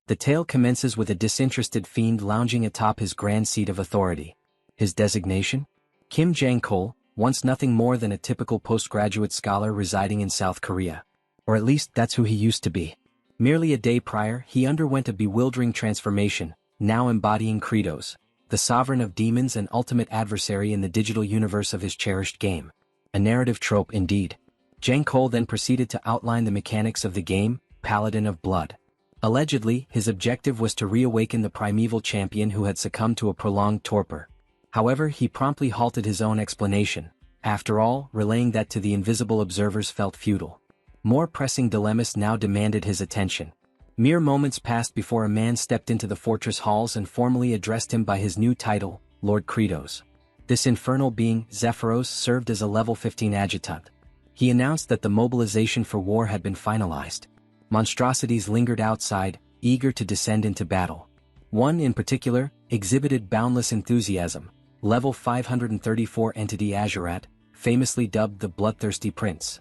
The tale commences with a disinterested fiend lounging atop his grand seat of authority. His designation? Kim Jang-kol, once nothing more than a typical postgraduate scholar residing in South Korea. Or at least that's who he used to be. Merely a day prior, he underwent a bewildering transformation, now embodying Kratos, the sovereign of demons and ultimate adversary in the digital universe of his cherished game. A narrative trope indeed. Jang-kol then proceeded to outline the mechanics of the game, Paladin of Blood. Allegedly, his objective was to reawaken the primeval champion who had succumbed to a prolonged torpor. However, he promptly halted his own explanation. After all, relaying that to the invisible observers felt futile. More pressing dilemmas now demanded his attention. Mere moments passed before a man stepped into the fortress halls and formally addressed him by his new title, Lord Kratos. This infernal being, Zephyros, served as a level 15 adjutant. He announced that the mobilization for war had been finalized. Monstrosities lingered outside, eager to descend into battle. One in particular exhibited boundless enthusiasm. Level 534 entity Azurat, famously dubbed the Bloodthirsty Prince.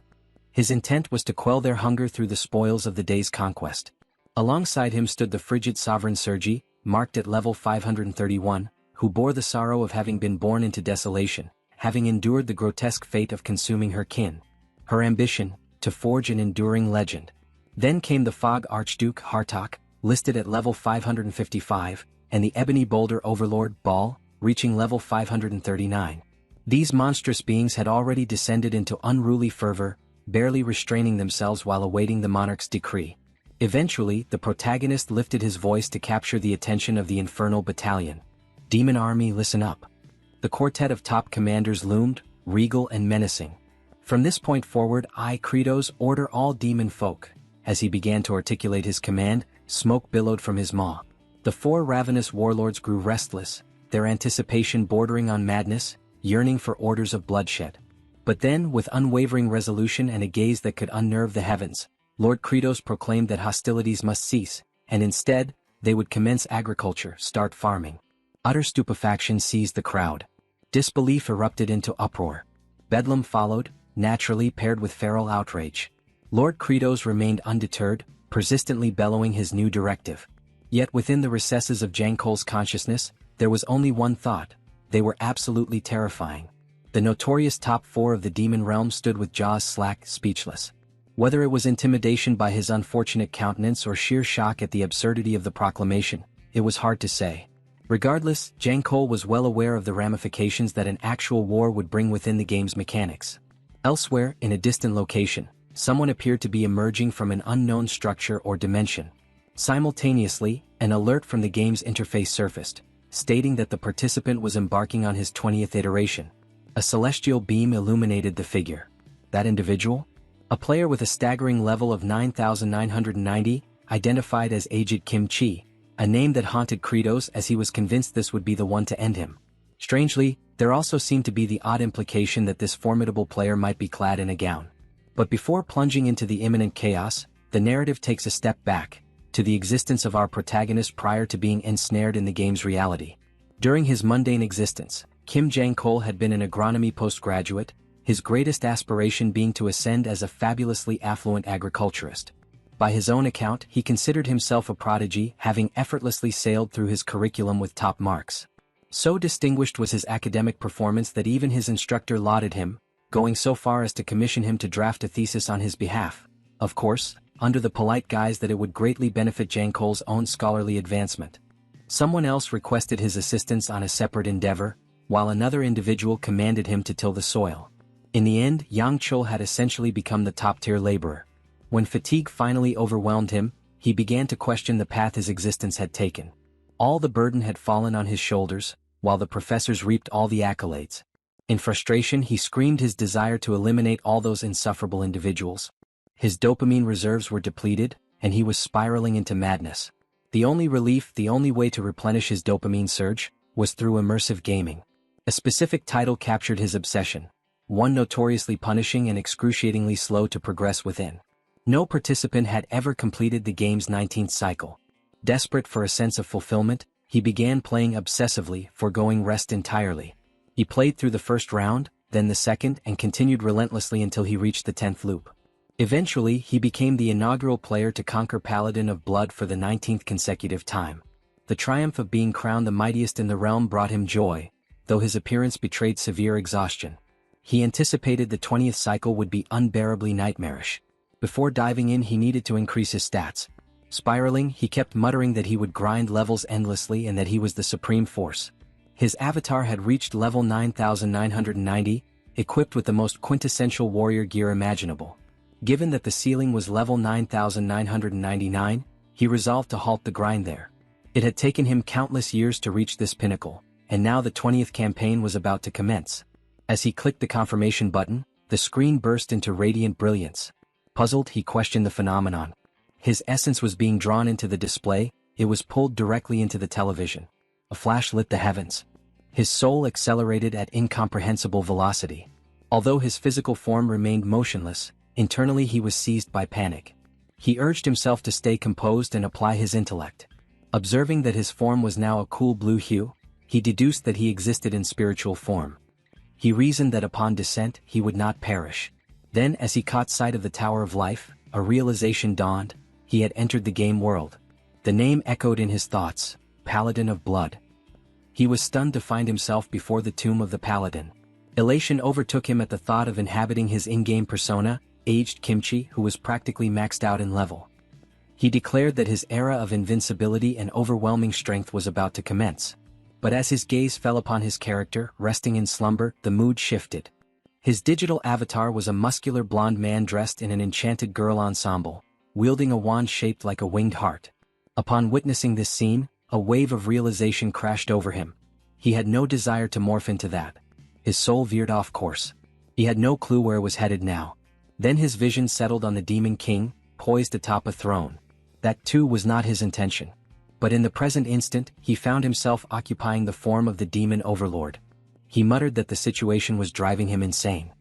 His intent was to quell their hunger through the spoils of the day's conquest. Alongside him stood the frigid sovereign Sergi, marked at level 531, who bore the sorrow of having been born into desolation, having endured the grotesque fate of consuming her kin. Her ambition, to forge an enduring legend. Then came the Fog Archduke Hartok, listed at level 555, and the Ebony Boulder Overlord Ball, reaching level 539. These monstrous beings had already descended into unruly fervor, barely restraining themselves while awaiting the monarch's decree. Eventually, the protagonist lifted his voice to capture the attention of the infernal battalion. Demon Army, listen up. The quartet of top commanders loomed, regal and menacing. From this point forward, I, Kratos, order all demon folk. As he began to articulate his command, smoke billowed from his maw. The four ravenous warlords grew restless, their anticipation bordering on madness, yearning for orders of bloodshed. But then, with unwavering resolution and a gaze that could unnerve the heavens, Lord Kratos proclaimed that hostilities must cease, and instead, they would commence agriculture, start farming. Utter stupefaction seized the crowd. Disbelief erupted into uproar. Bedlam followed, naturally paired with feral outrage. Lord Kratos remained undeterred, persistently bellowing his new directive. Yet within the recesses of Jang-kol's consciousness, there was only one thought. They were absolutely terrifying. The notorious top four of the demon realm stood with jaws slack, speechless. Whether it was intimidation by his unfortunate countenance or sheer shock at the absurdity of the proclamation, it was hard to say. Regardless, Jang-kol was well aware of the ramifications that an actual war would bring within the game's mechanics. Elsewhere, in a distant location, someone appeared to be emerging from an unknown structure or dimension. Simultaneously, an alert from the game's interface surfaced, stating that the participant was embarking on his 20th iteration. A celestial beam illuminated the figure. That individual? A player with a staggering level of 9,990, identified as Aged Kim Chi, a name that haunted Kratos as he was convinced this would be the one to end him. Strangely, there also seemed to be the odd implication that this formidable player might be clad in a gown. But before plunging into the imminent chaos, the narrative takes a step back, to the existence of our protagonist prior to being ensnared in the game's reality. During his mundane existence, Kim Jang-kol had been an agronomy postgraduate, his greatest aspiration being to ascend as a fabulously affluent agriculturist. By his own account, he considered himself a prodigy, having effortlessly sailed through his curriculum with top marks. So distinguished was his academic performance that even his instructor lauded him, going so far as to commission him to draft a thesis on his behalf. Of course, under the polite guise that it would greatly benefit Jang-kol's own scholarly advancement. Someone else requested his assistance on a separate endeavor, while another individual commanded him to till the soil. In the end, Yang Chul had essentially become the top-tier laborer. When fatigue finally overwhelmed him, he began to question the path his existence had taken. All the burden had fallen on his shoulders, while the professors reaped all the accolades. In frustration, he screamed his desire to eliminate all those insufferable individuals. His dopamine reserves were depleted, and he was spiraling into madness. The only relief, the only way to replenish his dopamine surge, was through immersive gaming. A specific title captured his obsession. One notoriously punishing and excruciatingly slow to progress within. No participant had ever completed the game's 19th cycle. Desperate for a sense of fulfillment, he began playing obsessively, foregoing rest entirely. He played through the first round, then the second, and continued relentlessly until he reached the 10th loop. Eventually, he became the inaugural player to conquer Paladin of Blood for the 19th consecutive time. The triumph of being crowned the mightiest in the realm brought him joy, though his appearance betrayed severe exhaustion. He anticipated the 20th cycle would be unbearably nightmarish. Before diving in, he needed to increase his stats. Spiraling, he kept muttering that he would grind levels endlessly and that he was the supreme force. His avatar had reached level 9990, equipped with the most quintessential warrior gear imaginable. Given that the ceiling was level 9999, he resolved to halt the grind there. It had taken him countless years to reach this pinnacle, and now the 20th campaign was about to commence. As he clicked the confirmation button, the screen burst into radiant brilliance. Puzzled, he questioned the phenomenon. His essence was being drawn into the display, it was pulled directly into the television. A flash lit the heavens. His soul accelerated at incomprehensible velocity. Although his physical form remained motionless, internally he was seized by panic. He urged himself to stay composed and apply his intellect. Observing that his form was now a cool blue hue, he deduced that he existed in spiritual form. He reasoned that upon descent he would not perish. Then, as he caught sight of the Tower of Life, a realization dawned: he had entered the game world. The name echoed in his thoughts: Paladin of Blood. He was stunned to find himself before the tomb of the Paladin. Elation overtook him at the thought of inhabiting his in-game persona, aged Kimchi, who was practically maxed out in level. He declared that his era of invincibility and overwhelming strength was about to commence. But as his gaze fell upon his character, resting in slumber, the mood shifted. His digital avatar was a muscular blonde man dressed in an enchanted girl ensemble, wielding a wand shaped like a winged heart. Upon witnessing this scene, a wave of realization crashed over him. He had no desire to morph into that. His soul veered off course. He had no clue where it was headed now. Then his vision settled on the Demon King, poised atop a throne. That too was not his intention. But in the present instant, he found himself occupying the form of the Demon Overlord. He muttered that the situation was driving him insane.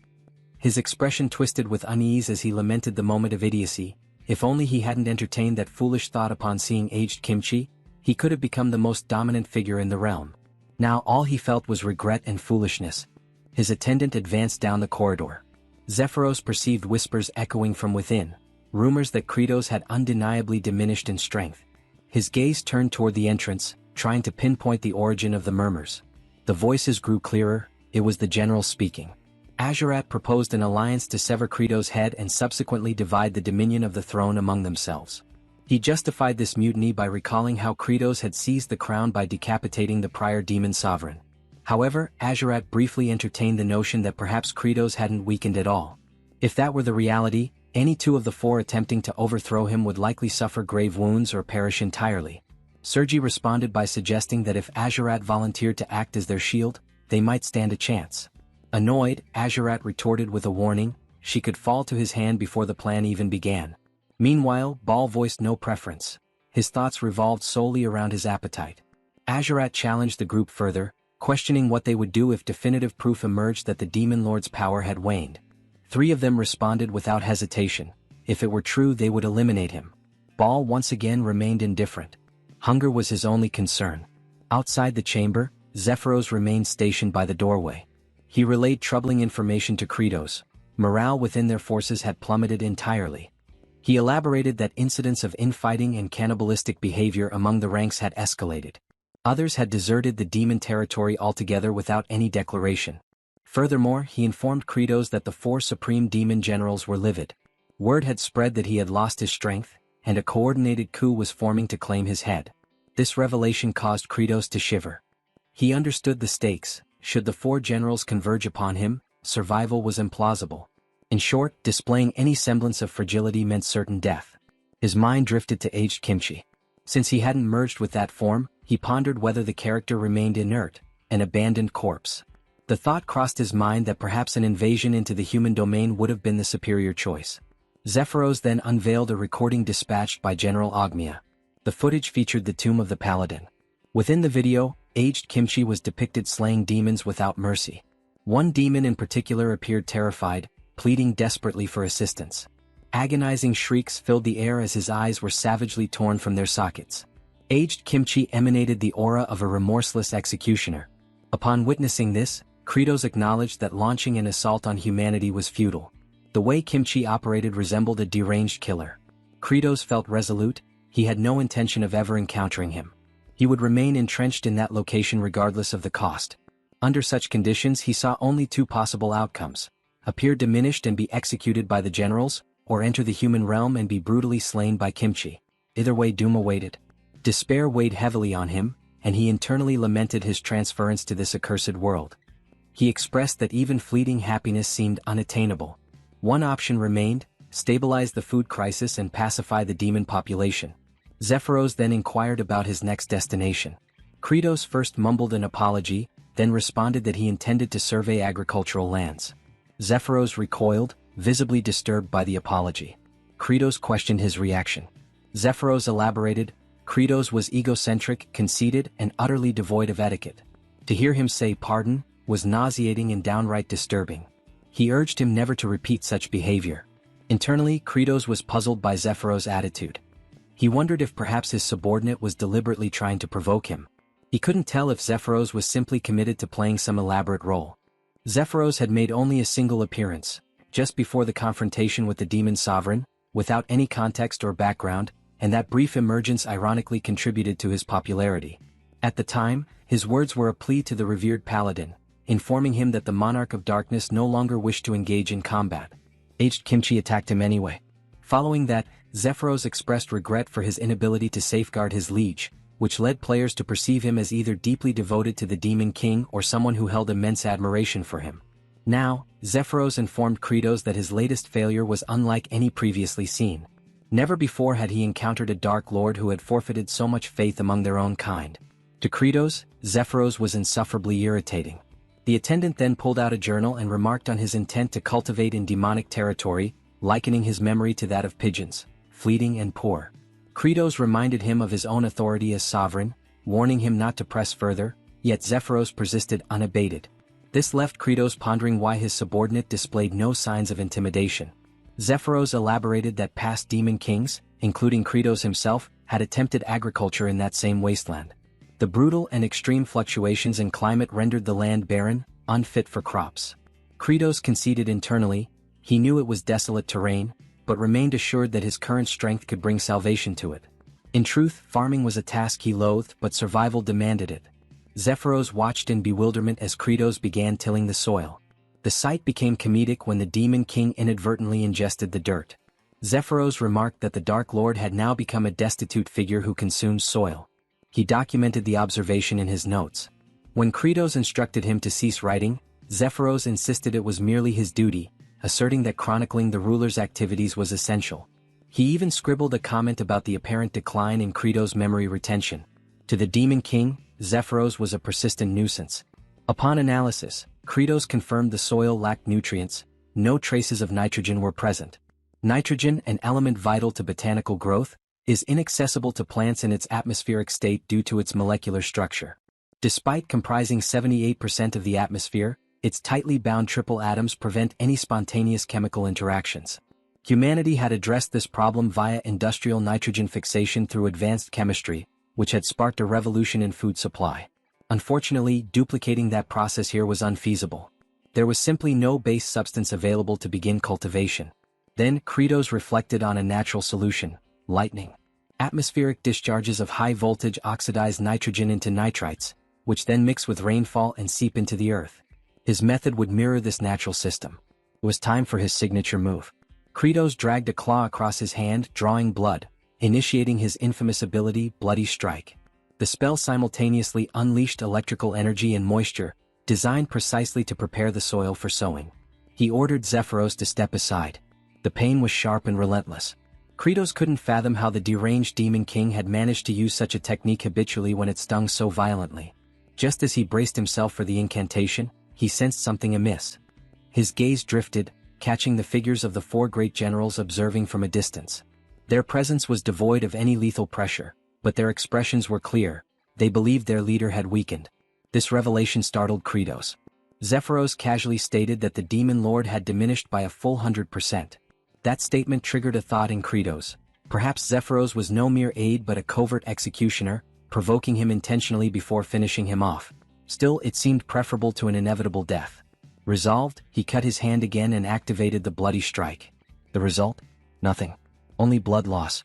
His expression twisted with unease as he lamented the moment of idiocy. If only he hadn't entertained that foolish thought upon seeing aged Kimchi, he could have become the most dominant figure in the realm. Now all he felt was regret and foolishness. His attendant advanced down the corridor. Zephyros perceived whispers echoing from within, rumors that Kratos had undeniably diminished in strength. His gaze turned toward the entrance, trying to pinpoint the origin of the murmurs. The voices grew clearer, it was the general speaking. Azurat proposed an alliance to sever Kratos' head and subsequently divide the dominion of the throne among themselves. He justified this mutiny by recalling how Kratos had seized the crown by decapitating the prior demon sovereign. However, Azurat briefly entertained the notion that perhaps Kratos hadn't weakened at all. If that were the reality, any two of the four attempting to overthrow him would likely suffer grave wounds or perish entirely. Sergi responded by suggesting that if Azurat volunteered to act as their shield, they might stand a chance. Annoyed, Azurat retorted with a warning: she could fall to his hand before the plan even began. Meanwhile, Baal voiced no preference. His thoughts revolved solely around his appetite. Azurat challenged the group further, questioning what they would do if definitive proof emerged that the Demon Lord's power had waned. 3 of them responded without hesitation: if it were true, they would eliminate him. Baal once again remained indifferent. Hunger was his only concern. Outside the chamber, Zephyros remained stationed by the doorway. He relayed troubling information to Kratos. Morale within their forces had plummeted entirely. He elaborated that incidents of infighting and cannibalistic behavior among the ranks had escalated. Others had deserted the demon territory altogether without any declaration. Furthermore, he informed Kratos that the 4 supreme demon generals were livid. Word had spread that he had lost his strength, and a coordinated coup was forming to claim his head. This revelation caused Kratos to shiver. He understood the stakes. Should the 4 generals converge upon him, survival was implausible. In short, displaying any semblance of fragility meant certain death. His mind drifted to aged Kimchi. Since he hadn't merged with that form, he pondered whether the character remained inert, an abandoned corpse. The thought crossed his mind that perhaps an invasion into the human domain would have been the superior choice. Zephyros then unveiled a recording dispatched by General Ogmia. The footage featured the tomb of the Paladin. Within the video, aged Kimchi was depicted slaying demons without mercy. One demon in particular appeared terrified, pleading desperately for assistance. Agonizing shrieks filled the air as his eyes were savagely torn from their sockets. Aged Kimchi emanated the aura of a remorseless executioner. Upon witnessing this, Kratos acknowledged that launching an assault on humanity was futile. The way Kimchi operated resembled a deranged killer. Kratos felt resolute. He had no intention of ever encountering him. He would remain entrenched in that location regardless of the cost. Under such conditions he saw only two possible outcomes: appear diminished and be executed by the generals, or enter the human realm and be brutally slain by Kimchi. Either way doom awaited. Despair weighed heavily on him, and he internally lamented his transference to this accursed world. He expressed that even fleeting happiness seemed unattainable. One option remained: stabilize the food crisis and pacify the demon population. Zephyros then inquired about his next destination. Kratos first mumbled an apology, then responded that he intended to survey agricultural lands. Zephyros recoiled, visibly disturbed by the apology. Kratos questioned his reaction. Zephyros elaborated: Kratos was egocentric, conceited, and utterly devoid of etiquette. To hear him say pardon was nauseating and downright disturbing. He urged him never to repeat such behavior. Internally, Kratos was puzzled by Zephyros' attitude. He wondered if perhaps his subordinate was deliberately trying to provoke him. He couldn't tell if Zephyros was simply committed to playing some elaborate role. Zephyros had made only a single appearance, just before the confrontation with the demon sovereign, without any context or background, and that brief emergence ironically contributed to his popularity. At the time, his words were a plea to the revered paladin, informing him that the Monarch of Darkness no longer wished to engage in combat. Aged Kimchi attacked him anyway. Following that, Zephyros expressed regret for his inability to safeguard his liege, which led players to perceive him as either deeply devoted to the Demon King or someone who held immense admiration for him. Now, Zephyros informed Kratos that his latest failure was unlike any previously seen. Never before had he encountered a Dark Lord who had forfeited so much faith among their own kind. To Kratos, Zephyros was insufferably irritating. The attendant then pulled out a journal and remarked on his intent to cultivate in demonic territory, likening his memory to that of pigeons, fleeting and poor. Kratos reminded him of his own authority as sovereign, warning him not to press further, yet Zephyros persisted unabated. This left Kratos pondering why his subordinate displayed no signs of intimidation. Zephyros elaborated that past demon kings, including Kratos himself, had attempted agriculture in that same wasteland. The brutal and extreme fluctuations in climate rendered the land barren, unfit for crops. Kratos conceded internally. He knew it was desolate terrain, but remained assured that his current strength could bring salvation to it. In truth, farming was a task he loathed, but survival demanded it. Zephyros watched in bewilderment as Kratos began tilling the soil. The sight became comedic when the Demon King inadvertently ingested the dirt. Zephyros remarked that the Dark Lord had now become a destitute figure who consumes soil. He documented the observation in his notes. When Kratos instructed him to cease writing, Zephyros insisted it was merely his duty, asserting that chronicling the ruler's activities was essential. He even scribbled a comment about the apparent decline in Kratos' memory retention. To the Demon King, Zephyros was a persistent nuisance. Upon analysis, Kratos confirmed the soil lacked nutrients. No traces of nitrogen were present. Nitrogen, an element vital to botanical growth, is inaccessible to plants in its atmospheric state due to its molecular structure. Despite comprising 78% of the atmosphere, its tightly bound triple atoms prevent any spontaneous chemical interactions. Humanity had addressed this problem via industrial nitrogen fixation through advanced chemistry, which had sparked a revolution in food supply. Unfortunately, duplicating that process here was unfeasible. There was simply no base substance available to begin cultivation. Then Kratos reflected on a natural solution: lightning. Atmospheric discharges of high-voltage oxidize nitrogen into nitrites, which then mix with rainfall and seep into the earth. His method would mirror this natural system. It was time for his signature move. Kratos dragged a claw across his hand, drawing blood, initiating his infamous ability, Bloody Strike. The spell simultaneously unleashed electrical energy and moisture, designed precisely to prepare the soil for sowing. He ordered Zephyros to step aside. The pain was sharp and relentless. Kratos couldn't fathom how the deranged Demon King had managed to use such a technique habitually when it stung so violently. Just as he braced himself for the incantation, he sensed something amiss. His gaze drifted, catching the figures of the four great generals observing from a distance. Their presence was devoid of any lethal pressure, but their expressions were clear. They believed their leader had weakened. This revelation startled Kratos. Zephyros casually stated that the Demon Lord had diminished by a full 100%. That statement triggered a thought in Kratos. Perhaps Zephyros was no mere aide but a covert executioner, provoking him intentionally before finishing him off. Still, it seemed preferable to an inevitable death. Resolved, he cut his hand again and activated the bloody strike. The result? Nothing. Only blood loss.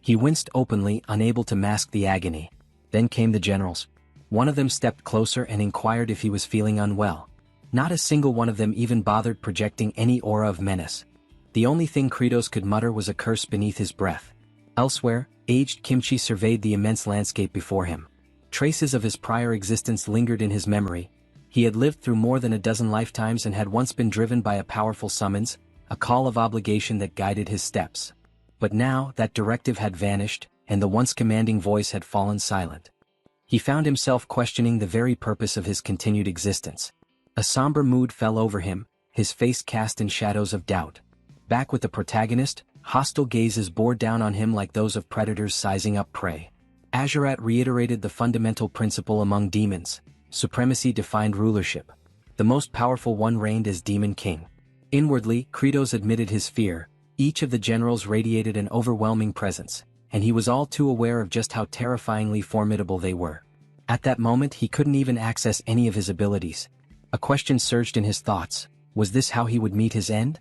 He winced openly, unable to mask the agony. Then came the generals. One of them stepped closer and inquired if he was feeling unwell. Not a single one of them even bothered projecting any aura of menace. The only thing Kratos could mutter was a curse beneath his breath. Elsewhere, aged Kimchi surveyed the immense landscape before him. Traces of his prior existence lingered in his memory. He had lived through more than a dozen lifetimes and had once been driven by a powerful summons, a call of obligation that guided his steps. But now that directive had vanished, and the once commanding voice had fallen silent. He found himself questioning the very purpose of his continued existence. A somber mood fell over him, his face cast in shadows of doubt. Back with the protagonist, hostile gazes bore down on him like those of predators sizing up prey. Azurat reiterated the fundamental principle among demons: supremacy defined rulership. The most powerful one reigned as Demon King. Inwardly, Kratos admitted his fear. Each of the generals radiated an overwhelming presence, and he was all too aware of just how terrifyingly formidable they were. At that moment he couldn't even access any of his abilities. A question surged in his thoughts: was this how he would meet his end?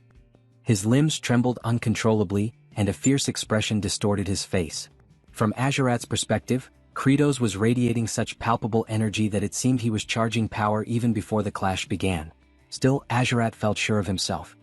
His limbs trembled uncontrollably, and a fierce expression distorted his face. From Azurat's perspective, Kratos was radiating such palpable energy that it seemed he was charging power even before the clash began. Still, Azurat felt sure of himself.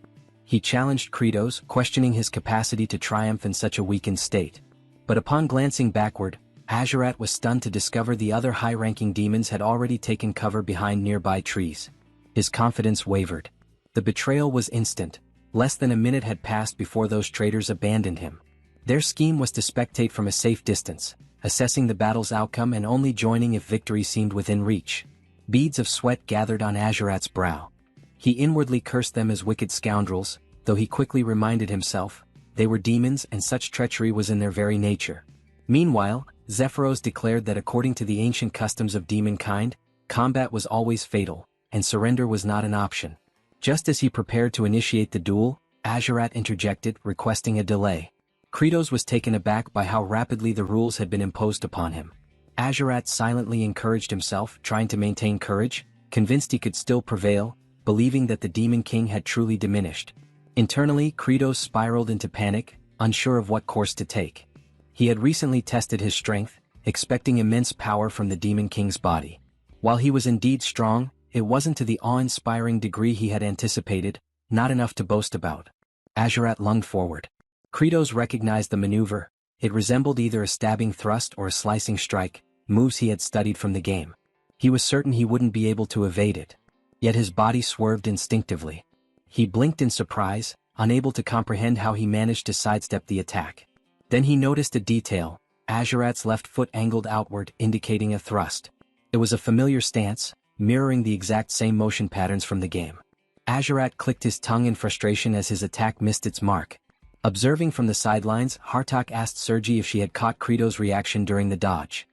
He challenged Kratos, questioning his capacity to triumph in such a weakened state. But upon glancing backward, Azurat was stunned to discover the other high-ranking demons had already taken cover behind nearby trees. His confidence wavered. The betrayal was instant. Less than a minute had passed before those traitors abandoned him. Their scheme was to spectate from a safe distance, assessing the battle's outcome and only joining if victory seemed within reach. Beads of sweat gathered on Azurat's brow. He inwardly cursed them as wicked scoundrels, though he quickly reminded himself, they were demons and such treachery was in their very nature. Meanwhile, Zephyros declared that according to the ancient customs of demonkind, combat was always fatal, and surrender was not an option. Just as he prepared to initiate the duel, Azurat interjected, requesting a delay. Kratos was taken aback by how rapidly the rules had been imposed upon him. Azurat silently encouraged himself, trying to maintain courage, convinced he could still prevail, believing that the Demon King had truly diminished. Internally, Kratos spiraled into panic, unsure of what course to take. He had recently tested his strength, expecting immense power from the Demon King's body. While he was indeed strong, it wasn't to the awe-inspiring degree he had anticipated, not enough to boast about. Azurat lunged forward. Kratos recognized the maneuver. It resembled either a stabbing thrust or a slicing strike, moves he had studied from the game. He was certain he wouldn't be able to evade it. Yet his body swerved instinctively. He blinked in surprise, unable to comprehend how he managed to sidestep the attack. Then he noticed a detail: Azurat's left foot angled outward, indicating a thrust. It was a familiar stance, mirroring the exact same motion patterns from the game. Azurat clicked his tongue in frustration as his attack missed its mark. Observing from the sidelines, Hartok asked Sergi if she had caught Kratos' reaction during the dodge.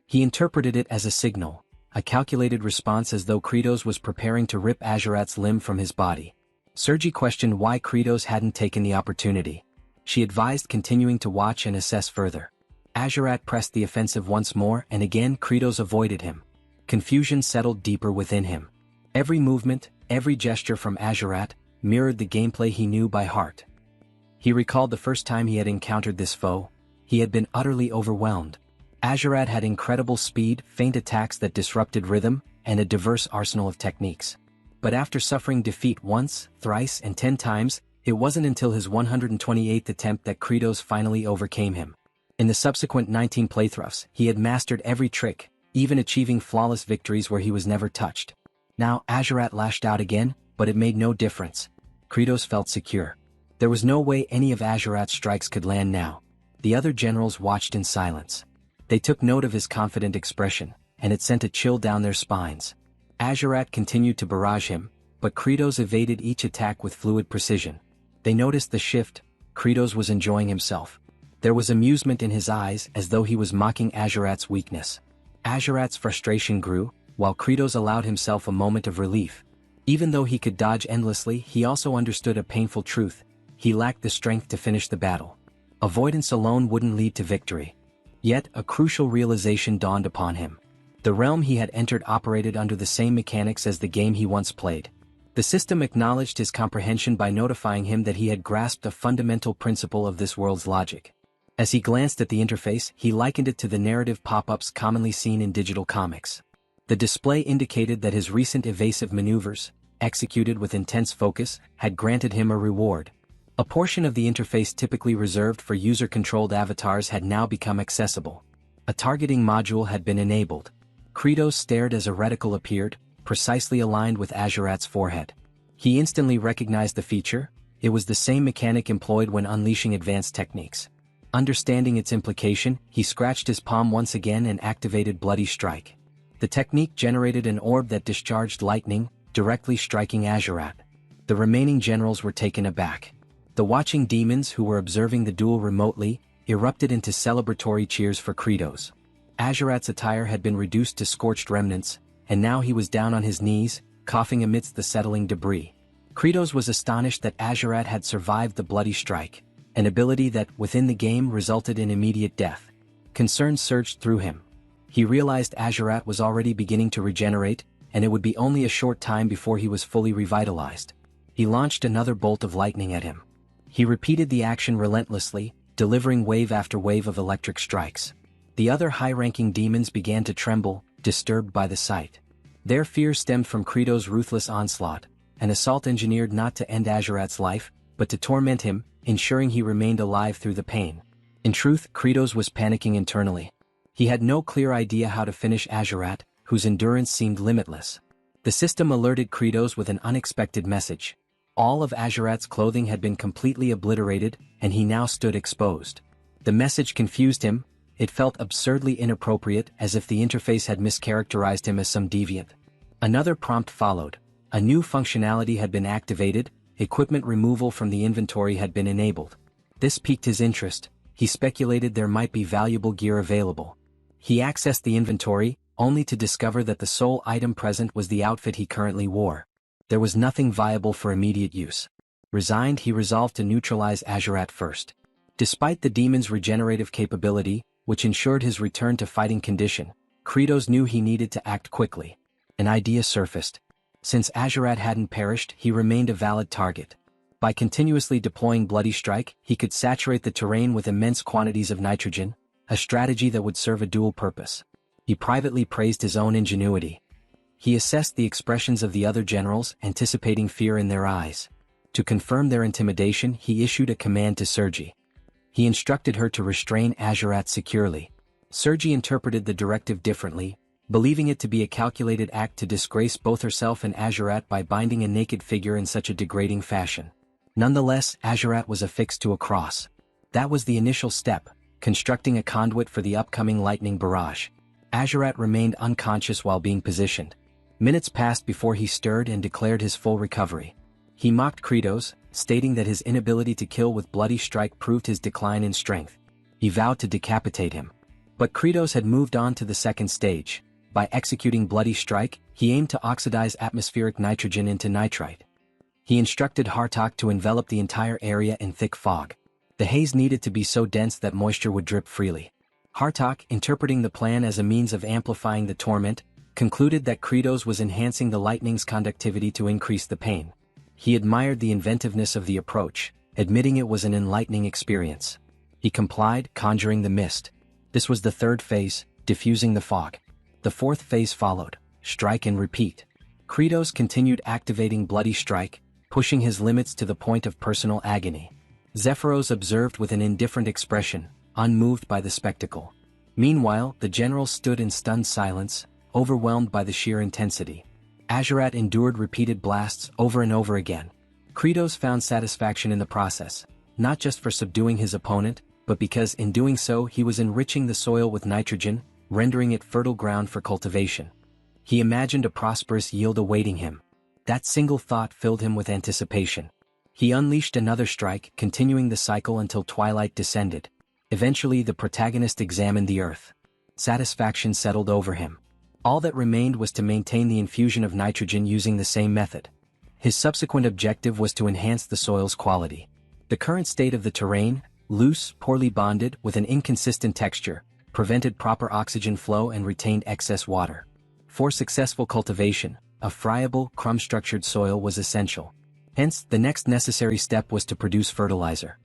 He interpreted it as a signal, a calculated response as though Kratos was preparing to rip Azurat's limb from his body. Sergi questioned why Kratos hadn't taken the opportunity. She advised continuing to watch and assess further. Azurat pressed the offensive once more, and again Kratos avoided him. Confusion settled deeper within him. Every movement, every gesture from Azurat, mirrored the gameplay he knew by heart. He recalled the first time he had encountered this foe. He had been utterly overwhelmed. Azurat had incredible speed, feint attacks that disrupted rhythm, and a diverse arsenal of techniques. But after suffering defeat once, thrice, and 10 times, it wasn't until his 128th attempt that Kratos finally overcame him. In the subsequent 19 playthroughs, he had mastered every trick, even achieving flawless victories where he was never touched. Now Azurat lashed out again, but it made no difference. Kratos felt secure. There was no way any of Azurat's strikes could land now. The other generals watched in silence. They took note of his confident expression, and it sent a chill down their spines. Azurat continued to barrage him, but Kratos evaded each attack with fluid precision. They noticed the shift. Kratos was enjoying himself. There was amusement in his eyes, as though he was mocking Azurat's weakness. Azurat's frustration grew, while Kratos allowed himself a moment of relief. Even though he could dodge endlessly, he also understood a painful truth: he lacked the strength to finish the battle. Avoidance alone wouldn't lead to victory. Yet, a crucial realization dawned upon him. The realm he had entered operated under the same mechanics as the game he once played. The system acknowledged his comprehension by notifying him that he had grasped a fundamental principle of this world's logic. As he glanced at the interface, he likened it to the narrative pop-ups commonly seen in digital comics. The display indicated that his recent evasive maneuvers, executed with intense focus, had granted him a reward. A portion of the interface typically reserved for user-controlled avatars had now become accessible. A targeting module had been enabled. Kratos stared as a reticle appeared, precisely aligned with Azurat's forehead. He instantly recognized the feature. It was the same mechanic employed when unleashing advanced techniques. Understanding its implication, he scratched his palm once again and activated Bloody Strike. The technique generated an orb that discharged lightning, directly striking Azurat. The remaining generals were taken aback. The watching demons who were observing the duel remotely erupted into celebratory cheers for Kratos. Azurat's attire had been reduced to scorched remnants, and now he was down on his knees, coughing amidst the settling debris. Kratos was astonished that Azurat had survived the Bloody Strike, an ability that, within the game, resulted in immediate death. Concern surged through him. He realized Azurat was already beginning to regenerate, and it would be only a short time before he was fully revitalized. He launched another bolt of lightning at him. He repeated the action relentlessly, delivering wave after wave of electric strikes. The other high-ranking demons began to tremble, disturbed by the sight. Their fear stemmed from Kratos' ruthless onslaught, an assault engineered not to end Azurat's life, but to torment him, ensuring he remained alive through the pain. In truth, Kratos was panicking internally. He had no clear idea how to finish Azurat, whose endurance seemed limitless. The system alerted Kratos with an unexpected message. All of Azurat's clothing had been completely obliterated, and he now stood exposed. The message confused him. It felt absurdly inappropriate, as if the interface had mischaracterized him as some deviant. Another prompt followed. A new functionality had been activated. Equipment removal from the inventory had been enabled. This piqued his interest. He speculated there might be valuable gear available. He accessed the inventory, only to discover that the sole item present was the outfit he currently wore. There was nothing viable for immediate use. Resigned, he resolved to neutralize Azurat first. Despite the demon's regenerative capability, which ensured his return to fighting condition, Kratos knew he needed to act quickly. An idea surfaced. Since Azurat hadn't perished, he remained a valid target. By continuously deploying Bloody Strike, he could saturate the terrain with immense quantities of nitrogen, a strategy that would serve a dual purpose. He privately praised his own ingenuity. He assessed the expressions of the other generals, anticipating fear in their eyes. To confirm their intimidation, he issued a command to Sergi. He instructed her to restrain Azurat securely. Sergi interpreted the directive differently, believing it to be a calculated act to disgrace both herself and Azurat by binding a naked figure in such a degrading fashion. Nonetheless, Azurat was affixed to a cross. That was the initial step, constructing a conduit for the upcoming lightning barrage. Azurat remained unconscious while being positioned. Minutes passed before he stirred and declared his full recovery. He mocked Kratos, stating that his inability to kill with Bloody Strike proved his decline in strength. He vowed to decapitate him. But Kratos had moved on to the second stage. By executing Bloody Strike, he aimed to oxidize atmospheric nitrogen into nitrite. He instructed Hartok to envelop the entire area in thick fog. The haze needed to be so dense that moisture would drip freely. Hartok, interpreting the plan as a means of amplifying the torment, concluded that Kratos was enhancing the lightning's conductivity to increase the pain. He admired the inventiveness of the approach, admitting it was an enlightening experience. He complied, conjuring the mist. This was the third phase, diffusing the fog. The fourth phase followed, strike and repeat. Kratos continued activating Bloody Strike, pushing his limits to the point of personal agony. Zephyros observed with an indifferent expression, unmoved by the spectacle. Meanwhile, the generals stood in stunned silence, overwhelmed by the sheer intensity. Azurat endured repeated blasts over and over again. Kratos found satisfaction in the process, not just for subduing his opponent, but because in doing so he was enriching the soil with nitrogen, rendering it fertile ground for cultivation. He imagined a prosperous yield awaiting him. That single thought filled him with anticipation. He unleashed another strike, continuing the cycle until twilight descended. Eventually the protagonist examined the earth. Satisfaction settled over him. All that remained was to maintain the infusion of nitrogen using the same method. His subsequent objective was to enhance the soil's quality. The current state of the terrain, loose, poorly bonded, with an inconsistent texture, prevented proper oxygen flow and retained excess water. For successful cultivation, a friable, crumb-structured soil was essential. Hence, the next necessary step was to produce fertilizer.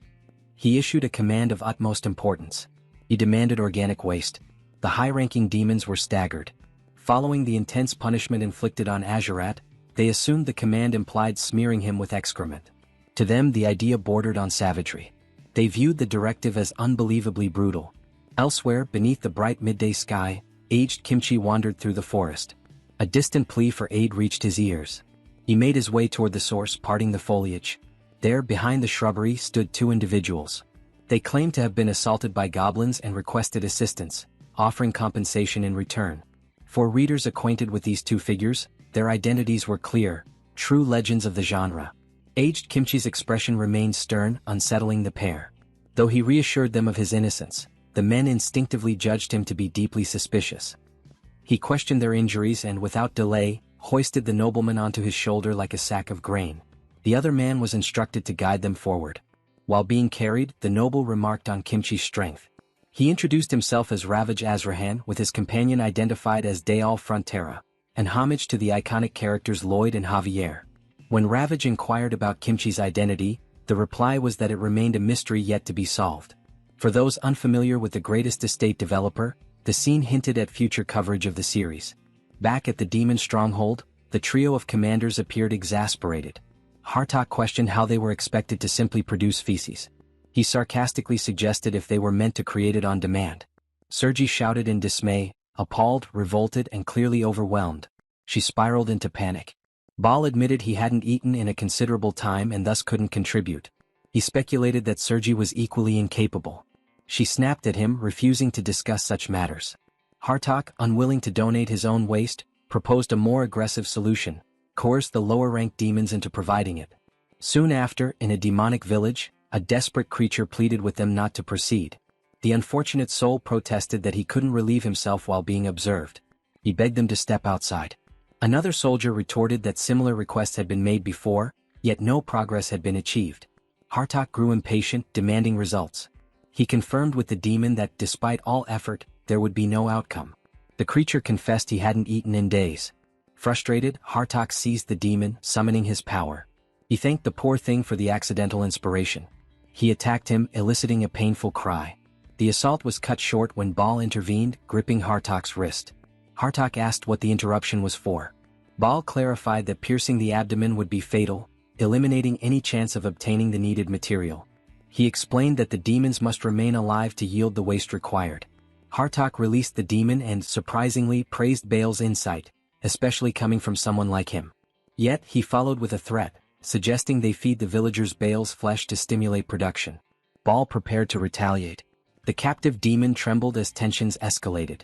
He issued a command of utmost importance. He demanded organic waste. The high-ranking demons were staggered. Following the intense punishment inflicted on Azurat, they assumed the command implied smearing him with excrement. To them, the idea bordered on savagery. They viewed the directive as unbelievably brutal. Elsewhere, beneath the bright midday sky, aged Kimchi wandered through the forest. A distant plea for aid reached his ears. He made his way toward the source, parting the foliage. There, behind the shrubbery, stood two individuals. They claimed to have been assaulted by goblins and requested assistance, offering compensation in return. For readers acquainted with these two figures, their identities were clear, true legends of the genre. Aged Kimchi's expression remained stern, unsettling the pair. Though he reassured them of his innocence, the men instinctively judged him to be deeply suspicious. He questioned their injuries and, without delay, hoisted the nobleman onto his shoulder like a sack of grain. The other man was instructed to guide them forward. While being carried, the noble remarked on Kimchi's strength. He introduced himself as Ravage Azrahan, with his companion identified as Dayal Frontera, an homage to the iconic characters Lloyd and Javier. When Ravage inquired about Kimchi's identity, the reply was that it remained a mystery yet to be solved. For those unfamiliar with the Greatest Estate developer, the scene hinted at future coverage of the series. Back at the demon stronghold, the trio of commanders appeared exasperated. Hartok questioned how they were expected to simply produce feces. He sarcastically suggested if they were meant to create it on demand. Sergi shouted in dismay, appalled, revolted, and clearly overwhelmed. She spiraled into panic. Ball admitted he hadn't eaten in a considerable time and thus couldn't contribute. He speculated that Sergi was equally incapable. She snapped at him, refusing to discuss such matters. Hartok, unwilling to donate his own waste, proposed a more aggressive solution, coerced the lower-ranked demons into providing it. Soon after, in a demonic village, a desperate creature pleaded with them not to proceed. The unfortunate soul protested that he couldn't relieve himself while being observed. He begged them to step outside. Another soldier retorted that similar requests had been made before, yet no progress had been achieved. Hartok grew impatient, demanding results. He confirmed with the demon that, despite all effort, there would be no outcome. The creature confessed he hadn't eaten in days. Frustrated, Hartok seized the demon, summoning his power. He thanked the poor thing for the accidental inspiration. He attacked him, eliciting a painful cry. The assault was cut short when Ball intervened, gripping Hartok's wrist. Hartok asked what the interruption was for. Ball clarified that piercing the abdomen would be fatal, eliminating any chance of obtaining the needed material. He explained that the demons must remain alive to yield the waste required. Hartok released the demon and, surprisingly, praised Bale's insight, especially coming from someone like him. Yet, he followed with a threat, suggesting they feed the villagers Bale's flesh to stimulate production. Ball prepared to retaliate. The captive demon trembled as tensions escalated.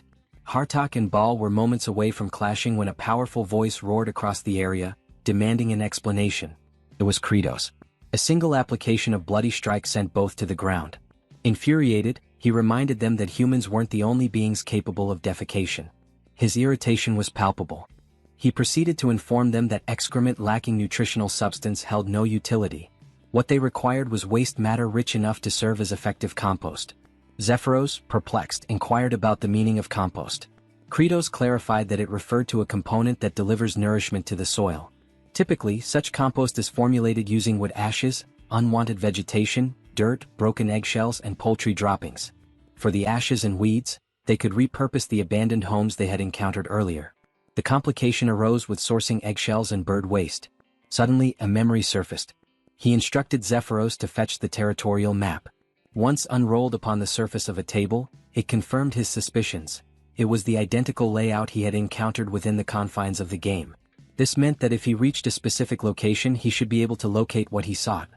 Hartok and Ball were moments away from clashing when a powerful voice roared across the area, demanding an explanation. It was Kratos. A single application of bloody strike sent both to the ground. Infuriated, he reminded them that humans weren't the only beings capable of defecation. His irritation was palpable. He proceeded to inform them that excrement lacking nutritional substance held no utility. What they required was waste matter rich enough to serve as effective compost. Zephyros, perplexed, inquired about the meaning of compost. Kratos clarified that it referred to a component that delivers nourishment to the soil. Typically, such compost is formulated using wood ashes, unwanted vegetation, dirt, broken eggshells, and poultry droppings. For the ashes and weeds, they could repurpose the abandoned homes they had encountered earlier. The complication arose with sourcing eggshells and bird waste. Suddenly, a memory surfaced. He instructed Zephyros to fetch the territorial map. Once unrolled upon the surface of a table, it confirmed his suspicions. It was the identical layout he had encountered within the confines of the game. This meant that if he reached a specific location, he should be able to locate what he sought.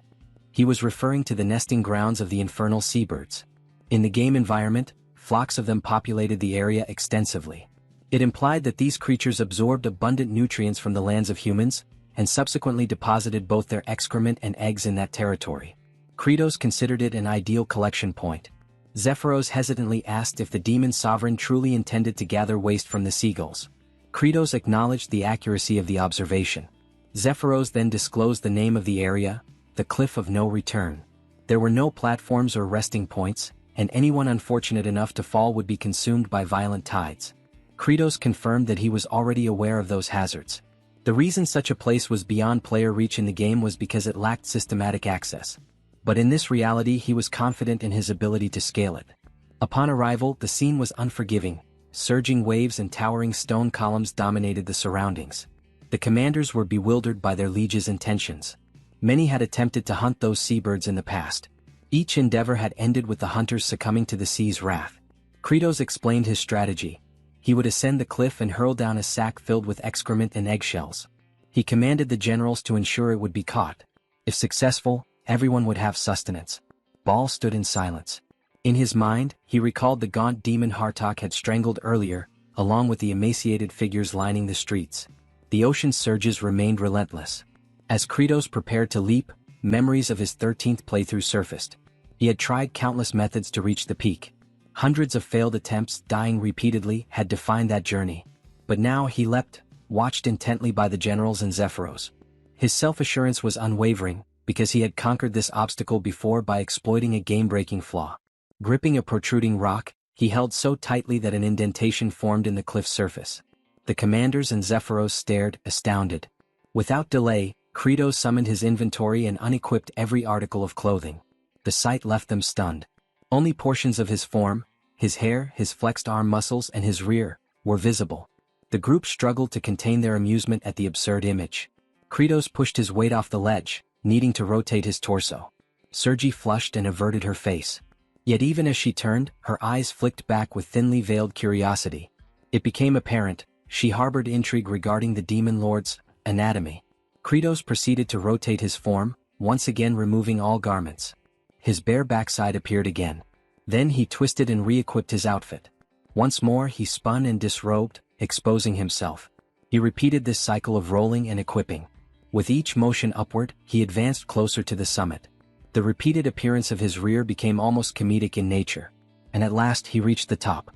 He was referring to the nesting grounds of the infernal seabirds. In the game environment, flocks of them populated the area extensively. It implied that these creatures absorbed abundant nutrients from the lands of humans, and subsequently deposited both their excrement and eggs in that territory. Kratos considered it an ideal collection point. Zephyros hesitantly asked if the demon sovereign truly intended to gather waste from the seagulls. Kratos acknowledged the accuracy of the observation. Zephyros then disclosed the name of the area, the Cliff of No Return. There were no platforms or resting points, and anyone unfortunate enough to fall would be consumed by violent tides. Kratos confirmed that he was already aware of those hazards. The reason such a place was beyond player reach in the game was because it lacked systematic access. But in this reality he was confident in his ability to scale it. Upon arrival, the scene was unforgiving. Surging waves and towering stone columns dominated the surroundings. The commanders were bewildered by their liege's intentions. Many had attempted to hunt those seabirds in the past. Each endeavor had ended with the hunters succumbing to the sea's wrath. Kratos explained his strategy. He would ascend the cliff and hurl down a sack filled with excrement and eggshells. He commanded the generals to ensure it would be caught. If successful, everyone would have sustenance. Baal stood in silence. In his mind, he recalled the gaunt demon Hartok had strangled earlier, along with the emaciated figures lining the streets. The ocean's surges remained relentless. As Kratos prepared to leap, memories of his 13th playthrough surfaced. He had tried countless methods to reach the peak. Hundreds of failed attempts, dying repeatedly, had defined that journey. But now he leapt, watched intently by the generals and Zephyros. His self-assurance was unwavering, because he had conquered this obstacle before by exploiting a game-breaking flaw. Gripping a protruding rock, he held so tightly that an indentation formed in the cliff's surface. The commanders and Zephyros stared, astounded. Without delay, Kratos summoned his inventory and unequipped every article of clothing. The sight left them stunned. Only portions of his form, his hair, his flexed arm muscles and his rear, were visible. The group struggled to contain their amusement at the absurd image. Kratos pushed his weight off the ledge, needing to rotate his torso. Sergi flushed and averted her face. Yet even as she turned, her eyes flicked back with thinly veiled curiosity. It became apparent, she harbored intrigue regarding the demon lord's anatomy. Kratos proceeded to rotate his form, once again removing all garments. His bare backside appeared again. Then he twisted and re-equipped his outfit. Once more he spun and disrobed, exposing himself. He repeated this cycle of rolling and equipping. With each motion upward, he advanced closer to the summit. The repeated appearance of his rear became almost comedic in nature. And at last he reached the top.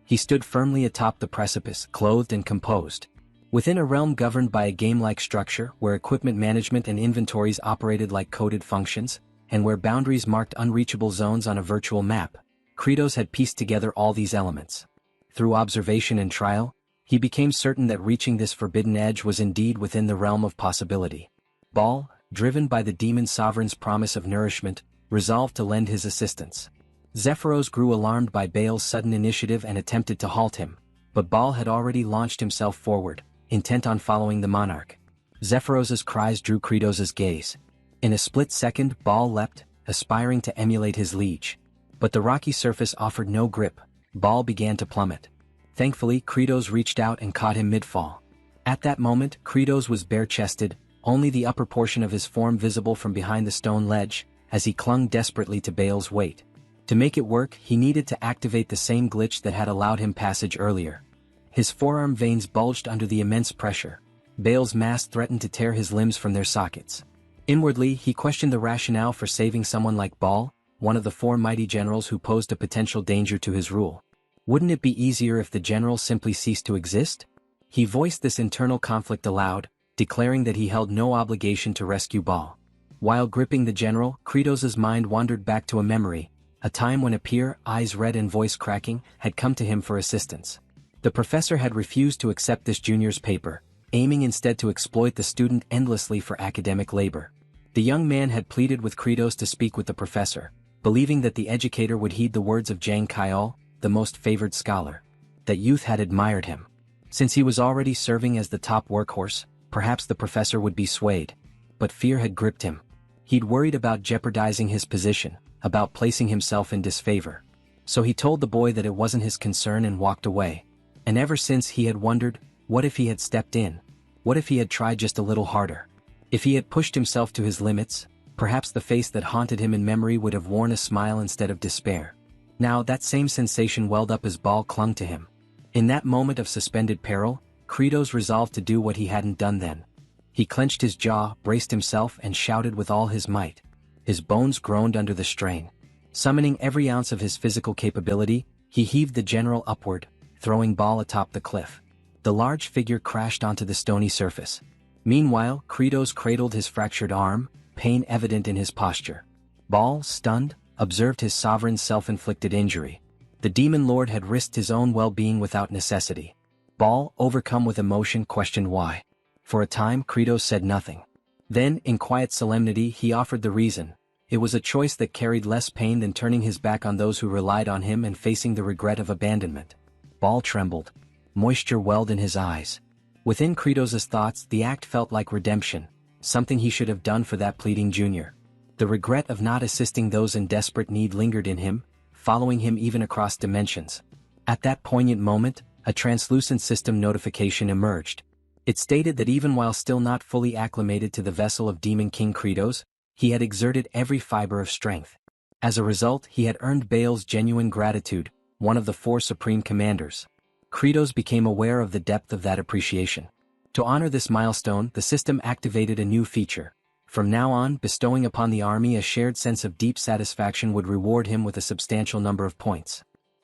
He stood firmly atop the precipice, clothed and composed. Within a realm governed by a game-like structure where equipment management and inventories operated like coded functions, and where boundaries marked unreachable zones on a virtual map, Kratos had pieced together all these elements. Through observation and trial, he became certain that reaching this forbidden edge was indeed within the realm of possibility. Baal, driven by the demon sovereign's promise of nourishment, resolved to lend his assistance. Zephyros grew alarmed by Baal's sudden initiative and attempted to halt him, but Baal had already launched himself forward, intent on following the monarch. Zephyros's cries drew Kratos' gaze. In a split second, Baal leapt, aspiring to emulate his liege. But the rocky surface offered no grip. Baal began to plummet. Thankfully, Kratos reached out and caught him mid-fall. At that moment, Kratos was bare-chested, only the upper portion of his form visible from behind the stone ledge, as he clung desperately to Baal's weight. To make it work, he needed to activate the same glitch that had allowed him passage earlier. His forearm veins bulged under the immense pressure. Baal's mass threatened to tear his limbs from their sockets. Inwardly, he questioned the rationale for saving someone like Baal, one of the four mighty generals who posed a potential danger to his rule. Wouldn't it be easier if the general simply ceased to exist? He voiced this internal conflict aloud, declaring that he held no obligation to rescue Baal. While gripping the general, Kratos' mind wandered back to a memory, a time when a peer, eyes red and voice cracking, had come to him for assistance. The professor had refused to accept this junior's paper, aiming instead to exploit the student endlessly for academic labor. The young man had pleaded with Kratos to speak with the professor, believing that the educator would heed the words of Jang Kyol, the most favored scholar. That youth had admired him. Since he was already serving as the top workhorse, perhaps the professor would be swayed. But fear had gripped him. He'd worried about jeopardizing his position, about placing himself in disfavor. So he told the boy that it wasn't his concern and walked away. And ever since he had wondered, what if he had stepped in? What if he had tried just a little harder? If he had pushed himself to his limits, perhaps the face that haunted him in memory would have worn a smile instead of despair. Now that same sensation welled up as Baal clung to him. In that moment of suspended peril, Kratos resolved to do what he hadn't done then. He clenched his jaw, braced himself and shouted with all his might. His bones groaned under the strain. Summoning every ounce of his physical capability, he heaved the general upward, throwing Baal atop the cliff. The large figure crashed onto the stony surface. Meanwhile, Kratos cradled his fractured arm, pain evident in his posture. Baal, stunned, observed his sovereign's self-inflicted injury. The demon lord had risked his own well-being without necessity. Baal, overcome with emotion, questioned why. For a time Kratos said nothing. Then, in quiet solemnity, he offered the reason. It was a choice that carried less pain than turning his back on those who relied on him and facing the regret of abandonment. Ball trembled. Moisture welled in his eyes. Within Kratos' thoughts, the act felt like redemption, something he should have done for that pleading junior. The regret of not assisting those in desperate need lingered in him, following him even across dimensions. At that poignant moment, a translucent system notification emerged. It stated that even while still not fully acclimated to the vessel of Demon King Kratos, he had exerted every fiber of strength. As a result, he had earned Baal's genuine gratitude, one of the four supreme commanders. Kratos became aware of the depth of that appreciation. To honor this milestone, the system activated a new feature. From now on, bestowing upon the army a shared sense of deep satisfaction would reward him with a substantial number of points.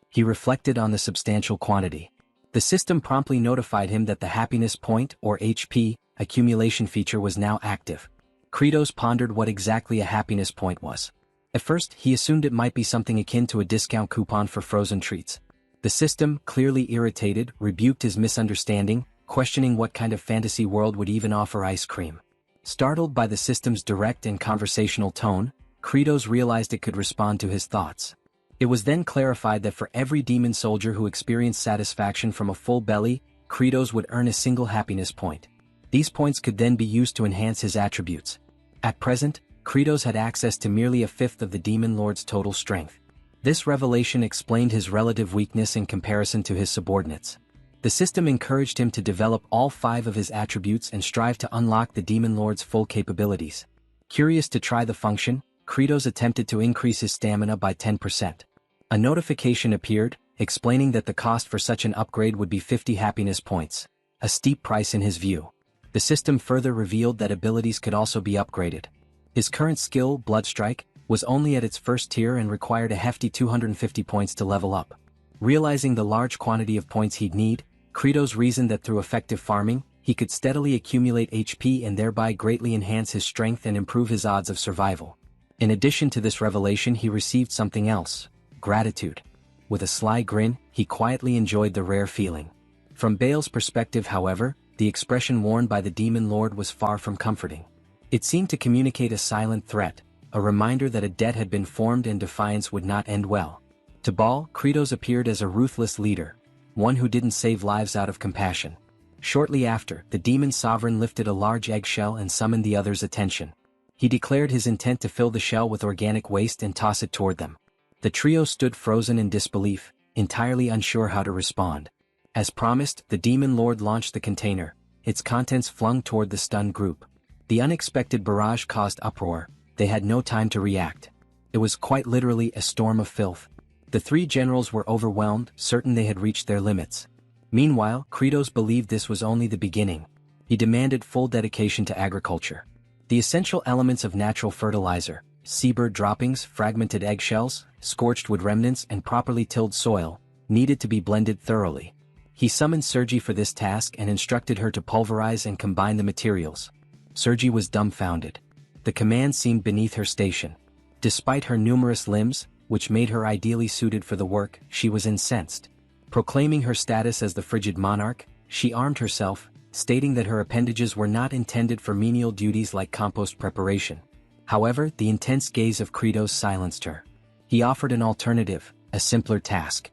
He reflected on the substantial quantity. The system promptly notified him that the happiness point, or HP, accumulation feature was now active. Kratos pondered what exactly a happiness point was. At first, he assumed it might be something akin to a discount coupon for frozen treats. The system, clearly irritated, rebuked his misunderstanding, questioning what kind of fantasy world would even offer ice cream. Startled by the system's direct and conversational tone, Kratos realized it could respond to his thoughts. It was then clarified that for every demon soldier who experienced satisfaction from a full belly, Kratos would earn a single happiness point. These points could then be used to enhance his attributes. At present, Kratos had access to merely a fifth of the Demon Lord's total strength. This revelation explained his relative weakness in comparison to his subordinates. The system encouraged him to develop all 5 of his attributes and strive to unlock the Demon Lord's full capabilities. Curious to try the function, Kratos attempted to increase his stamina by 10%. A notification appeared, explaining that the cost for such an upgrade would be 50 happiness points, a steep price in his view. The system further revealed that abilities could also be upgraded. His current skill, Bloodstrike, was only at its first tier and required a hefty 250 points to level up. Realizing the large quantity of points he'd need, Kratos reasoned that through effective farming, he could steadily accumulate HP and thereby greatly enhance his strength and improve his odds of survival. In addition to this revelation, he received something else: gratitude. With a sly grin, he quietly enjoyed the rare feeling. From Baal's perspective, however, the expression worn by the Demon Lord was far from comforting. It seemed to communicate a silent threat, a reminder that a debt had been formed and defiance would not end well. To Baal, Kratos appeared as a ruthless leader, one who didn't save lives out of compassion. Shortly after, the demon sovereign lifted a large eggshell and summoned the others' attention. He declared his intent to fill the shell with organic waste and toss it toward them. The trio stood frozen in disbelief, entirely unsure how to respond. As promised, the Demon Lord launched the container, its contents flung toward the stunned group. The unexpected barrage caused uproar. They had no time to react. It was quite literally a storm of filth. The 3 generals were overwhelmed, certain they had reached their limits. Meanwhile, Kratos believed this was only the beginning. He demanded full dedication to agriculture. The essential elements of natural fertilizer, seabird droppings, fragmented eggshells, scorched wood remnants, and properly tilled soil, needed to be blended thoroughly. He summoned Sergi for this task and instructed her to pulverize and combine the materials. Sergi was dumbfounded. The command seemed beneath her station. Despite her numerous limbs, which made her ideally suited for the work, she was incensed. Proclaiming her status as the frigid monarch, she armed herself, stating that her appendages were not intended for menial duties like compost preparation. However, the intense gaze of Kratos silenced her. He offered an alternative, a simpler task.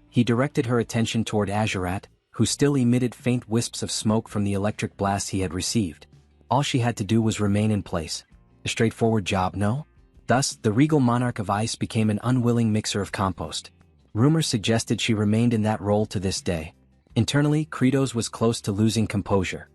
He directed her attention toward Azurat, who still emitted faint wisps of smoke from the electric blasts he had received. All she had to do was remain in place. A straightforward job, no? Thus, the regal monarch of ice became an unwilling mixer of compost. Rumor suggested she remained in that role to this day. Internally, Kratos was close to losing composure.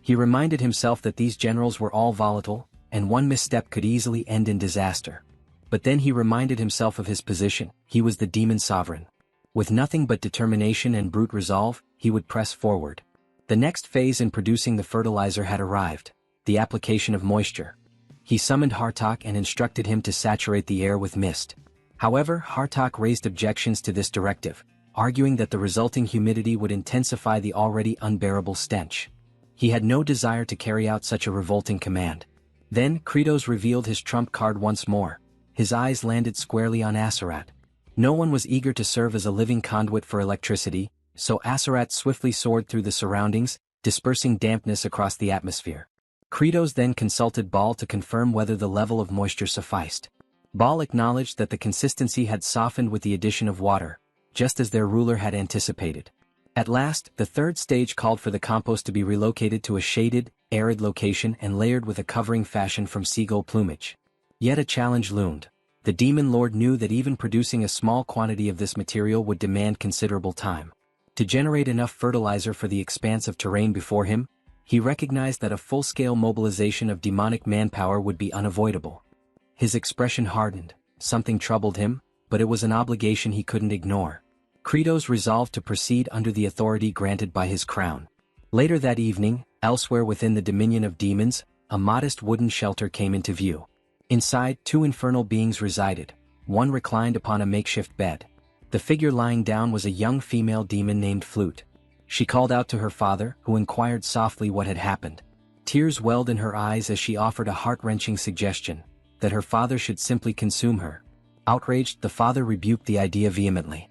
He reminded himself that these generals were all volatile, and one misstep could easily end in disaster. But then he reminded himself of his position. He was the demon sovereign. With nothing but determination and brute resolve, he would press forward. The next phase in producing the fertilizer had arrived: the application of moisture. He summoned Hartok and instructed him to saturate the air with mist. However, Hartok raised objections to this directive, arguing that the resulting humidity would intensify the already unbearable stench. He had no desire to carry out such a revolting command. Then, Kratos revealed his trump card once more. His eyes landed squarely on Azurat. No one was eager to serve as a living conduit for electricity, so Azurat swiftly soared through the surroundings, dispersing dampness across the atmosphere. Kratos then consulted Baal to confirm whether the level of moisture sufficed. Baal acknowledged that the consistency had softened with the addition of water, just as their ruler had anticipated. At last, the third stage called for the compost to be relocated to a shaded, arid location and layered with a covering fashioned from seagull plumage. Yet a challenge loomed. The demon lord knew that even producing a small quantity of this material would demand considerable time. To generate enough fertilizer for the expanse of terrain before him, he recognized that a full-scale mobilization of demonic manpower would be unavoidable. His expression hardened. Something troubled him, but it was an obligation he couldn't ignore. Kratos resolved to proceed under the authority granted by his crown. Later that evening, elsewhere within the dominion of demons, a modest wooden shelter came into view. Inside, two infernal beings resided. One reclined upon a makeshift bed. The figure lying down was a young female demon named Flute. She called out to her father, who inquired softly what had happened. Tears welled in her eyes as she offered a heart-wrenching suggestion, that her father should simply consume her. Outraged, the father rebuked the idea vehemently.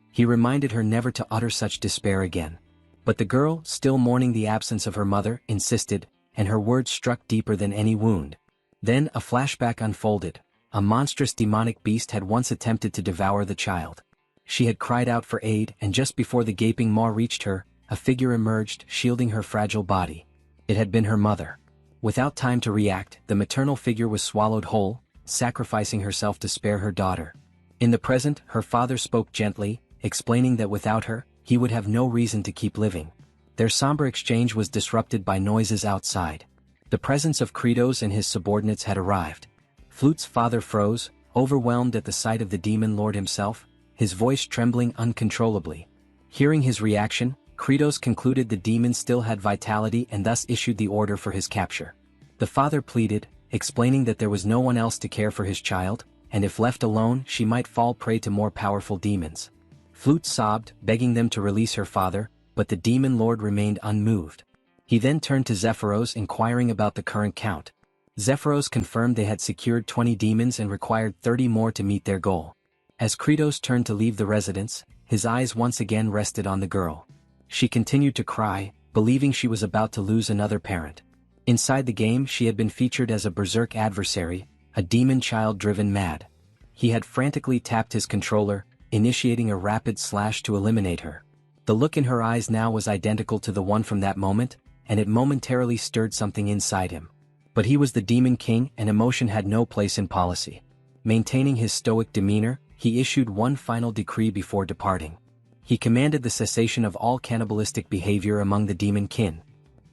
He reminded her never to utter such despair again. But the girl, still mourning the absence of her mother, insisted, and her words struck deeper than any wound. Then a flashback unfolded. A monstrous demonic beast had once attempted to devour the child. She had cried out for aid, and just before the gaping maw reached her, a figure emerged, shielding her fragile body. It had been her mother. Without time to react, the maternal figure was swallowed whole, sacrificing herself to spare her daughter. In the present, her father spoke gently, explaining that without her, he would have no reason to keep living. Their somber exchange was disrupted by noises outside. The presence of Kratos and his subordinates had arrived. Flute's father froze, overwhelmed at the sight of the demon lord himself, his voice trembling uncontrollably. Hearing his reaction, Kratos concluded the demon still had vitality and thus issued the order for his capture. The father pleaded, explaining that there was no one else to care for his child, and if left alone she might fall prey to more powerful demons. Flute sobbed, begging them to release her father, but the demon lord remained unmoved. He then turned to Zephyros inquiring about the current count. Zephyros confirmed they had secured 20 demons and required 30 more to meet their goal. As Kratos turned to leave the residence, his eyes once again rested on the girl. She continued to cry, believing she was about to lose another parent. Inside the game she had been featured as a berserk adversary, a demon child driven mad. He had frantically tapped his controller, initiating a rapid slash to eliminate her. The look in her eyes now was identical to the one from that moment, and it momentarily stirred something inside him. But he was the Demon King and emotion had no place in policy. Maintaining his stoic demeanor, he issued one final decree before departing. He commanded the cessation of all cannibalistic behavior among the demon kin.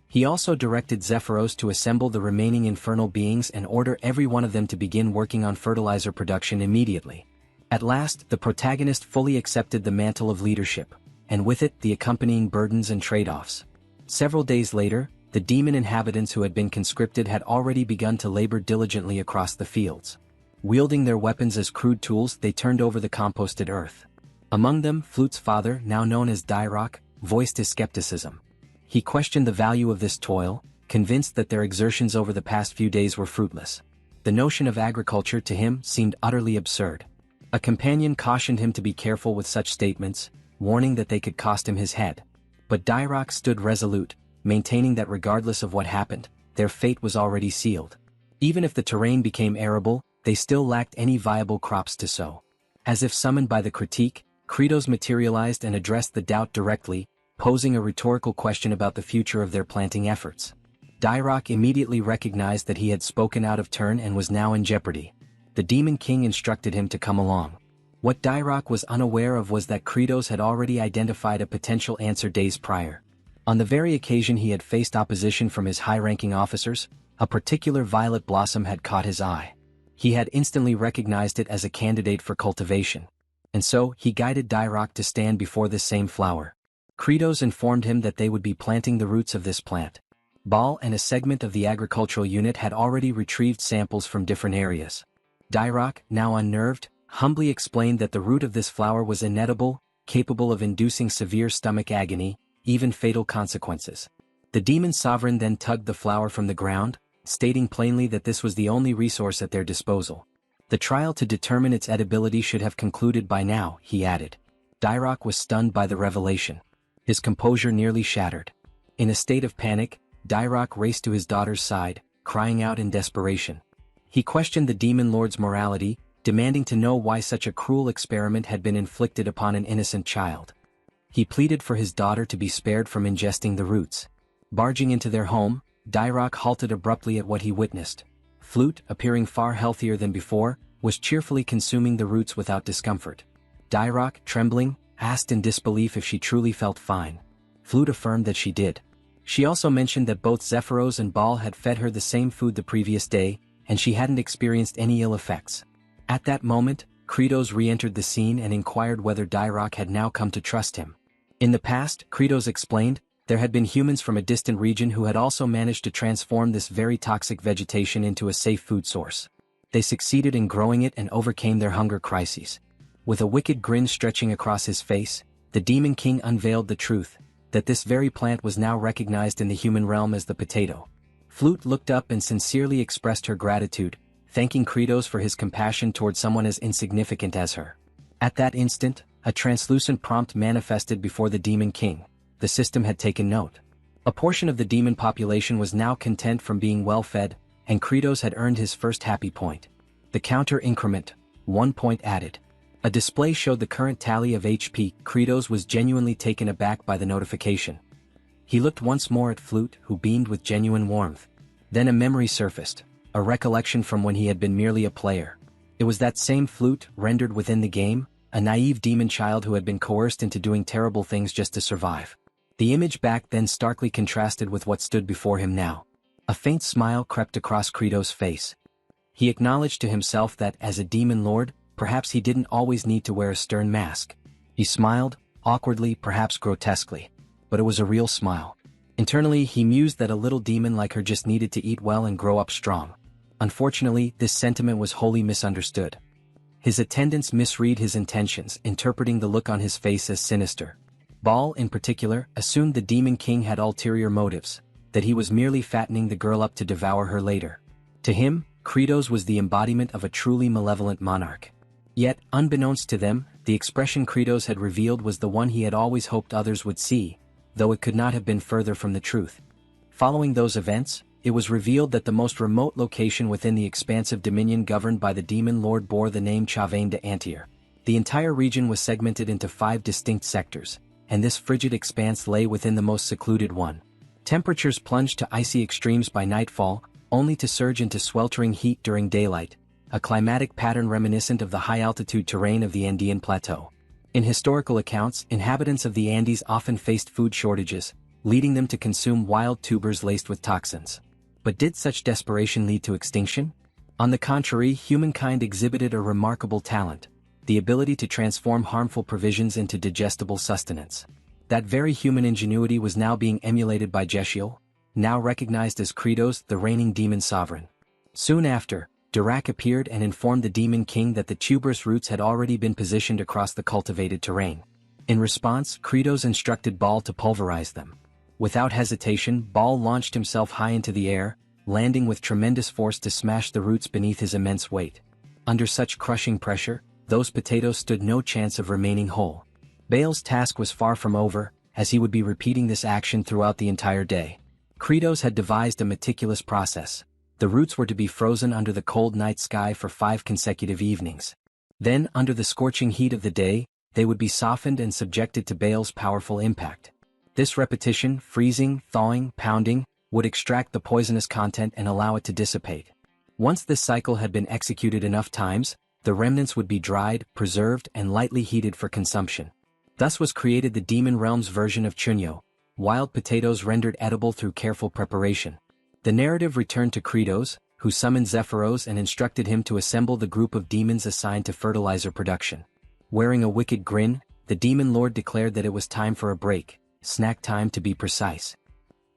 He also directed Zephyros to assemble the remaining infernal beings and order every one of them to begin working on fertilizer production immediately. At last, the protagonist fully accepted the mantle of leadership, and with it the accompanying burdens and trade-offs. Several days later, the demon inhabitants who had been conscripted had already begun to labor diligently across the fields. Wielding their weapons as crude tools, they turned over the composted earth. Among them, Flute's father, now known as Dyrok, voiced his skepticism. He questioned the value of this toil, convinced that their exertions over the past few days were fruitless. The notion of agriculture to him seemed utterly absurd. A companion cautioned him to be careful with such statements, warning that they could cost him his head. But Dyrok stood resolute, maintaining that regardless of what happened, their fate was already sealed. Even if the terrain became arable, they still lacked any viable crops to sow. As if summoned by the critique, Kratos materialized and addressed the doubt directly, posing a rhetorical question about the future of their planting efforts. Dyrok immediately recognized that he had spoken out of turn and was now in jeopardy. The Demon King instructed him to come along. What Dyrok was unaware of was that Kratos had already identified a potential answer days prior. On the very occasion he had faced opposition from his high-ranking officers, a particular violet blossom had caught his eye. He had instantly recognized it as a candidate for cultivation. And so, he guided Dyrok to stand before this same flower. Kratos informed him that they would be planting the roots of this plant. Baal and a segment of the agricultural unit had already retrieved samples from different areas. Dyrok, now unnerved, humbly explained that the root of this flower was inedible, capable of inducing severe stomach agony, even fatal consequences. The demon sovereign then tugged the flower from the ground, stating plainly that this was the only resource at their disposal. The trial to determine its edibility should have concluded by now, he added. Dyrok was stunned by the revelation. His composure nearly shattered. In a state of panic, Dairock raced to his daughter's side, crying out in desperation. He questioned the demon lord's morality, demanding to know why such a cruel experiment had been inflicted upon an innocent child. He pleaded for his daughter to be spared from ingesting the roots. Barging into their home, Dairock halted abruptly at what he witnessed. Flute, appearing far healthier than before, was cheerfully consuming the roots without discomfort. Dairock, trembling, asked in disbelief if she truly felt fine. Flute affirmed that she did. She also mentioned that both Zephyros and Ball had fed her the same food the previous day, and she hadn't experienced any ill effects. At that moment, Kratos re-entered the scene and inquired whether Dairock had now come to trust him. In the past, Kratos explained, there had been humans from a distant region who had also managed to transform this very toxic vegetation into a safe food source. They succeeded in growing it and overcame their hunger crises. With a wicked grin stretching across his face, the Demon King unveiled the truth, that this very plant was now recognized in the human realm as the potato. Flute looked up and sincerely expressed her gratitude, thanking Kratos for his compassion toward someone as insignificant as her. At that instant, a translucent prompt manifested before the Demon King. The system had taken note. A portion of the demon population was now content from being well fed, and Kratos had earned his first happy point. The counter increment, 1 point added. A display showed the current tally of HP. Kratos was genuinely taken aback by the notification. He looked once more at Flute, who beamed with genuine warmth. Then a memory surfaced, a recollection from when he had been merely a player. It was that same Flute, rendered within the game, a naive demon child who had been coerced into doing terrible things just to survive. The image back then starkly contrasted with what stood before him now. A faint smile crept across Kratos' face. He acknowledged to himself that, as a demon lord, perhaps he didn't always need to wear a stern mask. He smiled, awkwardly, perhaps grotesquely. But it was a real smile. Internally, he mused that a little demon like her just needed to eat well and grow up strong. Unfortunately, this sentiment was wholly misunderstood. His attendants misread his intentions, interpreting the look on his face as sinister. Ball, in particular, assumed the Demon King had ulterior motives, that he was merely fattening the girl up to devour her later. To him, Kratos was the embodiment of a truly malevolent monarch. Yet, unbeknownst to them, the expression Kratos had revealed was the one he had always hoped others would see, though it could not have been further from the truth. Following those events, it was revealed that the most remote location within the expansive dominion governed by the Demon Lord bore the name Chavain de Antir. The entire region was segmented into 5 distinct sectors, and this frigid expanse lay within the most secluded one. Temperatures plunged to icy extremes by nightfall, only to surge into sweltering heat during daylight, a climatic pattern reminiscent of the high-altitude terrain of the Andean Plateau. In historical accounts, inhabitants of the Andes often faced food shortages, leading them to consume wild tubers laced with toxins. But did such desperation lead to extinction? On the contrary, humankind exhibited a remarkable talent, the ability to transform harmful provisions into digestible sustenance. That very human ingenuity was now being emulated by Jeshiel, now recognized as Kratos, the reigning demon sovereign. Soon after, Dirac appeared and informed the Demon King that the tuberous roots had already been positioned across the cultivated terrain. In response, Kratos instructed Ball to pulverize them. Without hesitation, Ball launched himself high into the air, landing with tremendous force to smash the roots beneath his immense weight. Under such crushing pressure, those potatoes stood no chance of remaining whole. Bale's task was far from over, as he would be repeating this action throughout the entire day. Kratos had devised a meticulous process. The roots were to be frozen under the cold night sky for 5 consecutive evenings. Then, under the scorching heat of the day, they would be softened and subjected to Bale's powerful impact. This repetition, freezing, thawing, pounding, would extract the poisonous content and allow it to dissipate. Once this cycle had been executed enough times, the remnants would be dried, preserved, and lightly heated for consumption. Thus was created the Demon Realm's version of chunyo, wild potatoes rendered edible through careful preparation. The narrative returned to Kratos, who summoned Zephyros and instructed him to assemble the group of demons assigned to fertilizer production. Wearing a wicked grin, the Demon Lord declared that it was time for a break, snack time to be precise.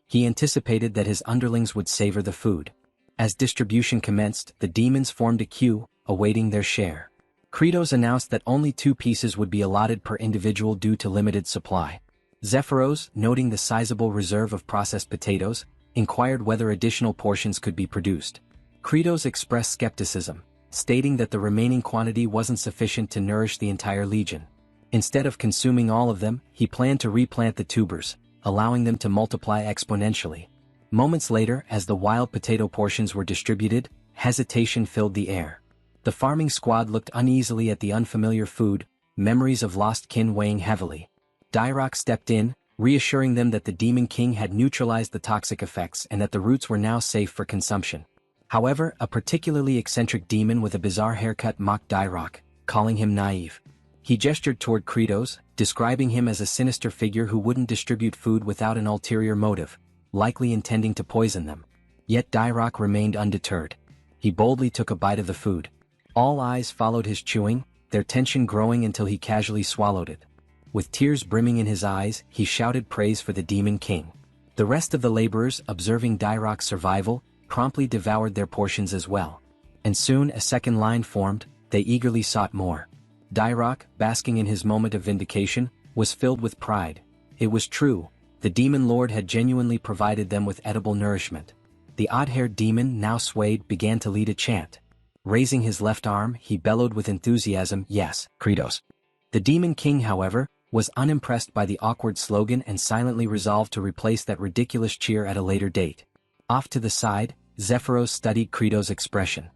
He anticipated that his underlings would savor the food. As distribution commenced, the demons formed a queue, awaiting their share. Kratos announced that only 2 pieces would be allotted per individual due to limited supply. Zephyros, noting the sizable reserve of processed potatoes, inquired whether additional portions could be produced. Kratos expressed skepticism, stating that the remaining quantity wasn't sufficient to nourish the entire legion. Instead of consuming all of them, he planned to replant the tubers, allowing them to multiply exponentially. Moments later, as the wild potato portions were distributed, hesitation filled the air. The farming squad looked uneasily at the unfamiliar food, memories of lost kin weighing heavily. Dairock stepped in, reassuring them that the Demon King had neutralized the toxic effects and that the roots were now safe for consumption. However, a particularly eccentric demon with a bizarre haircut mocked Dairock, calling him naive. He gestured toward Kratos, describing him as a sinister figure who wouldn't distribute food without an ulterior motive, likely intending to poison them. Yet Dairock remained undeterred. He boldly took a bite of the food. All eyes followed his chewing, their tension growing until he casually swallowed it. With tears brimming in his eyes, he shouted praise for the Demon King. The rest of the laborers, observing Dairock's survival, promptly devoured their portions as well. And soon a second line formed, they eagerly sought more. Dairock, basking in his moment of vindication, was filled with pride. It was true, the Demon Lord had genuinely provided them with edible nourishment. The odd-haired demon, now swayed, began to lead a chant. Raising his left arm, he bellowed with enthusiasm, "Yes, Kratos." The Demon King, however, was unimpressed by the awkward slogan and silently resolved to replace that ridiculous cheer at a later date. Off to the side, Zephyros studied Kratos' expression.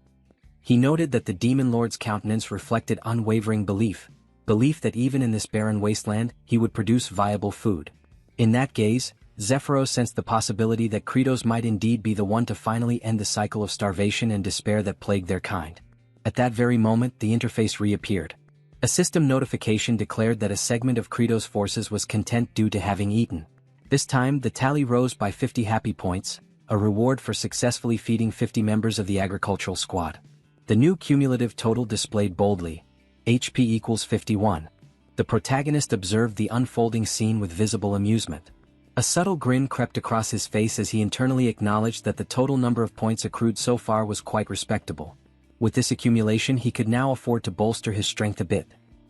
He noted that the Demon Lord's countenance reflected unwavering belief that even in this barren wasteland, he would produce viable food. In that gaze, Zephyros sensed the possibility that Kratos might indeed be the one to finally end the cycle of starvation and despair that plagued their kind. At that very moment, the interface reappeared. A system notification declared that a segment of Kratos' forces was content due to having eaten. This time, the tally rose by 50 happy points, a reward for successfully feeding 50 members of the agricultural squad. The new cumulative total displayed boldly: HP equals 51. The protagonist observed the unfolding scene with visible amusement. A subtle grin crept across his face as he internally acknowledged that the total number of points accrued so far was quite respectable. With this accumulation, he could now afford to bolster his strength a bit.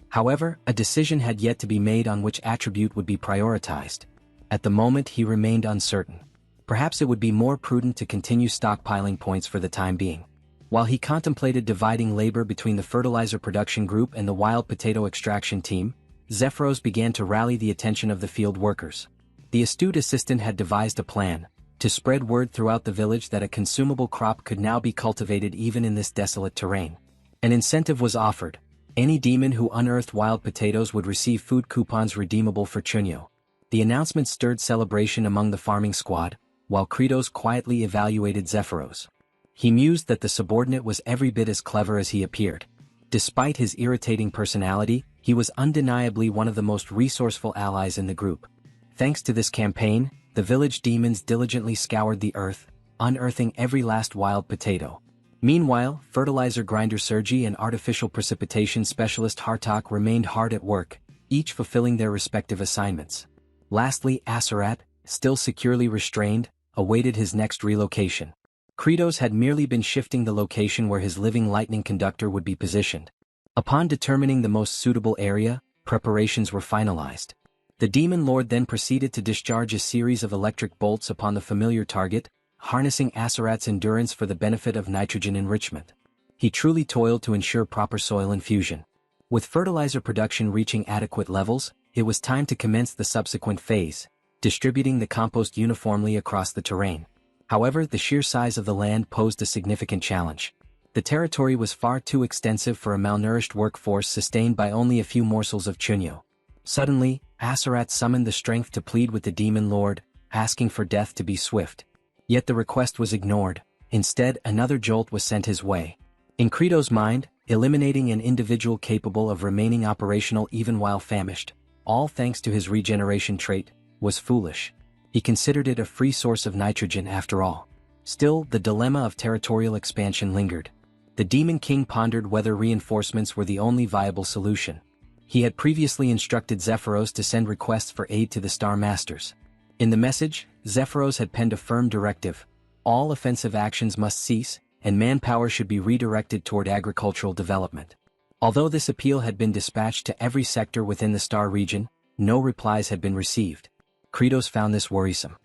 However, a decision had yet to be made on which attribute would be prioritized. At the moment, he remained uncertain. Perhaps it would be more prudent to continue stockpiling points for the time being. While he contemplated dividing labor between the fertilizer production group and the wild potato extraction team, Zephyros began to rally the attention of the field workers. The astute assistant had devised a plan to spread word throughout the village that a consumable crop could now be cultivated even in this desolate terrain. An incentive was offered. Any demon who unearthed wild potatoes would receive food coupons redeemable for chunyo. The announcement stirred celebration among the farming squad, while Kratos quietly evaluated Zephyros. He mused that the subordinate was every bit as clever as he appeared. Despite his irritating personality, he was undeniably one of the most resourceful allies in the group. Thanks to this campaign, the village demons diligently scoured the earth, unearthing every last wild potato. Meanwhile, fertilizer grinder Sergi and artificial precipitation specialist Hartok remained hard at work, each fulfilling their respective assignments. Lastly, Aserat, still securely restrained, awaited his next relocation. Kratos had merely been shifting the location where his living lightning conductor would be positioned. Upon determining the most suitable area, preparations were finalized. The Demon Lord then proceeded to discharge a series of electric bolts upon the familiar target, harnessing Aserat's endurance for the benefit of nitrogen enrichment. He truly toiled to ensure proper soil infusion. With fertilizer production reaching adequate levels, it was time to commence the subsequent phase, distributing the compost uniformly across the terrain. However, the sheer size of the land posed a significant challenge. The territory was far too extensive for a malnourished workforce sustained by only a few morsels of chunyo. Suddenly, Aserat summoned the strength to plead with the Demon Lord, asking for death to be swift. Yet the request was ignored. Instead, another jolt was sent his way. In Kratos' mind, eliminating an individual capable of remaining operational even while famished, all thanks to his regeneration trait, was foolish. He considered it a free source of nitrogen after all. Still, the dilemma of territorial expansion lingered. The Demon King pondered whether reinforcements were the only viable solution. He had previously instructed Zephyros to send requests for aid to the Star Masters. In the message, Zephyros had penned a firm directive: all offensive actions must cease, and manpower should be redirected toward agricultural development. Although this appeal had been dispatched to every sector within the Star region, no replies had been received. Kratos found this worrisome.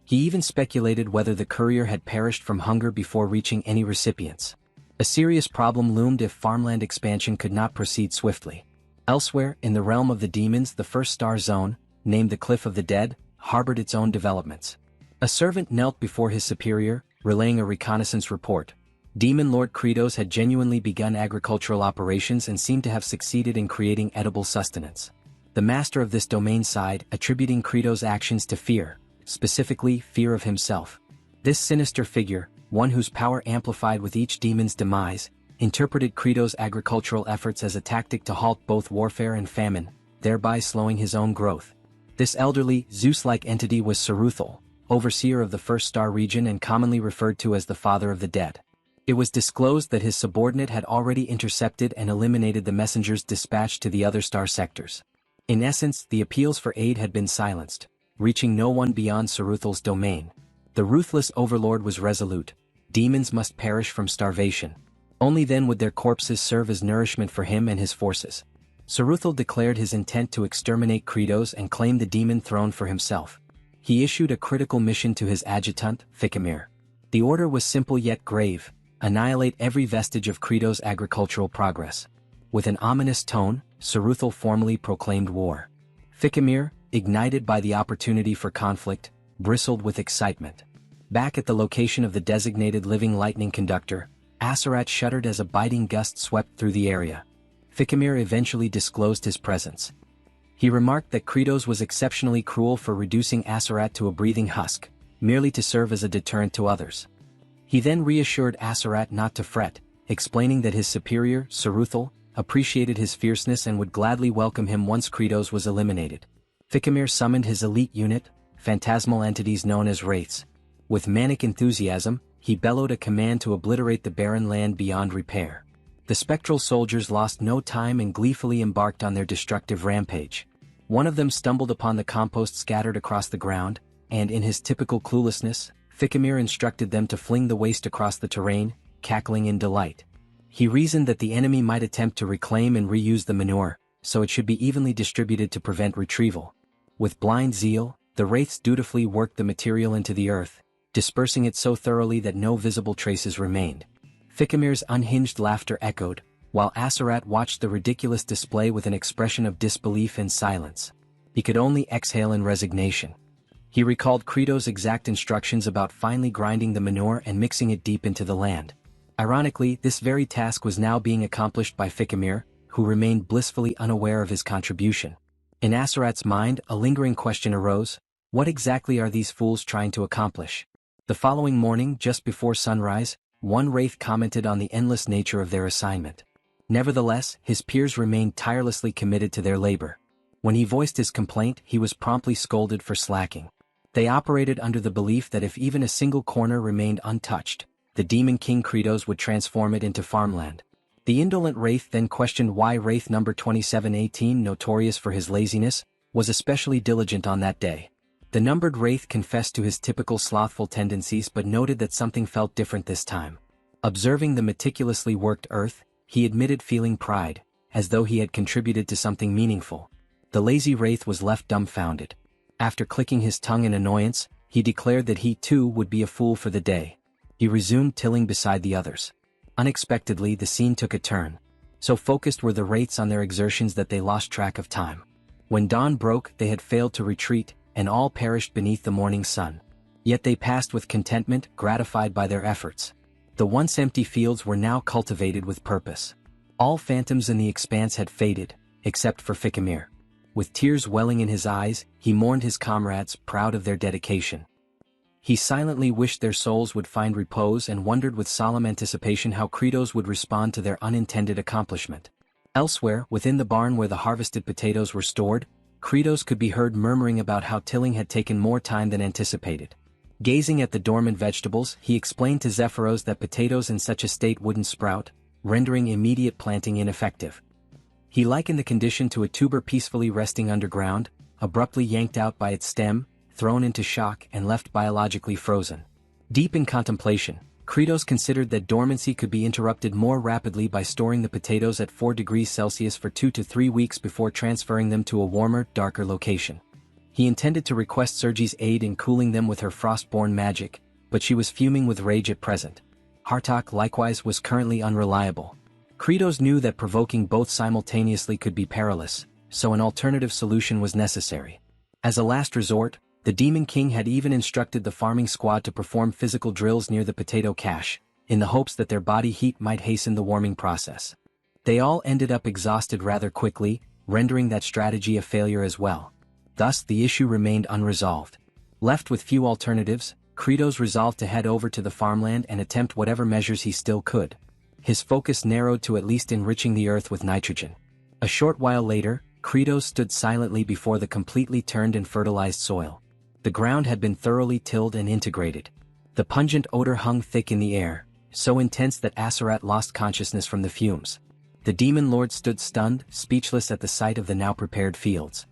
He even speculated whether the courier had perished from hunger before reaching any recipients. A serious problem loomed if farmland expansion could not proceed swiftly. Elsewhere, in the realm of the demons, the first star zone, named the Cliff of the Dead, harbored its own developments. A servant knelt before his superior, relaying a reconnaissance report. Demon Lord Kratos had genuinely begun agricultural operations and seemed to have succeeded in creating edible sustenance. The master of this domain sighed, attributing Kratos' actions to fear, specifically fear of himself. This sinister figure, one whose power amplified with each demon's demise, interpreted Kratos' agricultural efforts as a tactic to halt both warfare and famine, thereby slowing his own growth. This elderly, Zeus-like entity was Saruthal, overseer of the First Star region and commonly referred to as the Father of the Dead. It was disclosed that his subordinate had already intercepted and eliminated the messengers dispatched to the other star sectors. In essence, the appeals for aid had been silenced, reaching no one beyond Saruthal's domain. The ruthless overlord was resolute. Demons must perish from starvation. Only then would their corpses serve as nourishment for him and his forces. Saruthal declared his intent to exterminate Kratos and claim the demon throne for himself. He issued a critical mission to his adjutant, Fikimir. The order was simple yet grave: annihilate every vestige of Kratos' agricultural progress. With an ominous tone, Saruthal formally proclaimed war. Fikimir, ignited by the opportunity for conflict, bristled with excitement. Back at the location of the designated living lightning conductor, Aserat shuddered as a biting gust swept through the area. Fikimir eventually disclosed his presence. He remarked that Kratos was exceptionally cruel for reducing Aserat to a breathing husk, merely to serve as a deterrent to others. He then reassured Aserat not to fret, explaining that his superior, Saruthal, appreciated his fierceness and would gladly welcome him once Kratos was eliminated. Fikimir summoned his elite unit, phantasmal entities known as wraiths. With manic enthusiasm, he bellowed a command to obliterate the barren land beyond repair. The spectral soldiers lost no time and gleefully embarked on their destructive rampage. One of them stumbled upon the compost scattered across the ground, and in his typical cluelessness, Fikimir instructed them to fling the waste across the terrain, cackling in delight. He reasoned that the enemy might attempt to reclaim and reuse the manure, so it should be evenly distributed to prevent retrieval. With blind zeal, the wraiths dutifully worked the material into the earth, dispersing it so thoroughly that no visible traces remained. Fikimir's unhinged laughter echoed, while Aserat watched the ridiculous display with an expression of disbelief and silence. He could only exhale in resignation. He recalled Kratos' exact instructions about finely grinding the manure and mixing it deep into the land. Ironically, this very task was now being accomplished by Fikimir, who remained blissfully unaware of his contribution. In Aserat's mind, a lingering question arose: what exactly are these fools trying to accomplish? The following morning, just before sunrise, one wraith commented on the endless nature of their assignment. Nevertheless, his peers remained tirelessly committed to their labor. When he voiced his complaint, he was promptly scolded for slacking. They operated under the belief that if even a single corner remained untouched, the demon king Kratos would transform it into farmland. The indolent wraith then questioned why wraith number 2718, notorious for his laziness, was especially diligent on that day. The numbered wraith confessed to his typical slothful tendencies but noted that something felt different this time. Observing the meticulously worked earth, he admitted feeling pride, as though he had contributed to something meaningful. The lazy wraith was left dumbfounded. After clicking his tongue in annoyance, he declared that he too would be a fool for the day. He resumed tilling beside the others. Unexpectedly, the scene took a turn. So focused were the wraiths on their exertions that they lost track of time. When dawn broke, they had failed to retreat, and all perished beneath the morning sun. Yet they passed with contentment, gratified by their efforts. The once empty fields were now cultivated with purpose. All phantoms in the expanse had faded, except for Fikimir. With tears welling in his eyes, he mourned his comrades, proud of their dedication. He silently wished their souls would find repose and wondered with solemn anticipation how Kratos would respond to their unintended accomplishment. Elsewhere, within the barn where the harvested potatoes were stored, Kratos could be heard murmuring about how tilling had taken more time than anticipated. Gazing at the dormant vegetables, he explained to Zephyros that potatoes in such a state wouldn't sprout, rendering immediate planting ineffective. He likened the condition to a tuber peacefully resting underground, abruptly yanked out by its stem, thrown into shock and left biologically frozen. Deep in contemplation, Kratos considered that dormancy could be interrupted more rapidly by storing the potatoes at 4 degrees Celsius for 2 to 3 weeks before transferring them to a warmer, darker location. He intended to request Sergi's aid in cooling them with her frostborn magic, but she was fuming with rage at present. Hartok likewise was currently unreliable. Kratos knew that provoking both simultaneously could be perilous, so an alternative solution was necessary. As a last resort, The Demon King had even instructed the farming squad to perform physical drills near the potato cache, in the hopes that their body heat might hasten the warming process. They all ended up exhausted rather quickly, rendering that strategy a failure as well. Thus the issue remained unresolved. Left with few alternatives, Kratos resolved to head over to the farmland and attempt whatever measures he still could. His focus narrowed to at least enriching the earth with nitrogen. A short while later, Kratos stood silently before the completely turned and fertilized soil. The ground had been thoroughly tilled and integrated. The pungent odor hung thick in the air, so intense that Aserat lost consciousness from the fumes. The demon lord stood stunned, speechless at the sight of the now prepared fields.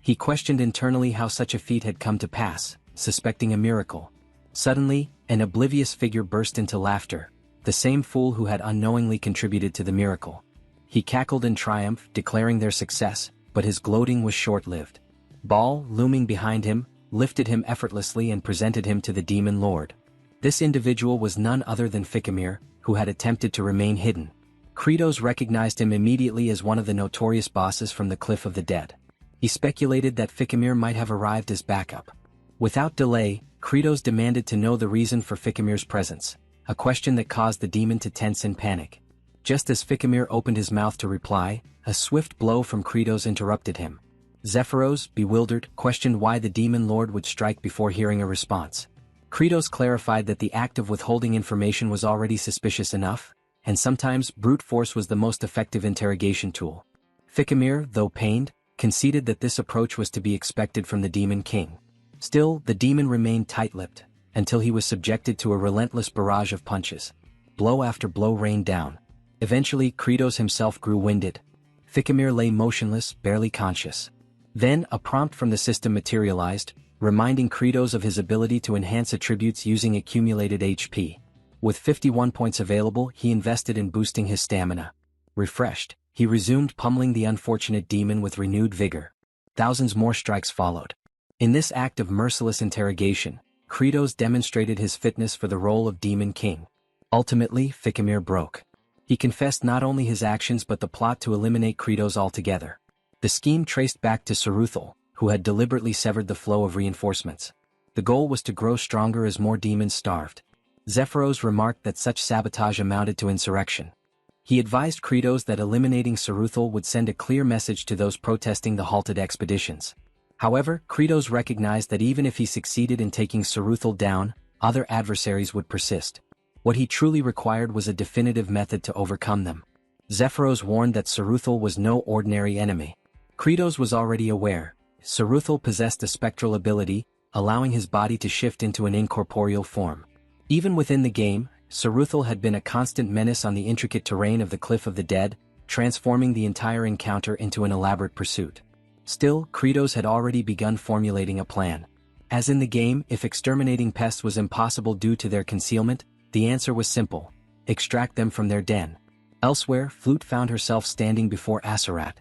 He questioned internally how such a feat had come to pass, suspecting a miracle. Suddenly, an oblivious figure burst into laughter, the same fool who had unknowingly contributed to the miracle. He cackled in triumph, declaring their success, but his gloating was short-lived. Baal, looming behind him, lifted him effortlessly and presented him to the demon lord. This individual was none other than Fikimir, who had attempted to remain hidden. Kratos recognized him immediately as one of the notorious bosses from the Cliff of the Dead. He speculated that Fikimir might have arrived as backup. Without delay, Kratos demanded to know the reason for Fikimir's presence, a question that caused the demon to tense in panic. Just as Fikimir opened his mouth to reply, a swift blow from Kratos interrupted him. Zephyros, bewildered, questioned why the demon lord would strike before hearing a response. Kratos clarified that the act of withholding information was already suspicious enough, and sometimes brute force was the most effective interrogation tool. Fikimir, though pained, conceded that this approach was to be expected from the Demon King. Still, the demon remained tight-lipped, until he was subjected to a relentless barrage of punches. Blow after blow rained down. Eventually, Kratos himself grew winded. Fikimir lay motionless, barely conscious. Then, a prompt from the system materialized, reminding Kratos of his ability to enhance attributes using accumulated HP. With 51 points available, he invested in boosting his stamina. Refreshed, he resumed pummeling the unfortunate demon with renewed vigor. Thousands more strikes followed. In this act of merciless interrogation, Kratos demonstrated his fitness for the role of Demon King. Ultimately, Fikimir broke. He confessed not only his actions but the plot to eliminate Kratos altogether. The scheme traced back to Saruthal, who had deliberately severed the flow of reinforcements. The goal was to grow stronger as more demons starved. Zephyros remarked that such sabotage amounted to insurrection. He advised Kratos that eliminating Saruthal would send a clear message to those protesting the halted expeditions. However, Kratos recognized that even if he succeeded in taking Saruthal down, other adversaries would persist. What he truly required was a definitive method to overcome them. Zephyros warned that Saruthal was no ordinary enemy. Kratos was already aware. Saruthal possessed a spectral ability, allowing his body to shift into an incorporeal form. Even within the game, Saruthal had been a constant menace on the intricate terrain of the Cliff of the Dead, transforming the entire encounter into an elaborate pursuit. Still, Kratos had already begun formulating a plan. As in the game, if exterminating pests was impossible due to their concealment, the answer was simple: extract them from their den. Elsewhere, Flute found herself standing before Aserat.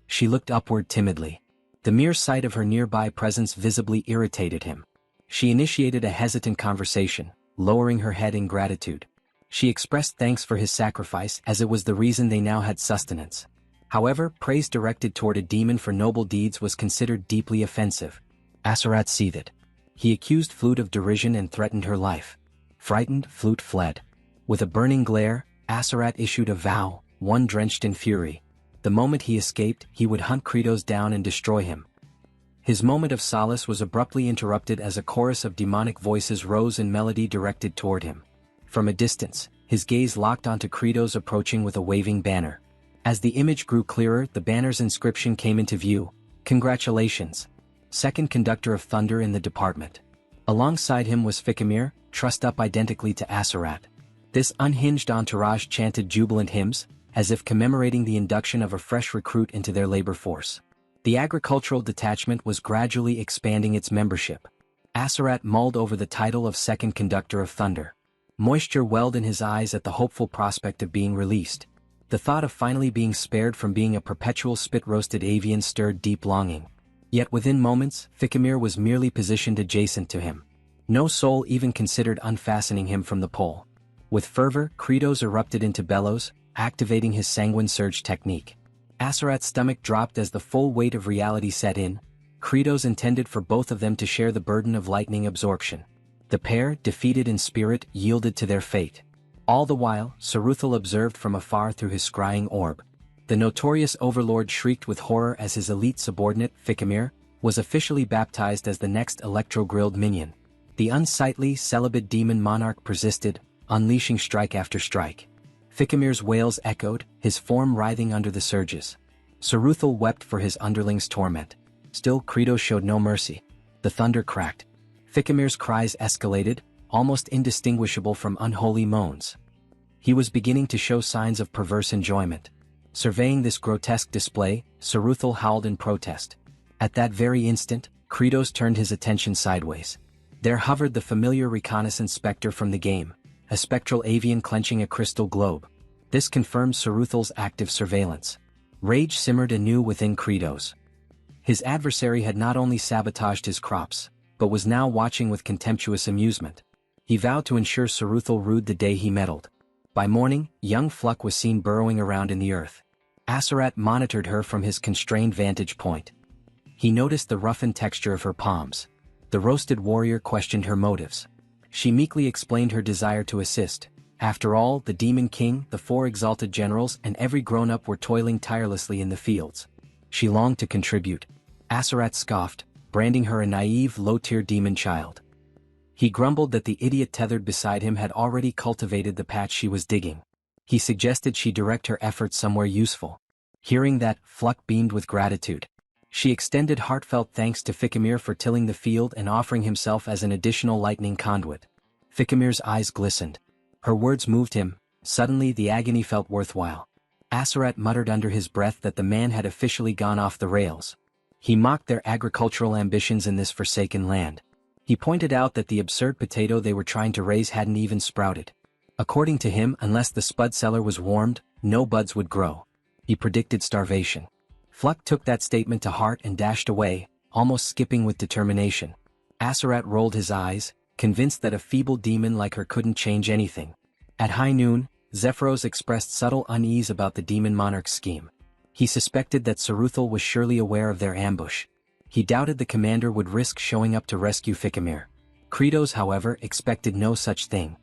She looked upward timidly. The mere sight of her nearby presence visibly irritated him. She initiated a hesitant conversation, lowering her head in gratitude. She expressed thanks for his sacrifice as it was the reason they now had sustenance. However, praise directed toward a demon for noble deeds was considered deeply offensive. Aserat seethed. He accused Flute of derision and threatened her life. Frightened, Flute fled. With a burning glare, Aserat issued a vow, one drenched in fury. The moment he escaped, he would hunt Kratos down and destroy him. His moment of solace was abruptly interrupted as a chorus of demonic voices rose in melody directed toward him. From a distance, his gaze locked onto Kratos approaching with a waving banner. As the image grew clearer, the banner's inscription came into view: "Congratulations. Second Conductor of Thunder in the department." Alongside him was Fikimir, trussed up identically to Aserat. This unhinged entourage chanted jubilant hymns, as if commemorating the induction of a fresh recruit into their labor force. The agricultural detachment was gradually expanding its membership. Aserat mulled over the title of Second Conductor of Thunder. Moisture welled in his eyes at the hopeful prospect of being released. The thought of finally being spared from being a perpetual spit-roasted avian stirred deep longing. Yet within moments, Fikimir was merely positioned adjacent to him. No soul even considered unfastening him from the pole. With fervor, Kratos erupted into bellows, activating his sanguine surge technique. Aserat's stomach dropped as the full weight of reality set in. Kratos intended for both of them to share the burden of lightning absorption. The pair, defeated in spirit, yielded to their fate. All the while, Saruthal observed from afar through his scrying orb. The notorious overlord shrieked with horror as his elite subordinate, Fikimir, was officially baptized as the next electro-grilled minion. The unsightly, celibate demon monarch persisted, unleashing strike after strike. Fikimir's wails echoed, his form writhing under the surges. Saruthal wept for his underling's torment. Still, Kratos showed no mercy. The thunder cracked. Fikimir's cries escalated, almost indistinguishable from unholy moans. He was beginning to show signs of perverse enjoyment. Surveying this grotesque display, Saruthal howled in protest. At that very instant, Kratos turned his attention sideways. There hovered the familiar reconnaissance specter from the game, a spectral avian clenching a crystal globe. This confirmed Saruthal's active surveillance. Rage simmered anew within Kratos. His adversary had not only sabotaged his crops, but was now watching with contemptuous amusement. He vowed to ensure Saruthal rued the day he meddled. By morning, young Fluck was seen burrowing around in the earth. Asarat monitored her from his constrained vantage point. He noticed the roughened texture of her palms. The roasted warrior questioned her motives. She meekly explained her desire to assist. After all, the Demon King, the 4 exalted generals, and every grown-up were toiling tirelessly in the fields. She longed to contribute. Asarat scoffed, branding her a naive, low-tier demon child. He grumbled that the idiot tethered beside him had already cultivated the patch she was digging. He suggested she direct her efforts somewhere useful. Hearing that, Fluck beamed with gratitude. She extended heartfelt thanks to Fikimir for tilling the field and offering himself as an additional lightning conduit. Fikimir's eyes glistened. Her words moved him. Suddenly the agony felt worthwhile. Asarat muttered under his breath that the man had officially gone off the rails. He mocked their agricultural ambitions in this forsaken land. He pointed out that the absurd potato they were trying to raise hadn't even sprouted. According to him, unless the spud cellar was warmed, no buds would grow. He predicted starvation. Fluck took that statement to heart and dashed away, almost skipping with determination. Asarat rolled his eyes, convinced that a feeble demon like her couldn't change anything. At high noon, Zephyros expressed subtle unease about the demon monarch's scheme. He suspected that Saruthal was surely aware of their ambush. He doubted the commander would risk showing up to rescue Fikimir. Kratos, however, expected no such thing.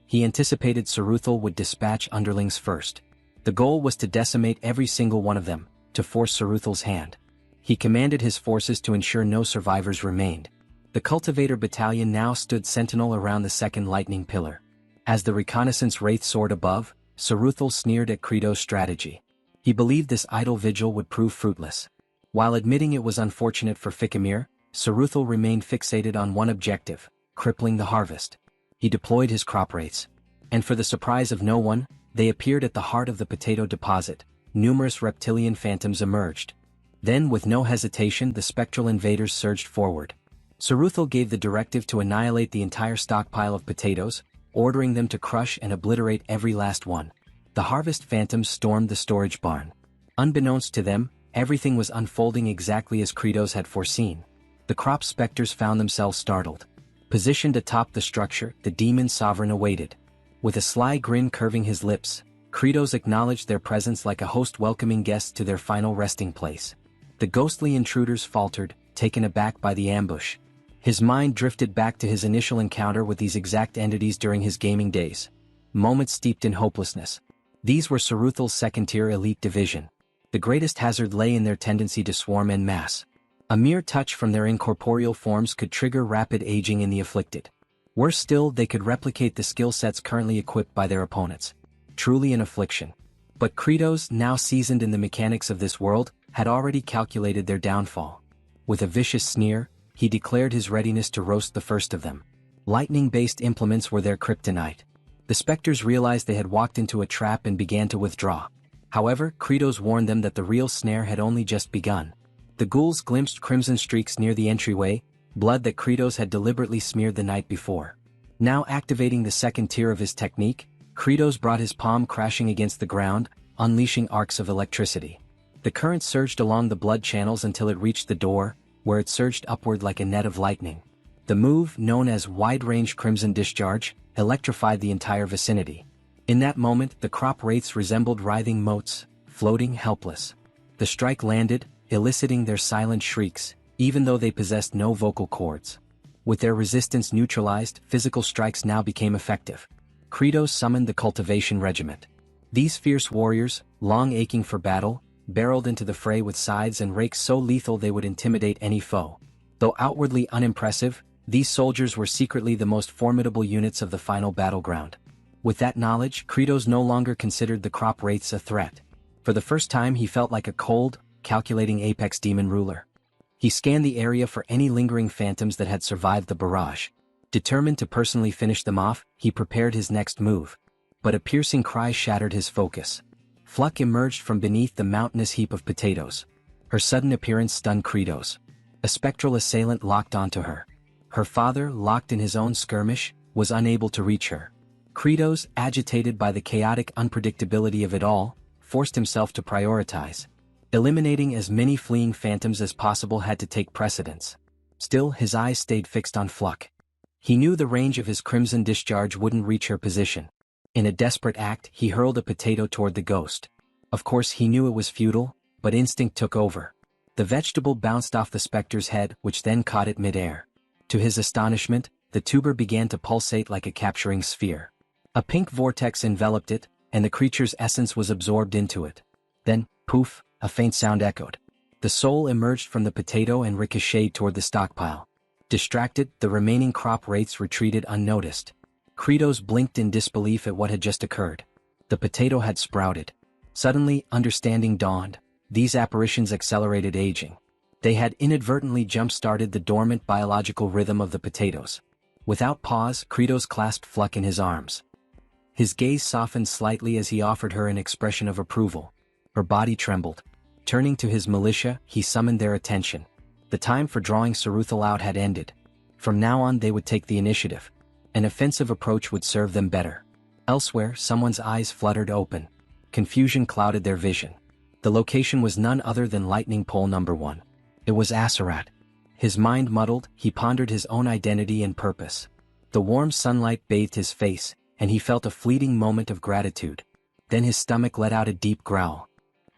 He anticipated Saruthal would dispatch underlings first. The goal was to decimate every single one of them, to force Saruthal's hand. He commanded his forces to ensure no survivors remained. The cultivator battalion now stood sentinel around the second lightning pillar. As the reconnaissance wraith soared above, Saruthal sneered at Kratos' strategy. He believed this idle vigil would prove fruitless. While admitting it was unfortunate for Fikimir, Saruthal remained fixated on one objective, crippling the harvest. He deployed his crop wraiths. And for the surprise of no one, they appeared at the heart of the potato deposit. Numerous reptilian phantoms emerged. Then, with no hesitation, the spectral invaders surged forward. Saruthal gave the directive to annihilate the entire stockpile of potatoes, ordering them to crush and obliterate every last one. The harvest phantoms stormed the storage barn. Unbeknownst to them, everything was unfolding exactly as Kratos had foreseen. The crop specters found themselves startled. Positioned atop the structure, the demon sovereign awaited. With a sly grin curving his lips, Kratos acknowledged their presence like a host welcoming guests to their final resting place. The ghostly intruders faltered, taken aback by the ambush. His mind drifted back to his initial encounter with these exact entities during his gaming days. Moments steeped in hopelessness. These were Saruthal's second-tier elite division. The greatest hazard lay in their tendency to swarm en masse. A mere touch from their incorporeal forms could trigger rapid aging in the afflicted. Worse still, they could replicate the skill sets currently equipped by their opponents. Truly an affliction. But Kratos, now seasoned in the mechanics of this world, had already calculated their downfall. With a vicious sneer, he declared his readiness to roast the first of them. Lightning-based implements were their kryptonite. The specters realized they had walked into a trap and began to withdraw. However, Kratos warned them that the real snare had only just begun. The ghouls glimpsed crimson streaks near the entryway, blood that Kratos had deliberately smeared the night before. Now activating the second tier of his technique, Kratos brought his palm crashing against the ground, unleashing arcs of electricity. The current surged along the blood channels until it reached the door, where it surged upward like a net of lightning. The move, known as wide-range crimson discharge, electrified the entire vicinity. In that moment, the crop wraiths resembled writhing motes, floating helpless. The strike landed, eliciting their silent shrieks, even though they possessed no vocal cords. With their resistance neutralized, physical strikes now became effective. Kratos summoned the Cultivation Regiment. These fierce warriors, long aching for battle, barreled into the fray with scythes and rakes so lethal they would intimidate any foe. Though outwardly unimpressive, these soldiers were secretly the most formidable units of the final battleground. With that knowledge, Kratos no longer considered the crop wraiths a threat. For the first time he felt like a cold, calculating apex demon ruler. He scanned the area for any lingering phantoms that had survived the barrage. Determined to personally finish them off, he prepared his next move. But a piercing cry shattered his focus. Fluck emerged from beneath the mountainous heap of potatoes. Her sudden appearance stunned Kratos. A spectral assailant locked onto her. Her father, locked in his own skirmish, was unable to reach her. Kratos, agitated by the chaotic unpredictability of it all, forced himself to prioritize. Eliminating as many fleeing phantoms as possible had to take precedence. Still, his eyes stayed fixed on Fluck. He knew the range of his crimson discharge wouldn't reach her position. In a desperate act, he hurled a potato toward the ghost. Of course he knew it was futile, but instinct took over. The vegetable bounced off the specter's head, which then caught it mid-air. To his astonishment, the tuber began to pulsate like a capturing sphere. A pink vortex enveloped it, and the creature's essence was absorbed into it. Then, poof, a faint sound echoed. The soul emerged from the potato and ricocheted toward the stockpile. Distracted, the remaining crop wraiths retreated unnoticed. Kratos blinked in disbelief at what had just occurred. The potato had sprouted. Suddenly, understanding dawned. These apparitions accelerated aging. They had inadvertently jump-started the dormant biological rhythm of the potatoes. Without pause, Kratos clasped Fluck in his arms. His gaze softened slightly as he offered her an expression of approval. Her body trembled. Turning to his militia, he summoned their attention. The time for drawing Saruthal out had ended. From now on they would take the initiative. An offensive approach would serve them better. Elsewhere, someone's eyes fluttered open. Confusion clouded their vision. The location was none other than Lightning Pole number 1. It was Aserat. His mind muddled, he pondered his own identity and purpose. The warm sunlight bathed his face, and he felt a fleeting moment of gratitude. Then his stomach let out a deep growl.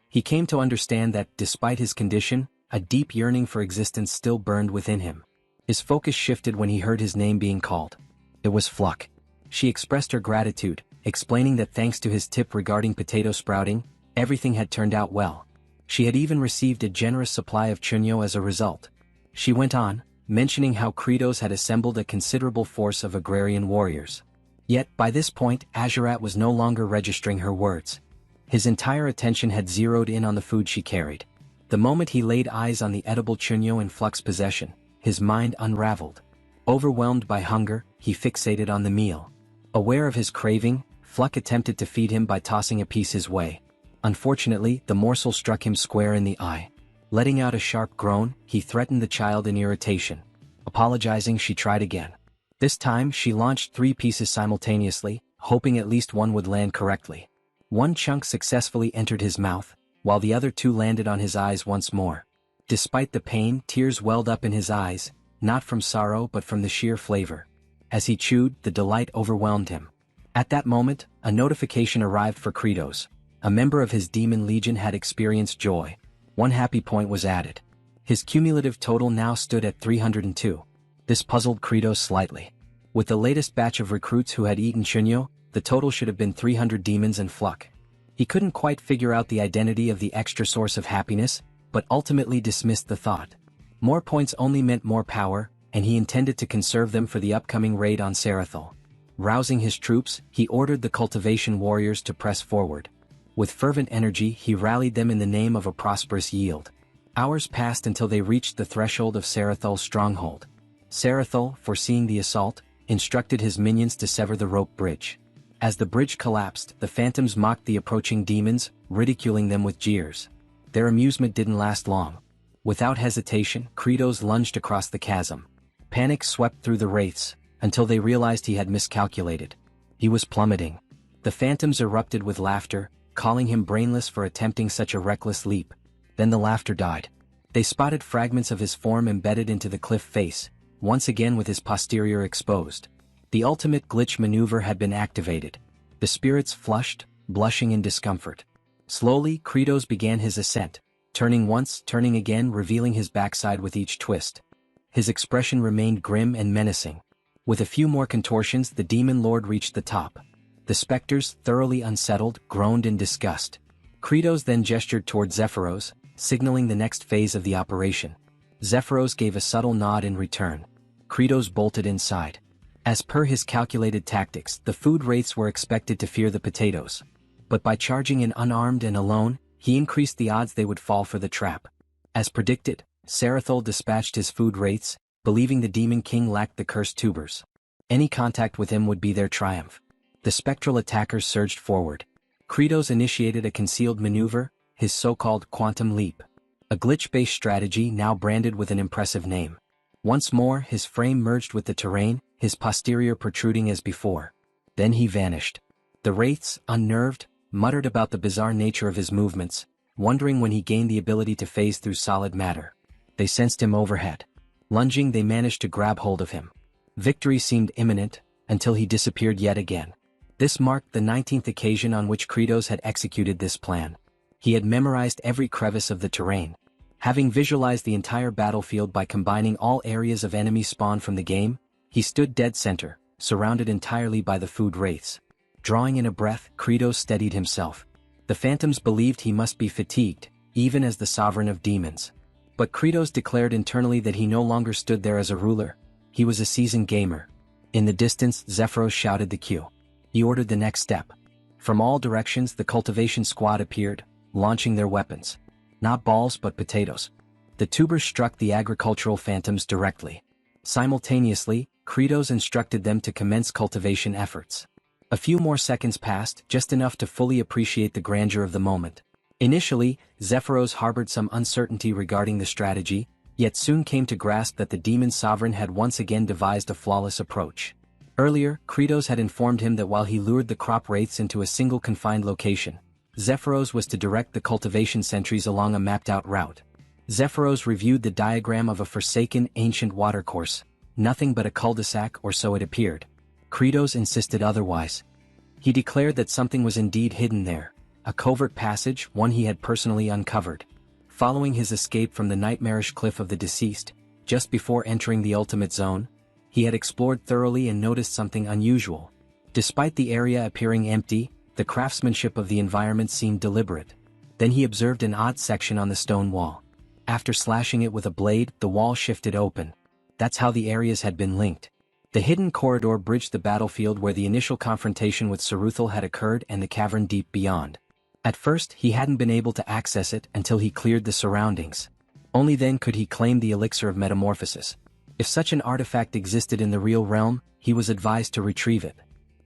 He came to understand that, despite his condition, a deep yearning for existence still burned within him. His focus shifted when he heard his name being called. It was Fluck. She expressed her gratitude, explaining that thanks to his tip regarding potato sprouting, everything had turned out well. She had even received a generous supply of chunyo as a result. She went on, mentioning how Kratos had assembled a considerable force of agrarian warriors. Yet, by this point, Aserat was no longer registering her words. His entire attention had zeroed in on the food she carried. The moment he laid eyes on the edible chunyo in Fluck's possession, his mind unraveled. Overwhelmed by hunger, he fixated on the meal. Aware of his craving, Fluck attempted to feed him by tossing a piece his way. Unfortunately, the morsel struck him square in the eye. Letting out a sharp groan, he threatened the child in irritation. Apologizing, she tried again. This time, she launched 3 pieces simultaneously, hoping at least one would land correctly. One chunk successfully entered his mouth, while the other 2 landed on his eyes once more. Despite the pain, tears welled up in his eyes, not from sorrow but from the sheer flavor. As he chewed, the delight overwhelmed him. At that moment, a notification arrived for Kratos. A member of his demon legion had experienced joy. 1 happy point was added. His cumulative total now stood at 302. This puzzled Kratos slightly. With the latest batch of recruits who had eaten chunyo, the total should have been 300 demons and Fluck. He couldn't quite figure out the identity of the extra source of happiness, but ultimately dismissed the thought. More points only meant more power, and he intended to conserve them for the upcoming raid on Saruthal. Rousing his troops, he ordered the cultivation warriors to press forward. With fervent energy, he rallied them in the name of a prosperous yield. Hours passed until they reached the threshold of Sarathal's stronghold. Saruthal, foreseeing the assault, instructed his minions to sever the rope bridge. As the bridge collapsed, the phantoms mocked the approaching demons, ridiculing them with jeers. Their amusement didn't last long. Without hesitation, Kratos lunged across the chasm. Panic swept through the wraiths, until they realized he had miscalculated. He was plummeting. The phantoms erupted with laughter, calling him brainless for attempting such a reckless leap. Then the laughter died. They spotted fragments of his form embedded into the cliff face, once again with his posterior exposed. The ultimate glitch maneuver had been activated. The spirits flushed, blushing in discomfort. Slowly, Kratos began his ascent. turning once, turning again, revealing his backside with each twist. His expression remained grim and menacing. With a few more contortions, the demon lord reached the top. The specters, thoroughly unsettled, groaned in disgust. Kratos then gestured toward Zephyros, signaling the next phase of the operation. Zephyros gave a subtle nod in return. Kratos bolted inside. As per his calculated tactics, the food wraiths were expected to fear the potatoes. But by charging in unarmed and alone, he increased the odds they would fall for the trap. As predicted, Sarathol dispatched his food wraiths, believing the Demon King lacked the cursed tubers. Any contact with him would be their triumph. The spectral attackers surged forward. Kratos initiated a concealed maneuver, his so-called quantum leap. A glitch-based strategy now branded with an impressive name. Once more, his frame merged with the terrain, his posterior protruding as before. Then he vanished. The wraiths, unnerved, muttered about the bizarre nature of his movements, wondering when he gained the ability to phase through solid matter. They sensed him overhead. Lunging, they managed to grab hold of him. Victory seemed imminent, until he disappeared yet again. This marked the 19th occasion on which Kratos had executed this plan. He had memorized every crevice of the terrain. Having visualized the entire battlefield by combining all areas of enemy spawn from the game, he stood dead center, surrounded entirely by the food wraiths. Drawing in a breath, Kratos steadied himself. The phantoms believed he must be fatigued, even as the sovereign of demons. But Kratos declared internally that he no longer stood there as a ruler. He was a seasoned gamer. In the distance, Zephyros shouted the cue. He ordered the next step. From all directions, the cultivation squad appeared, launching their weapons. Not balls but potatoes. The tubers struck the agricultural phantoms directly. Simultaneously, Kratos instructed them to commence cultivation efforts. A few more seconds passed, just enough to fully appreciate the grandeur of the moment. Initially, Zephyros harbored some uncertainty regarding the strategy, yet soon came to grasp that the demon sovereign had once again devised a flawless approach. Earlier, Kratos had informed him that while he lured the crop wraiths into a single confined location, Zephyros was to direct the cultivation sentries along a mapped-out route. Zephyros reviewed the diagram of a forsaken, ancient watercourse. Nothing but a cul-de-sac, or so it appeared. Kratos insisted otherwise. He declared that something was indeed hidden there, a covert passage, one he had personally uncovered. Following his escape from the nightmarish cliff of the deceased, just before entering the ultimate zone, he had explored thoroughly and noticed something unusual. Despite the area appearing empty, the craftsmanship of the environment seemed deliberate. Then he observed an odd section on the stone wall. After slashing it with a blade, the wall shifted open. That's how the areas had been linked. The hidden corridor bridged the battlefield where the initial confrontation with Saruthal had occurred and the cavern deep beyond. At first, he hadn't been able to access it until he cleared the surroundings. Only then could he claim the elixir of metamorphosis. If such an artifact existed in the real realm, he was advised to retrieve it.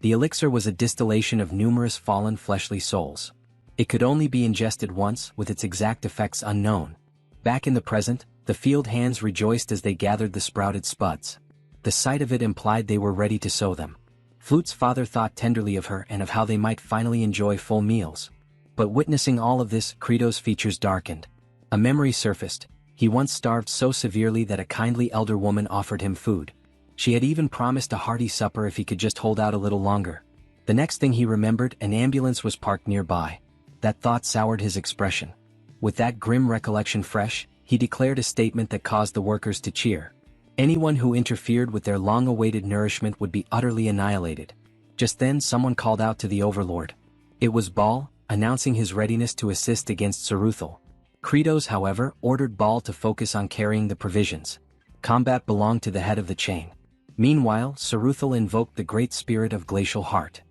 The elixir was a distillation of numerous fallen fleshly souls. It could only be ingested once, with its exact effects unknown. Back in the present, the field hands rejoiced as they gathered the sprouted spuds. The sight of it implied they were ready to sow them. Flute's father thought tenderly of her and of how they might finally enjoy full meals. But witnessing all of this, Kratos' features darkened. A memory surfaced. He once starved so severely that a kindly elder woman offered him food. She had even promised a hearty supper if he could just hold out a little longer. The next thing he remembered, an ambulance was parked nearby. That thought soured his expression. With that grim recollection fresh, he declared a statement that caused the workers to cheer. Anyone who interfered with their long-awaited nourishment would be utterly annihilated. Just then someone called out to the overlord. It was Baal, announcing his readiness to assist against Saruthal. Kratos, however, ordered Baal to focus on carrying the provisions. Combat belonged to the head of the chain. Meanwhile, Saruthal invoked the great spirit of glacial heart.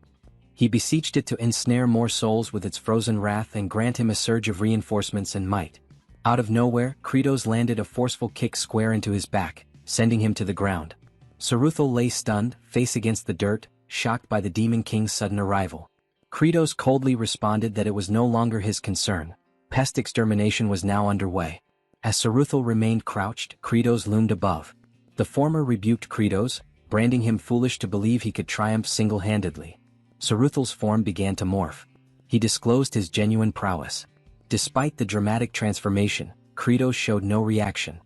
He beseeched it to ensnare more souls with its frozen wrath and grant him a surge of reinforcements and might. Out of nowhere, Kratos landed a forceful kick square into his back, sending him to the ground. Saruthal lay stunned, face against the dirt, shocked by the Demon King's sudden arrival. Kratos coldly responded that it was no longer his concern. Pest extermination was now underway. As Saruthal remained crouched, Kratos loomed above. The former rebuked Kratos, branding him foolish to believe he could triumph single-handedly. Saruthal's form began to morph. He disclosed his genuine prowess. Despite the dramatic transformation, Kratos showed no reaction.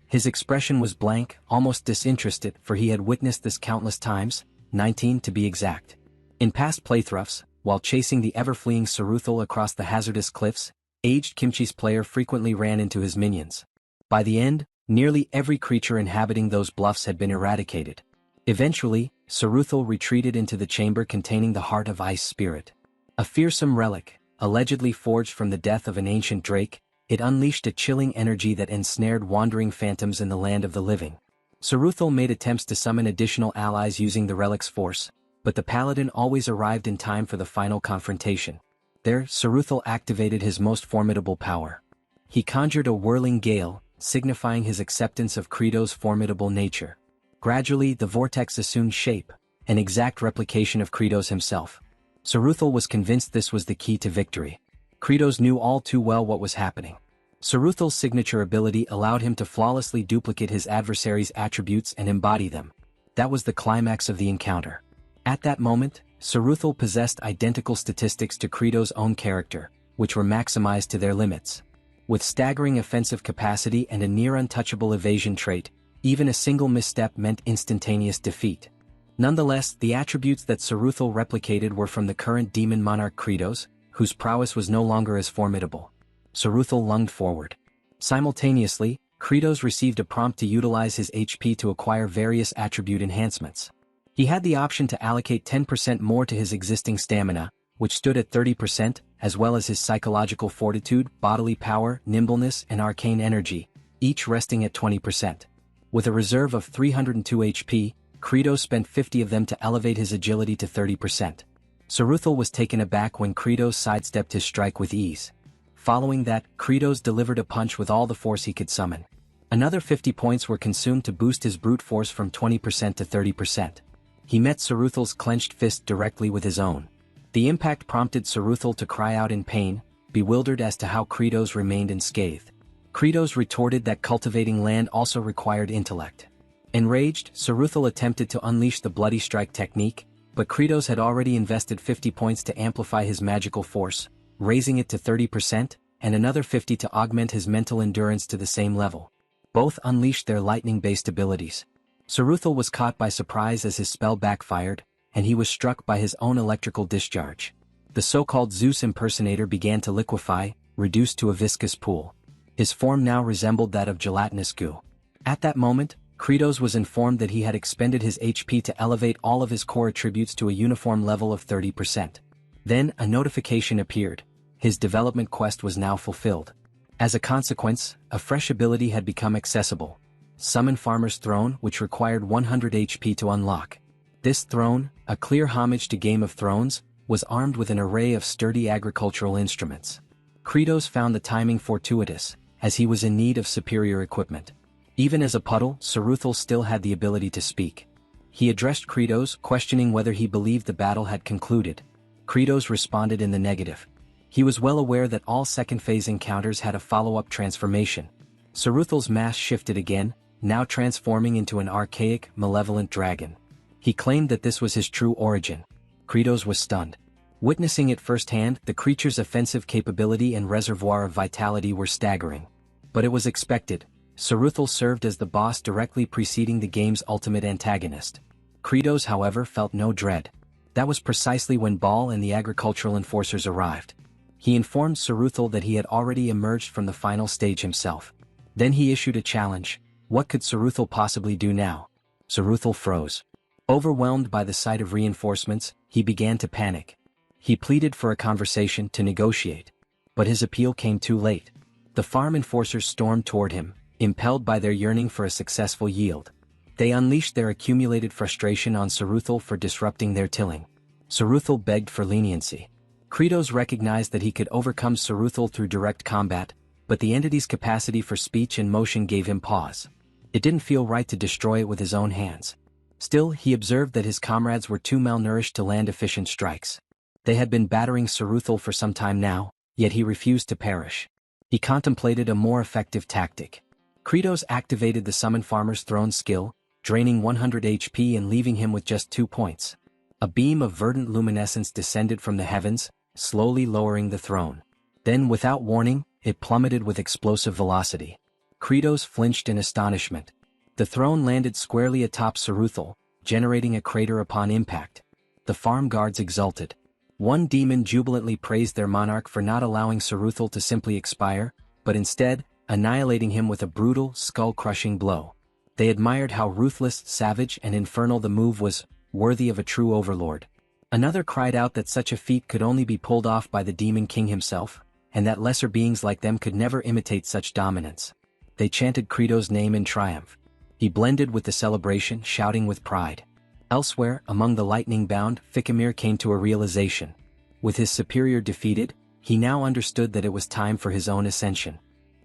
His expression was blank, almost disinterested, for he had witnessed this countless times, 19 to be exact. In past playthroughs, while chasing the ever-fleeing Saruthal across the hazardous cliffs, aged Kimchi's player frequently ran into his minions. By the end, nearly every creature inhabiting those bluffs had been eradicated. Eventually, Saruthal retreated into the chamber containing the Heart of Ice Spirit. A fearsome relic, allegedly forged from the death of an ancient drake, it unleashed a chilling energy that ensnared wandering phantoms in the land of the living. Saruthal made attempts to summon additional allies using the relic's force, but the paladin always arrived in time for the final confrontation. There, Saruthal activated his most formidable power. He conjured a whirling gale, signifying his acceptance of Credo's formidable nature. Gradually, the vortex assumed shape, an exact replication of Credo's himself. Saruthal was convinced this was the key to victory. Credos knew all too well what was happening. Saruthal's signature ability allowed him to flawlessly duplicate his adversary's attributes and embody them. That was the climax of the encounter. At that moment, Saruthal possessed identical statistics to Credo's own character, which were maximized to their limits. With staggering offensive capacity and a near-untouchable evasion trait, even a single misstep meant instantaneous defeat. Nonetheless, the attributes that Saruthal replicated were from the current demon monarch Credos, whose prowess was no longer as formidable. Saruthal lunged forward. Simultaneously, Credos received a prompt to utilize his HP to acquire various attribute enhancements. He had the option to allocate 10% more to his existing stamina, which stood at 30%, as well as his psychological fortitude, bodily power, nimbleness, and arcane energy, each resting at 20%. With a reserve of 302 HP, Credos spent 50 of them to elevate his agility to 30%. Saruthal was taken aback when Credos sidestepped his strike with ease. Following that, Credos delivered a punch with all the force he could summon. Another 50 points were consumed to boost his brute force from 20% to 30%. He met Saruthal's clenched fist directly with his own. The impact prompted Saruthal to cry out in pain, bewildered as to how Credos remained unscathed. Credos retorted that cultivating land also required intellect. Enraged, Saruthal attempted to unleash the Bloody Strike technique, but Credos had already invested 50 points to amplify his magical force, raising it to 30%, and another 50 to augment his mental endurance to the same level. Both unleashed their lightning-based abilities. Saruthal was caught by surprise as his spell backfired, and he was struck by his own electrical discharge. The so-called Zeus impersonator began to liquefy, reduced to a viscous pool. His form now resembled that of gelatinous goo. At that moment, Credos was informed that he had expended his HP to elevate all of his core attributes to a uniform level of 30%. Then, a notification appeared. His development quest was now fulfilled. As a consequence, a fresh ability had become accessible. Summon Farmer's Throne, which required 100 HP to unlock. This throne, a clear homage to Game of Thrones, was armed with an array of sturdy agricultural instruments. Credos found the timing fortuitous, as he was in need of superior equipment. Even as a puddle, Saruthal still had the ability to speak. He addressed Credos, questioning whether he believed the battle had concluded. Credos responded in the negative. He was well aware that all second-phase encounters had a follow-up transformation. Saruthal's mask shifted again, now transforming into an archaic, malevolent dragon. He claimed that this was his true origin. Credos was stunned. Witnessing it firsthand, the creature's offensive capability and reservoir of vitality were staggering. But it was expected. Saruthal served as the boss directly preceding the game's ultimate antagonist. Credos, however, felt no dread. That was precisely when Baal and the agricultural enforcers arrived. He informed Saruthal that he had already emerged from the final stage himself. Then he issued a challenge. What could Saruthal possibly do now? Saruthal froze. Overwhelmed by the sight of reinforcements, he began to panic. He pleaded for a conversation to negotiate. But his appeal came too late. The farm enforcers stormed toward him, impelled by their yearning for a successful yield. They unleashed their accumulated frustration on Saruthal for disrupting their tilling. Saruthal begged for leniency. Credos recognized that he could overcome Saruthal through direct combat, but the entity's capacity for speech and motion gave him pause. It didn't feel right to destroy it with his own hands. Still, he observed that his comrades were too malnourished to land efficient strikes. They had been battering Saruthal for some time now, yet he refused to perish. He contemplated a more effective tactic. Credos activated the Summon Farmer's Throne skill, draining 100 HP and leaving him with just 2 points. A beam of verdant luminescence descended from the heavens, slowly lowering the throne. Then, without warning, it plummeted with explosive velocity. Credos flinched in astonishment. The throne landed squarely atop Saruthal, generating a crater upon impact. The farm guards exulted. One demon jubilantly praised their monarch for not allowing Saruthal to simply expire, but instead, annihilating him with a brutal, skull-crushing blow. They admired how ruthless, savage, and infernal the move was, worthy of a true overlord. Another cried out that such a feat could only be pulled off by the Demon King himself, and that lesser beings like them could never imitate such dominance. They chanted Credo's name in triumph. He blended with the celebration, shouting with pride. Elsewhere, among the lightning-bound, Fikimir came to a realization. With his superior defeated, he now understood that it was time for his own ascension.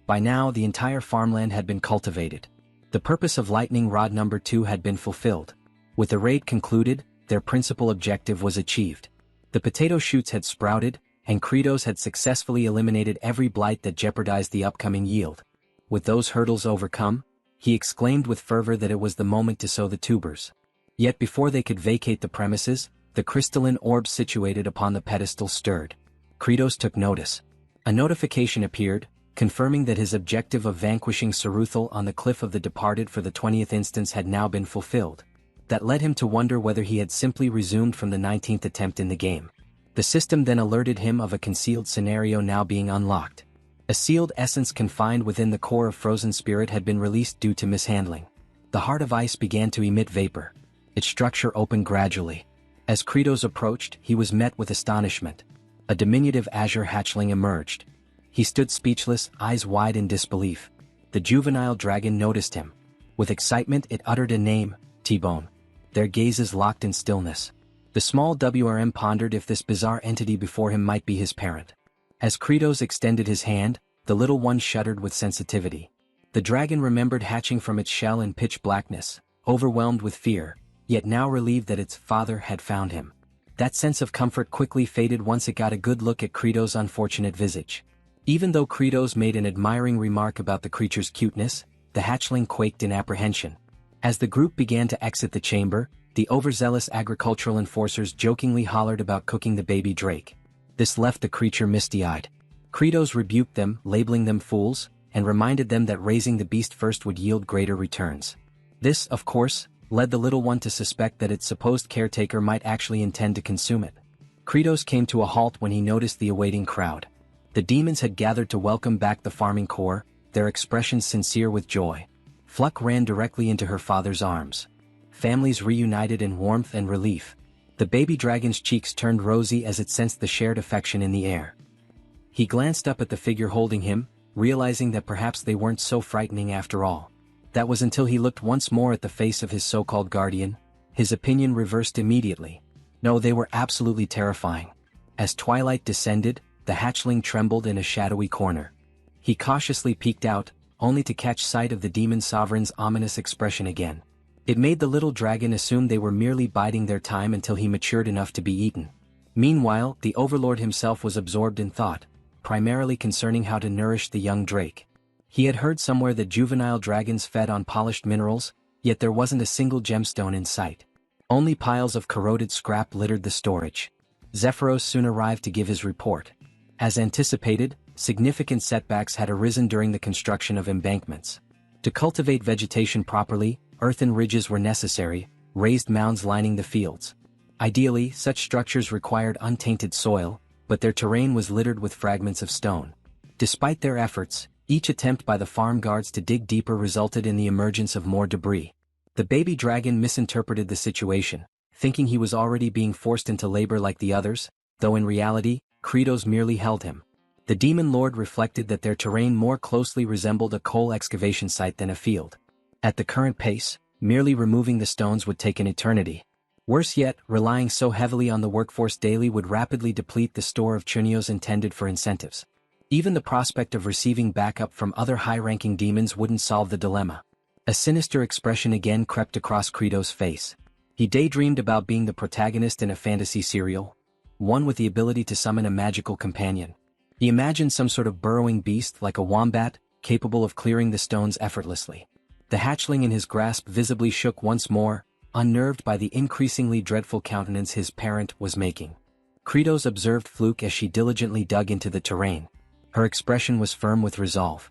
By now the entire farmland had been cultivated. The purpose of Lightning Rod No. 2 had been fulfilled. With the raid concluded, their principal objective was achieved. The potato shoots had sprouted, and Credos had successfully eliminated every blight that jeopardized the upcoming yield. With those hurdles overcome, he exclaimed with fervor that it was the moment to sow the tubers. Yet before they could vacate the premises, the crystalline orbs situated upon the pedestal stirred. Credos took notice. A notification appeared, confirming that his objective of vanquishing Saruthal on the Cliff of the Departed for the 20th instance had now been fulfilled. That led him to wonder whether he had simply resumed from the 19th attempt in the game. The system then alerted him of a concealed scenario now being unlocked. A sealed essence confined within the core of Frozen Spirit had been released due to mishandling. The Heart of Ice began to emit vapor. Its structure opened gradually. As Credos approached, he was met with astonishment. A diminutive azure hatchling emerged. He stood speechless, eyes wide in disbelief. The juvenile dragon noticed him. With excitement it uttered a name, T-Bone. Their gazes locked in stillness. The small WRM pondered if this bizarre entity before him might be his parent. As Credos extended his hand, the little one shuddered with sensitivity. The dragon remembered hatching from its shell in pitch blackness, overwhelmed with fear, yet now relieved that its father had found him. That sense of comfort quickly faded once it got a good look at Credos' unfortunate visage. Even though Credos made an admiring remark about the creature's cuteness, the hatchling quaked in apprehension. As the group began to exit the chamber, the overzealous agricultural enforcers jokingly hollered about cooking the baby drake. This left the creature misty-eyed. Credos rebuked them, labeling them fools, and reminded them that raising the beast first would yield greater returns. This, of course, led the little one to suspect that its supposed caretaker might actually intend to consume it. Credos came to a halt when he noticed the awaiting crowd. The demons had gathered to welcome back the farming corps, their expressions sincere with joy. Fluck ran directly into her father's arms. Families reunited in warmth and relief. The baby dragon's cheeks turned rosy as it sensed the shared affection in the air. He glanced up at the figure holding him, realizing that perhaps they weren't so frightening after all. That was until he looked once more at the face of his so-called guardian. His opinion reversed immediately. No, they were absolutely terrifying. As twilight descended, the hatchling trembled in a shadowy corner. He cautiously peeked out, only to catch sight of the demon sovereign's ominous expression again. It made the little dragon assume they were merely biding their time until he matured enough to be eaten. Meanwhile, the overlord himself was absorbed in thought, primarily concerning how to nourish the young drake. He had heard somewhere that juvenile dragons fed on polished minerals, yet there wasn't a single gemstone in sight. Only piles of corroded scrap littered the storage. Zephyros soon arrived to give his report. As anticipated, significant setbacks had arisen during the construction of embankments. To cultivate vegetation properly, earthen ridges were necessary, raised mounds lining the fields. Ideally, such structures required untainted soil, but their terrain was littered with fragments of stone. Despite their efforts, each attempt by the farm guards to dig deeper resulted in the emergence of more debris. The baby dragon misinterpreted the situation, thinking he was already being forced into labor like the others, though in reality, Credos merely held him. The demon lord reflected that their terrain more closely resembled a coal excavation site than a field. At the current pace, merely removing the stones would take an eternity. Worse yet, relying so heavily on the workforce daily would rapidly deplete the store of chunios intended for incentives. Even the prospect of receiving backup from other high-ranking demons wouldn't solve the dilemma. A sinister expression again crept across Credos' face. He daydreamed about being the protagonist in a fantasy serial, one with the ability to summon a magical companion. He imagined some sort of burrowing beast like a wombat, capable of clearing the stones effortlessly. The hatchling in his grasp visibly shook once more, unnerved by the increasingly dreadful countenance his parent was making. Credos observed Fluke as she diligently dug into the terrain. Her expression was firm with resolve.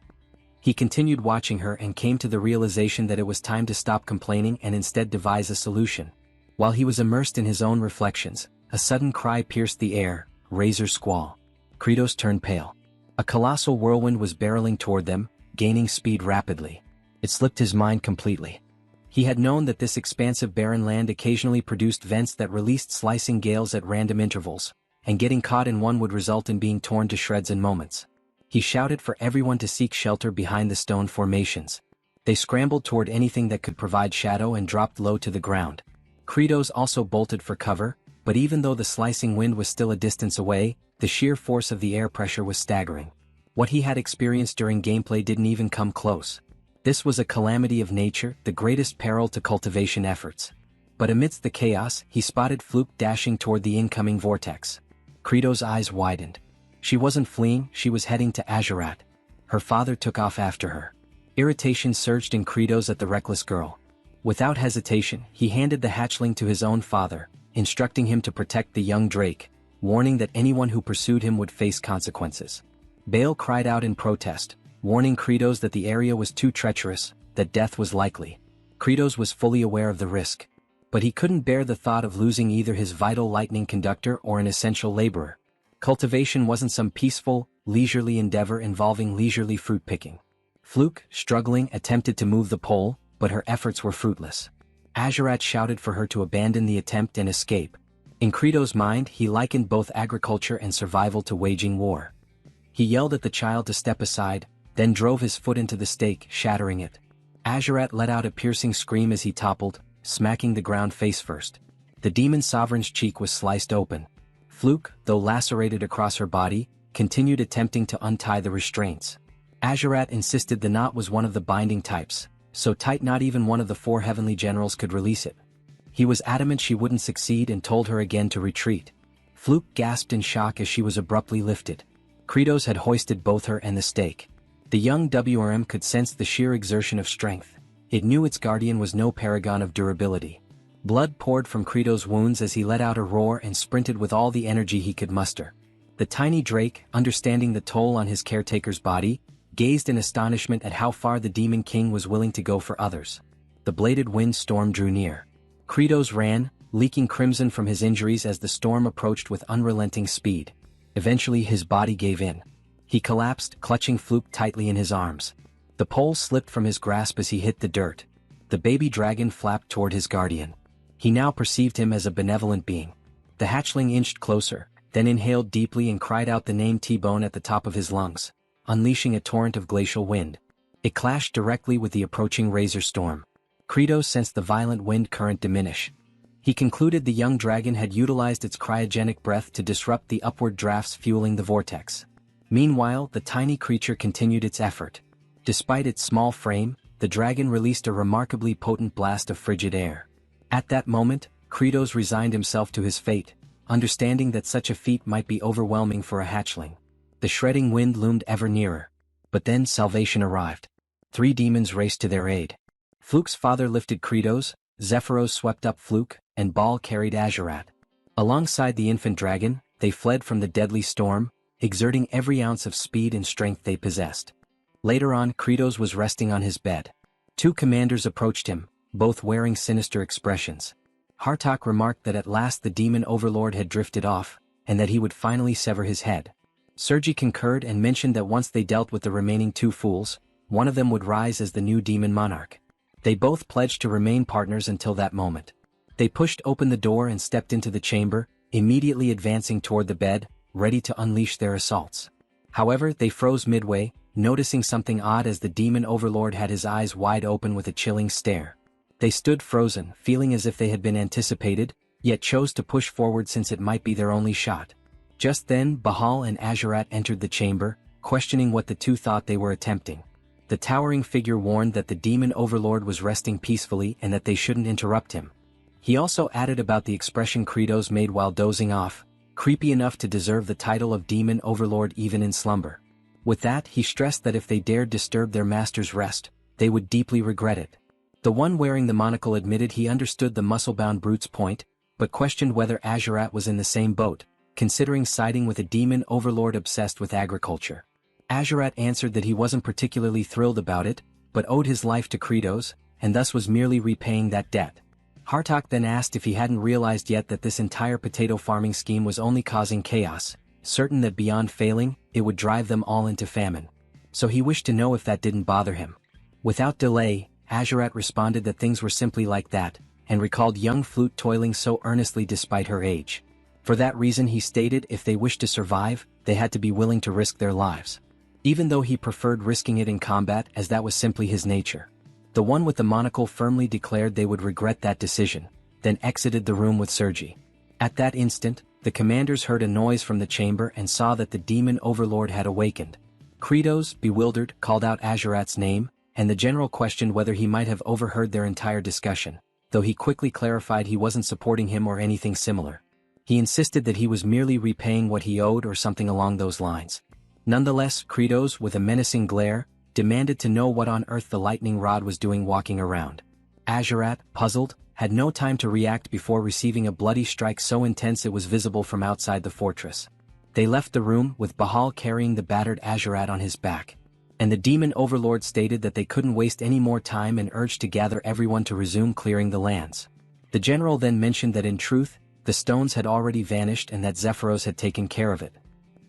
He continued watching her and came to the realization that it was time to stop complaining and instead devise a solution. While he was immersed in his own reflections, A sudden cry pierced the air, razor squall. Kratos turned pale. A colossal whirlwind was barreling toward them, gaining speed rapidly. It slipped his mind completely. He had known that this expansive barren land occasionally produced vents that released slicing gales at random intervals, and getting caught in one would result in being torn to shreds in moments. He shouted for everyone to seek shelter behind the stone formations. They scrambled toward anything that could provide shadow and dropped low to the ground. Kratos also bolted for cover, but even though the slicing wind was still a distance away, the sheer force of the air pressure was staggering. What he had experienced during gameplay didn't even come close. This was a calamity of nature, the greatest peril to cultivation efforts. But amidst the chaos, he spotted Fluke dashing toward the incoming vortex. Kratos' eyes widened. She wasn't fleeing, she was heading to Azurat. Her father took off after her. Irritation surged in Kratos at the reckless girl. Without hesitation, he handed the hatchling to his own father, instructing him to protect the young Drake, warning that anyone who pursued him would face consequences. Bale cried out in protest, warning Kratos that the area was too treacherous, that death was likely. Kratos was fully aware of the risk. But he couldn't bear the thought of losing either his vital lightning conductor or an essential laborer. Cultivation wasn't some peaceful, leisurely endeavor involving leisurely fruit picking. Fluke, struggling, attempted to move the pole, but her efforts were fruitless. Azurat shouted for her to abandon the attempt and escape. In Kratos' mind, he likened both agriculture and survival to waging war. He yelled at the child to step aside, then drove his foot into the stake, shattering it. Azurat let out a piercing scream as he toppled, smacking the ground face first. The demon sovereign's cheek was sliced open. Fluke, though lacerated across her body, continued attempting to untie the restraints. Azurat insisted the knot was one of the binding types, so tight not even one of the 4 heavenly generals could release it. He was adamant she wouldn't succeed and told her again to retreat. Fluke gasped in shock as she was abruptly lifted. Kratos had hoisted both her and the stake. The young WRM could sense the sheer exertion of strength. It knew its guardian was no paragon of durability. Blood poured from Kratos' wounds as he let out a roar and sprinted with all the energy he could muster. The tiny Drake, understanding the toll on his caretaker's body, gazed in astonishment at how far the Demon King was willing to go for others. The bladed wind storm drew near. Kratos ran, leaking crimson from his injuries as the storm approached with unrelenting speed. Eventually his body gave in. He collapsed, clutching Fluke tightly in his arms. The pole slipped from his grasp as he hit the dirt. The baby dragon flapped toward his guardian. He now perceived him as a benevolent being. The hatchling inched closer, then inhaled deeply and cried out the name T-Bone at the top of his lungs, unleashing a torrent of glacial wind. It clashed directly with the approaching razor storm. Kratos sensed the violent wind current diminish. He concluded the young dragon had utilized its cryogenic breath to disrupt the upward drafts fueling the vortex. Meanwhile, the tiny creature continued its effort. Despite its small frame, the dragon released a remarkably potent blast of frigid air. At that moment, Kratos resigned himself to his fate, understanding that such a feat might be overwhelming for a hatchling. The shredding wind loomed ever nearer. But then salvation arrived. 3 demons raced to their aid. Fluke's father lifted Kratos, Zephyros swept up Fluke, and Baal carried Azurat. Alongside the infant dragon, they fled from the deadly storm, exerting every ounce of speed and strength they possessed. Later on, Kratos was resting on his bed. 2 commanders approached him, both wearing sinister expressions. Hartok remarked that at last the demon overlord had drifted off, and that he would finally sever his head. Sergi concurred and mentioned that once they dealt with the remaining 2 fools, one of them would rise as the new demon monarch. They both pledged to remain partners until that moment. They pushed open the door and stepped into the chamber, immediately advancing toward the bed, ready to unleash their assaults. However, they froze midway, noticing something odd as the demon overlord had his eyes wide open with a chilling stare. They stood frozen, feeling as if they had been anticipated, yet chose to push forward since it might be their only shot. Just then, Bahal and Azurat entered the chamber, questioning what the 2 thought they were attempting. The towering figure warned that the demon overlord was resting peacefully and that they shouldn't interrupt him. He also added about the expression Kratos made while dozing off, creepy enough to deserve the title of demon overlord even in slumber. With that, he stressed that if they dared disturb their master's rest, they would deeply regret it. The one wearing the monocle admitted he understood the muscle-bound brute's point, but questioned whether Azurat was in the same boat, considering siding with a demon overlord obsessed with agriculture. Azurat answered that he wasn't particularly thrilled about it, but owed his life to Kratos, and thus was merely repaying that debt. Hartok then asked if he hadn't realized yet that this entire potato farming scheme was only causing chaos, certain that beyond failing, it would drive them all into famine. So he wished to know if that didn't bother him. Without delay, Azurat responded that things were simply like that, and recalled young Flute toiling so earnestly despite her age. For that reason he stated if they wished to survive, they had to be willing to risk their lives. Even though he preferred risking it in combat as that was simply his nature. The one with the monocle firmly declared they would regret that decision, then exited the room with Sergi. At that instant, the commanders heard a noise from the chamber and saw that the demon overlord had awakened. Kratos, bewildered, called out Azurat's name, and the general questioned whether he might have overheard their entire discussion, though he quickly clarified he wasn't supporting him or anything similar. He insisted that he was merely repaying what he owed or something along those lines. Nonetheless, Kratos, with a menacing glare, demanded to know what on earth the lightning rod was doing walking around. Azurat, puzzled, had no time to react before receiving a bloody strike so intense it was visible from outside the fortress. They left the room, with Bahal carrying the battered Azurat on his back. And the demon overlord stated that they couldn't waste any more time and urged to gather everyone to resume clearing the lands. The general then mentioned that in truth, the stones had already vanished and that Zephyros had taken care of it.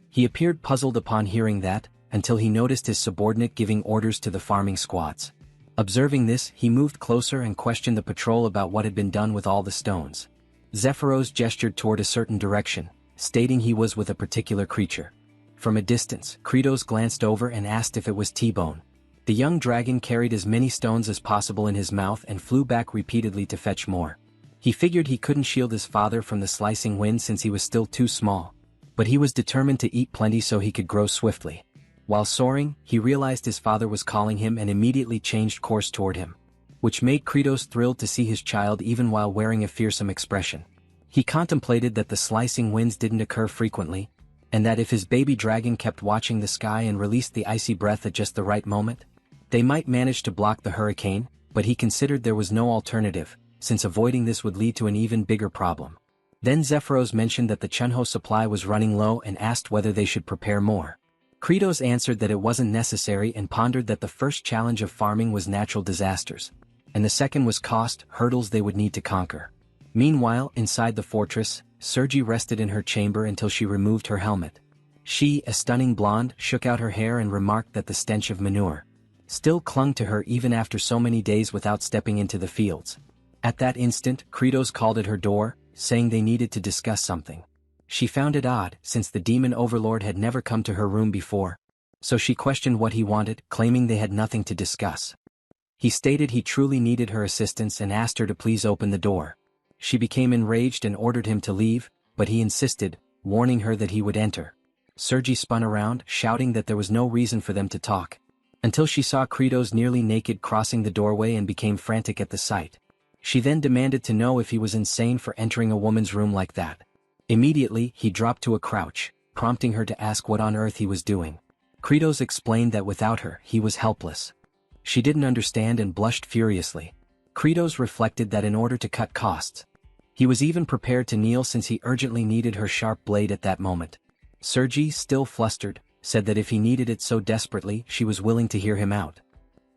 He appeared puzzled upon hearing that, until he noticed his subordinate giving orders to the farming squads. Observing this, he moved closer and questioned the patrol about what had been done with all the stones. Zephyros gestured toward a certain direction, stating he was with a particular creature. From a distance, Kratos glanced over and asked if it was T-Bone. The young dragon carried as many stones as possible in his mouth and flew back repeatedly to fetch more. He figured he couldn't shield his father from the slicing wind since he was still too small. But he was determined to eat plenty so he could grow swiftly. While soaring, he realized his father was calling him and immediately changed course toward him, which made Kratos thrilled to see his child even while wearing a fearsome expression. He contemplated that the slicing winds didn't occur frequently, and that if his baby dragon kept watching the sky and released the icy breath at just the right moment, they might manage to block the hurricane, but he considered there was no alternative, since avoiding this would lead to an even bigger problem. Then Zephyros mentioned that the Chunho supply was running low and asked whether they should prepare more. Kratos answered that it wasn't necessary and pondered that the first challenge of farming was natural disasters, and the second was cost hurdles they would need to conquer. Meanwhile, inside the fortress, Sergi rested in her chamber until she removed her helmet. She, a stunning blonde, shook out her hair and remarked that the stench of manure still clung to her even after so many days without stepping into the fields. At that instant, Kratos called at her door, saying they needed to discuss something. She found it odd, since the demon overlord had never come to her room before. So she questioned what he wanted, claiming they had nothing to discuss. He stated he truly needed her assistance and asked her to please open the door. She became enraged and ordered him to leave, but he insisted, warning her that he would enter. Sergi spun around, shouting that there was no reason for them to talk, until she saw Kratos nearly naked crossing the doorway and became frantic at the sight. She then demanded to know if he was insane for entering a woman's room like that. Immediately, he dropped to a crouch, prompting her to ask what on earth he was doing. Kratos explained that without her, he was helpless. She didn't understand and blushed furiously. Kratos reflected that in order to cut costs, he was even prepared to kneel since he urgently needed her sharp blade at that moment. Sergi, still flustered, said that if he needed it so desperately, she was willing to hear him out.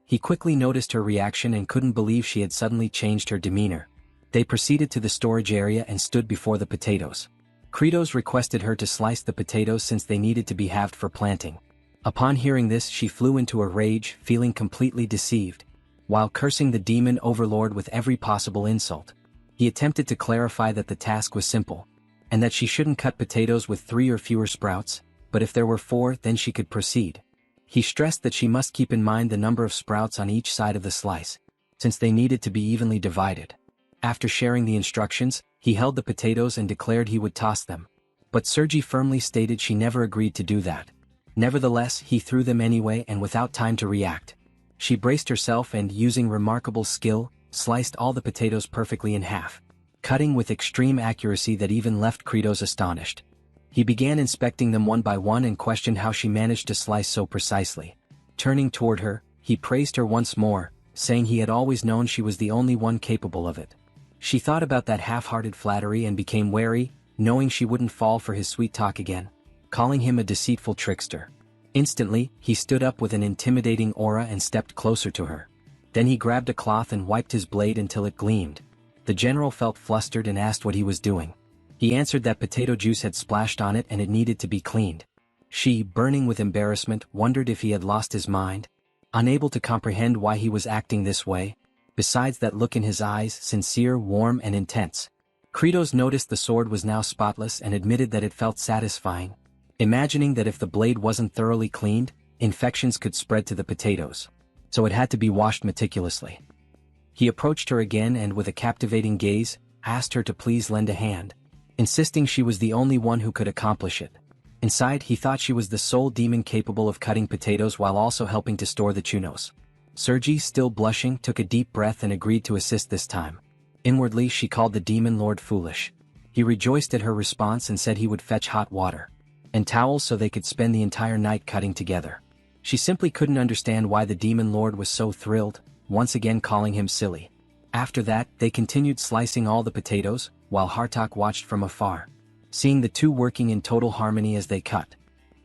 He quickly noticed her reaction and couldn't believe she had suddenly changed her demeanor. They proceeded to the storage area and stood before the potatoes. Kratos requested her to slice the potatoes since they needed to be halved for planting. Upon hearing this, she flew into a rage, feeling completely deceived, while cursing the demon overlord with every possible insult. He attempted to clarify that the task was simple, and that she shouldn't cut potatoes with 3 or fewer sprouts, but if there were 4, then she could proceed. He stressed that she must keep in mind the number of sprouts on each side of the slice, since they needed to be evenly divided. After sharing the instructions, he held the potatoes and declared he would toss them. But Sergi firmly stated she never agreed to do that. Nevertheless, he threw them anyway and without time to react. She braced herself and, using remarkable skill, sliced all the potatoes perfectly in half, cutting with extreme accuracy that even left Kratos astonished. He began inspecting them one by one and questioned how she managed to slice so precisely. Turning toward her, he praised her once more, saying he had always known she was the only one capable of it. She thought about that half-hearted flattery and became wary, knowing she wouldn't fall for his sweet talk again, calling him a deceitful trickster. Instantly, he stood up with an intimidating aura and stepped closer to her. Then he grabbed a cloth and wiped his blade until it gleamed. The general felt flustered and asked what he was doing. He answered that potato juice had splashed on it and it needed to be cleaned. She, burning with embarrassment, wondered if he had lost his mind, unable to comprehend why he was acting this way. Besides that look in his eyes, sincere, warm and intense. Kratos noticed the sword was now spotless and admitted that it felt satisfying, imagining that if the blade wasn't thoroughly cleaned, infections could spread to the potatoes. So it had to be washed meticulously. He approached her again and with a captivating gaze, asked her to please lend a hand, insisting she was the only one who could accomplish it. Inside, he thought she was the sole demon capable of cutting potatoes while also helping to store the chunos. Sergi, still blushing, took a deep breath and agreed to assist this time. Inwardly, she called the demon lord foolish. He rejoiced at her response and said he would fetch hot water and towels so they could spend the entire night cutting together. She simply couldn't understand why the demon lord was so thrilled, once again calling him silly. After that, they continued slicing all the potatoes, while Hartok watched from afar, seeing the two working in total harmony as they cut.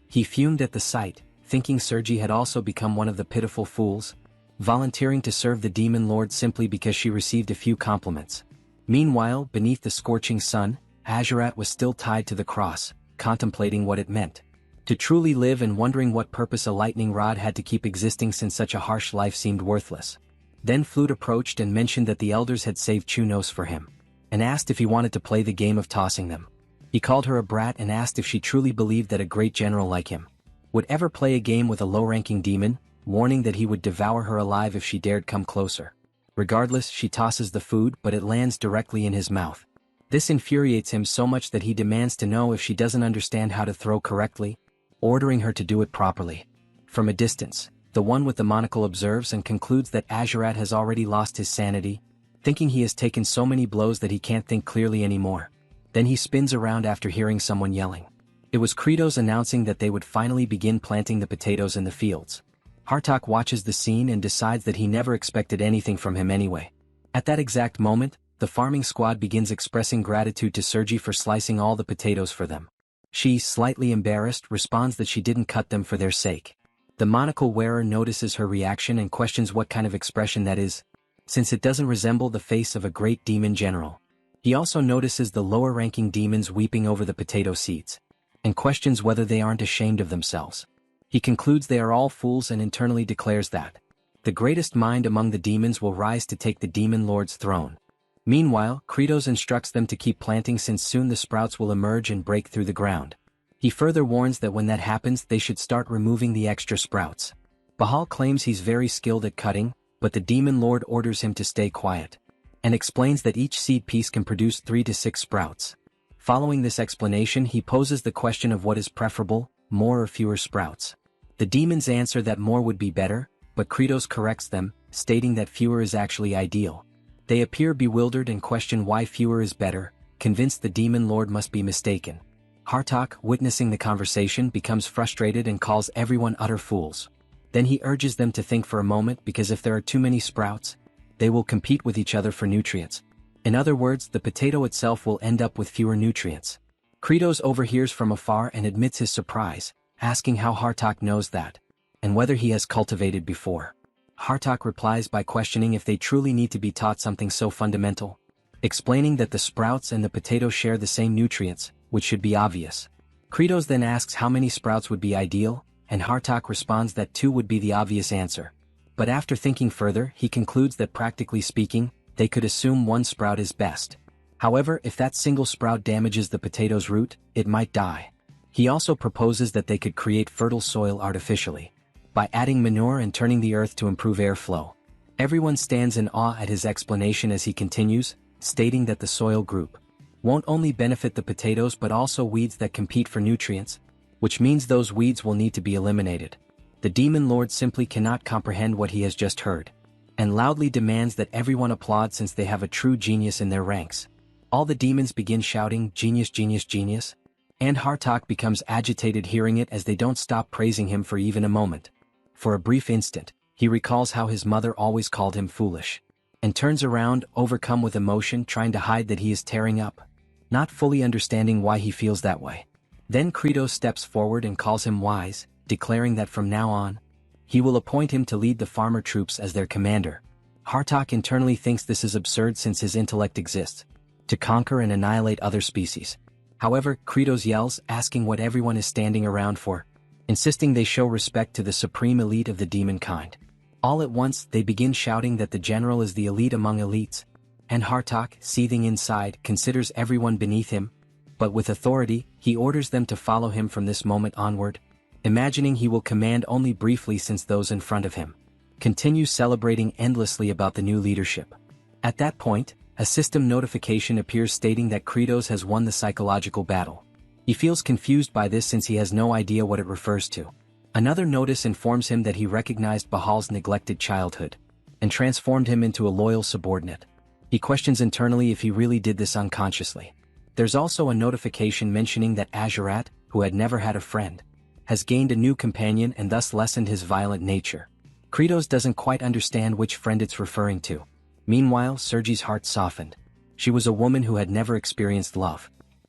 He fumed at the sight, thinking Sergi had also become one of the pitiful fools, volunteering to serve the demon lord simply because she received a few compliments. Meanwhile, beneath the scorching sun, Azurat was still tied to the cross, contemplating what it meant to truly live and wondering what purpose a lightning rod had to keep existing since such a harsh life seemed worthless. Then Flute approached and mentioned that the elders had saved Chunos for him, and asked if he wanted to play the game of tossing them. He called her a brat and asked if she truly believed that a great general like him would ever play a game with a low-ranking demon, warning that he would devour her alive if she dared come closer. Regardless, she tosses the food but it lands directly in his mouth. This infuriates him so much that he demands to know if she doesn't understand how to throw correctly, ordering her to do it properly. From a distance, the one with the monocle observes and concludes that Azurat has already lost his sanity, thinking he has taken so many blows that he can't think clearly anymore. Then he spins around after hearing someone yelling. It was Kratos announcing that they would finally begin planting the potatoes in the fields. Hartok watches the scene and decides that he never expected anything from him anyway. At that exact moment, the farming squad begins expressing gratitude to Sergi for slicing all the potatoes for them. She, slightly embarrassed, responds that she didn't cut them for their sake. The monocle wearer notices her reaction and questions what kind of expression that is, since it doesn't resemble the face of a great demon general. He also notices the lower-ranking demons weeping over the potato seeds, and questions whether they aren't ashamed of themselves. He concludes they are all fools and internally declares that the greatest mind among the demons will rise to take the demon lord's throne. Meanwhile, Kratos instructs them to keep planting since soon the sprouts will emerge and break through the ground. He further warns that when that happens they should start removing the extra sprouts. Bahal claims he's very skilled at cutting, but the demon lord orders him to stay quiet, and explains that each seed piece can produce 3 to 6 sprouts. Following this explanation, he poses the question of what is preferable, more or fewer sprouts. The demons answer that more would be better, but Kratos corrects them, stating that fewer is actually ideal. They appear bewildered and question why fewer is better, convinced the demon lord must be mistaken. Hartok, witnessing the conversation, becomes frustrated and calls everyone utter fools. Then he urges them to think for a moment because if there are too many sprouts, they will compete with each other for nutrients. In other words, the potato itself will end up with fewer nutrients. Kratos overhears from afar and admits his surprise, asking how Hartok knows that, and whether he has cultivated before. Hartok replies by questioning if they truly need to be taught something so fundamental, explaining that the sprouts and the potato share the same nutrients, which should be obvious. Kratos then asks how many sprouts would be ideal, and Hartok responds that 2 would be the obvious answer. But after thinking further, he concludes that practically speaking, they could assume 1 sprout is best. However, if that single sprout damages the potato's root, it might die. He also proposes that they could create fertile soil artificially, by adding manure and turning the earth to improve airflow. Everyone stands in awe at his explanation as he continues, stating that the soil group won't only benefit the potatoes but also weeds that compete for nutrients, which means those weeds will need to be eliminated. The demon lord simply cannot comprehend what he has just heard, and loudly demands that everyone applaud since they have a true genius in their ranks. All the demons begin shouting, "Genius, genius, genius," and Hartok becomes agitated hearing it as they don't stop praising him for even a moment. For a brief instant, he recalls how his mother always called him foolish, and turns around, overcome with emotion, trying to hide that he is tearing up, not fully understanding why he feels that way. Then Kratos steps forward and calls him wise, declaring that from now on, he will appoint him to lead the farmer troops as their commander. Hartok internally thinks this is absurd since his intellect exists to conquer and annihilate other species. However, Kratos yells, asking what everyone is standing around for, insisting they show respect to the supreme elite of the demon kind. All at once, they begin shouting that the general is the elite among elites, and Hartok, seething inside, considers everyone beneath him, but with authority, he orders them to follow him from this moment onward, imagining he will command only briefly since those in front of him continue celebrating endlessly about the new leadership. At that point, a system notification appears stating that Kratos has won the psychological battle. He feels confused by this since he has no idea what it refers to. Another notice informs him that he recognized Bahal's neglected childhood and transformed him into a loyal subordinate. He questions internally if he really did this unconsciously. There's also a notification mentioning that Azurat, who had never had a friend, has gained a new companion and thus lessened his violent nature. Kratos doesn't quite understand which friend it's referring to. Meanwhile, Sergi's heart softened. She was a woman who had never experienced love.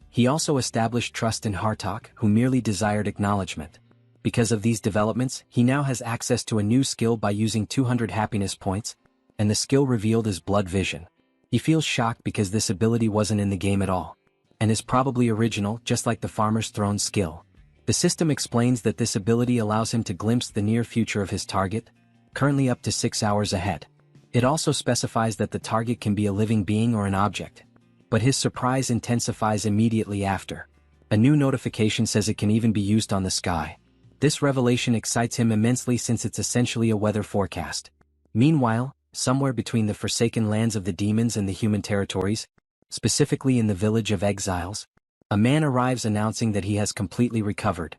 He also established trust in Hartok, who merely desired acknowledgement. Because of these developments, he now has access to a new skill by using 200 happiness points, and the skill revealed is blood vision. He feels shocked because this ability wasn't in the game at all, and is probably original just like the Farmer's Throne skill. The system explains that this ability allows him to glimpse the near future of his target, currently up to 6 hours ahead. It also specifies that the target can be a living being or an object. But his surprise intensifies immediately after. A new notification says it can even be used on the sky. This revelation excites him immensely since it's essentially a weather forecast. Meanwhile, somewhere between the forsaken lands of the demons and the human territories, specifically in the village of exiles, a man arrives announcing that he has completely recovered.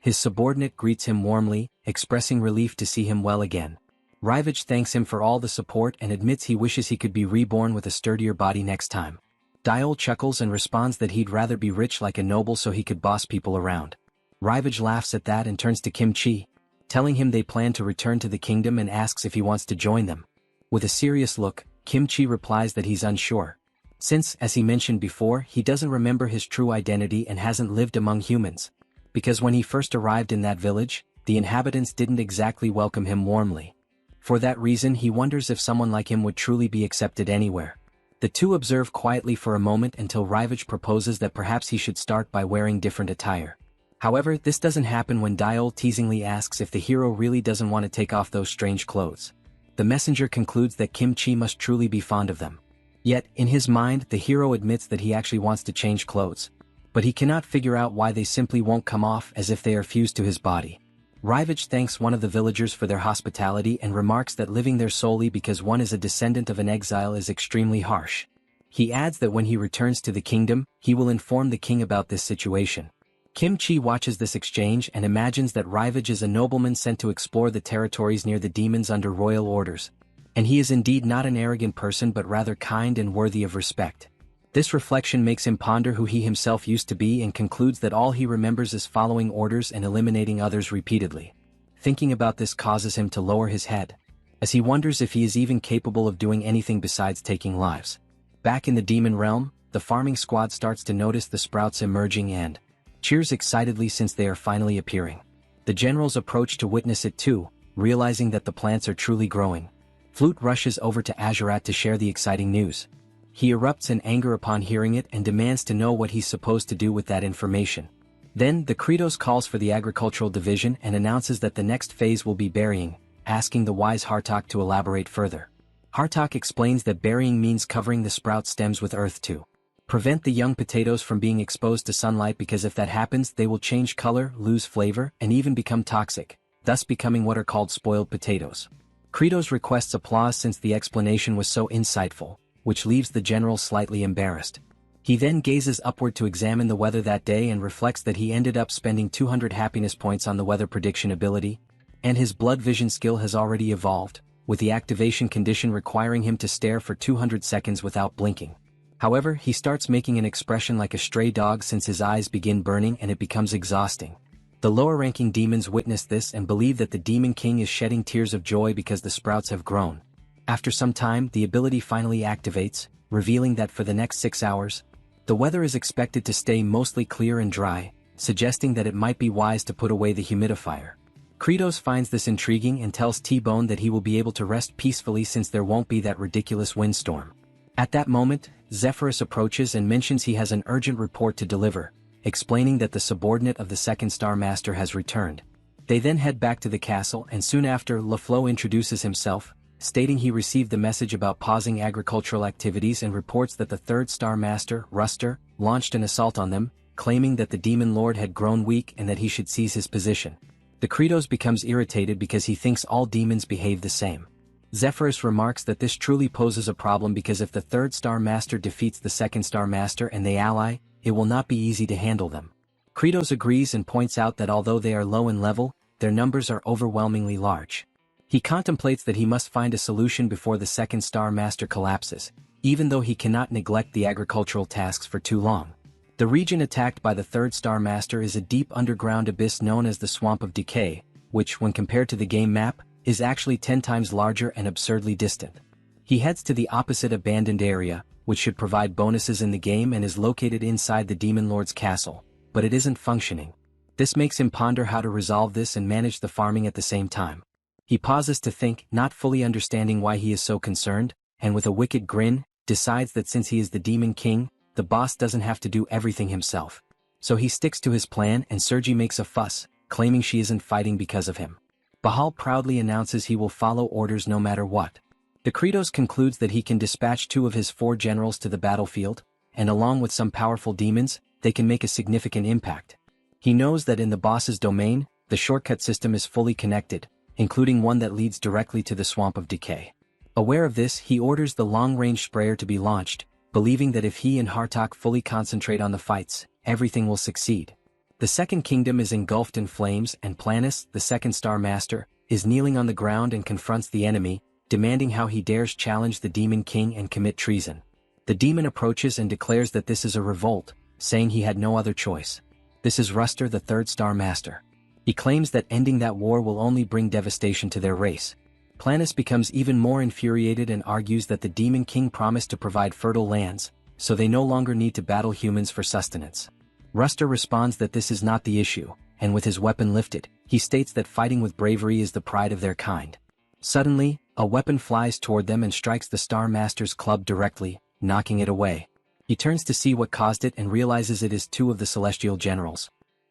His subordinate greets him warmly, expressing relief to see him well again. Rivage thanks him for all the support and admits he wishes he could be reborn with a sturdier body next time. Diol chuckles and responds that he'd rather be rich like a noble so he could boss people around. Rivage laughs at that and turns to Kimchi, telling him they plan to return to the kingdom and asks if he wants to join them. With a serious look, Kimchi replies that he's unsure, since, as he mentioned before, he doesn't remember his true identity and hasn't lived among humans. Because when he first arrived in that village, the inhabitants didn't exactly welcome him warmly. For that reason he wonders if someone like him would truly be accepted anywhere. The two observe quietly for a moment until Rivage proposes that perhaps he should start by wearing different attire. However, this doesn't happen when Diol teasingly asks if the hero really doesn't want to take off those strange clothes. The messenger concludes that Kimchi must truly be fond of them. Yet, in his mind, the hero admits that he actually wants to change clothes. But he cannot figure out why they simply won't come off, as if they are fused to his body. Rivage thanks one of the villagers for their hospitality and remarks that living there solely because one is a descendant of an exile is extremely harsh. He adds that when he returns to the kingdom, he will inform the king about this situation. Kimchi watches this exchange and imagines that Rivage is a nobleman sent to explore the territories near the demons under royal orders. And he is indeed not an arrogant person but rather kind and worthy of respect. This reflection makes him ponder who he himself used to be and concludes that all he remembers is following orders and eliminating others repeatedly. Thinking about this causes him to lower his head, as he wonders if he is even capable of doing anything besides taking lives. Back in the demon realm, the farming squad starts to notice the sprouts emerging and cheers excitedly since they are finally appearing. The generals approach to witness it too, realizing that the plants are truly growing. Flute rushes over to Azurat to share the exciting news. He erupts in anger upon hearing it and demands to know what he's supposed to do with that information. Then, the Kratos calls for the agricultural division and announces that the next phase will be burying, asking the wise Hartok to elaborate further. Hartok explains that burying means covering the sprout stems with earth to prevent the young potatoes from being exposed to sunlight, because if that happens they will change color, lose flavor, and even become toxic, thus becoming what are called spoiled potatoes. Kratos requests applause since the explanation was so insightful, which leaves the general slightly embarrassed. He then gazes upward to examine the weather that day and reflects that he ended up spending 200 happiness points on the weather prediction ability, and his blood vision skill has already evolved, with the activation condition requiring him to stare for 200 seconds without blinking. However, he starts making an expression like a stray dog since his eyes begin burning and it becomes exhausting. The lower-ranking demons witness this and believe that the Demon King is shedding tears of joy because the sprouts have grown. After some time, the ability finally activates, revealing that for the next 6 hours, the weather is expected to stay mostly clear and dry, suggesting that it might be wise to put away the humidifier. Kratos finds this intriguing and tells T-Bone that he will be able to rest peacefully since there won't be that ridiculous windstorm. At that moment, Zephyrus approaches and mentions he has an urgent report to deliver, explaining that the subordinate of the second Star Master has returned. They then head back to the castle, and soon after LaFleur introduces himself, stating he received the message about pausing agricultural activities and reports that the third Star Master, Ruster, launched an assault on them, claiming that the Demon Lord had grown weak and that he should seize his position. The Kratos becomes irritated because he thinks all demons behave the same. Zephyrus remarks that this truly poses a problem because if the third Star Master defeats the second Star Master and they ally, it will not be easy to handle them. Kratos agrees and points out that although they are low in level, their numbers are overwhelmingly large. He contemplates that he must find a solution before the second Star Master collapses, even though he cannot neglect the agricultural tasks for too long. The region attacked by the third Star Master is a deep underground abyss known as the Swamp of Decay, which, when compared to the game map, is actually 10 times larger and absurdly distant. He heads to the opposite abandoned area, which should provide bonuses in the game and is located inside the Demon Lord's castle, but it isn't functioning. This makes him ponder how to resolve this and manage the farming at the same time. He pauses to think, not fully understanding why he is so concerned, and with a wicked grin, decides that since he is the Demon King, the boss doesn't have to do everything himself. So he sticks to his plan and Sergi makes a fuss, claiming she isn't fighting because of him. Bahal proudly announces he will follow orders no matter what. The Kratos concludes that he can dispatch 2 of his 4 generals to the battlefield, and along with some powerful demons, they can make a significant impact. He knows that in the boss's domain, the shortcut system is fully connected, including one that leads directly to the Swamp of Decay. Aware of this, he orders the long-range sprayer to be launched, believing that if he and Hartok fully concentrate on the fights, everything will succeed. The Second Kingdom is engulfed in flames and Planus, the second Star Master, is kneeling on the ground and confronts the enemy, demanding how he dares challenge the Demon King and commit treason. The demon approaches and declares that this is a revolt, saying he had no other choice. This is Ruster, the third Star Master. He claims that ending that war will only bring devastation to their race. Planus becomes even more infuriated and argues that the Demon King promised to provide fertile lands, so they no longer need to battle humans for sustenance. Ruster responds that this is not the issue, and with his weapon lifted, he states that fighting with bravery is the pride of their kind. Suddenly, a weapon flies toward them and strikes the Star Master's club directly, knocking it away. He turns to see what caused it and realizes it is 2 of the Celestial Generals.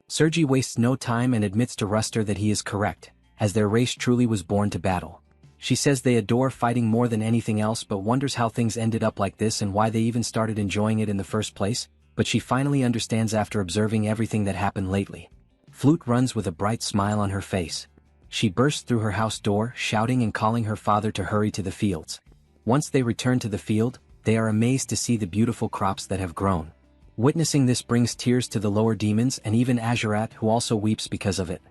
Sergi wastes no time and admits to Ruster that he is correct, as their race truly was born to battle. She says they adore fighting more than anything else but wonders how things ended up like this and why they even started enjoying it in the first place, but she finally understands after observing everything that happened lately. Flute runs with a bright smile on her face. She bursts through her house door, shouting and calling her father to hurry to the fields. Once they return to the field, they are amazed to see the beautiful crops that have grown. Witnessing this brings tears to the lower demons and even Azurat, who also weeps because of it.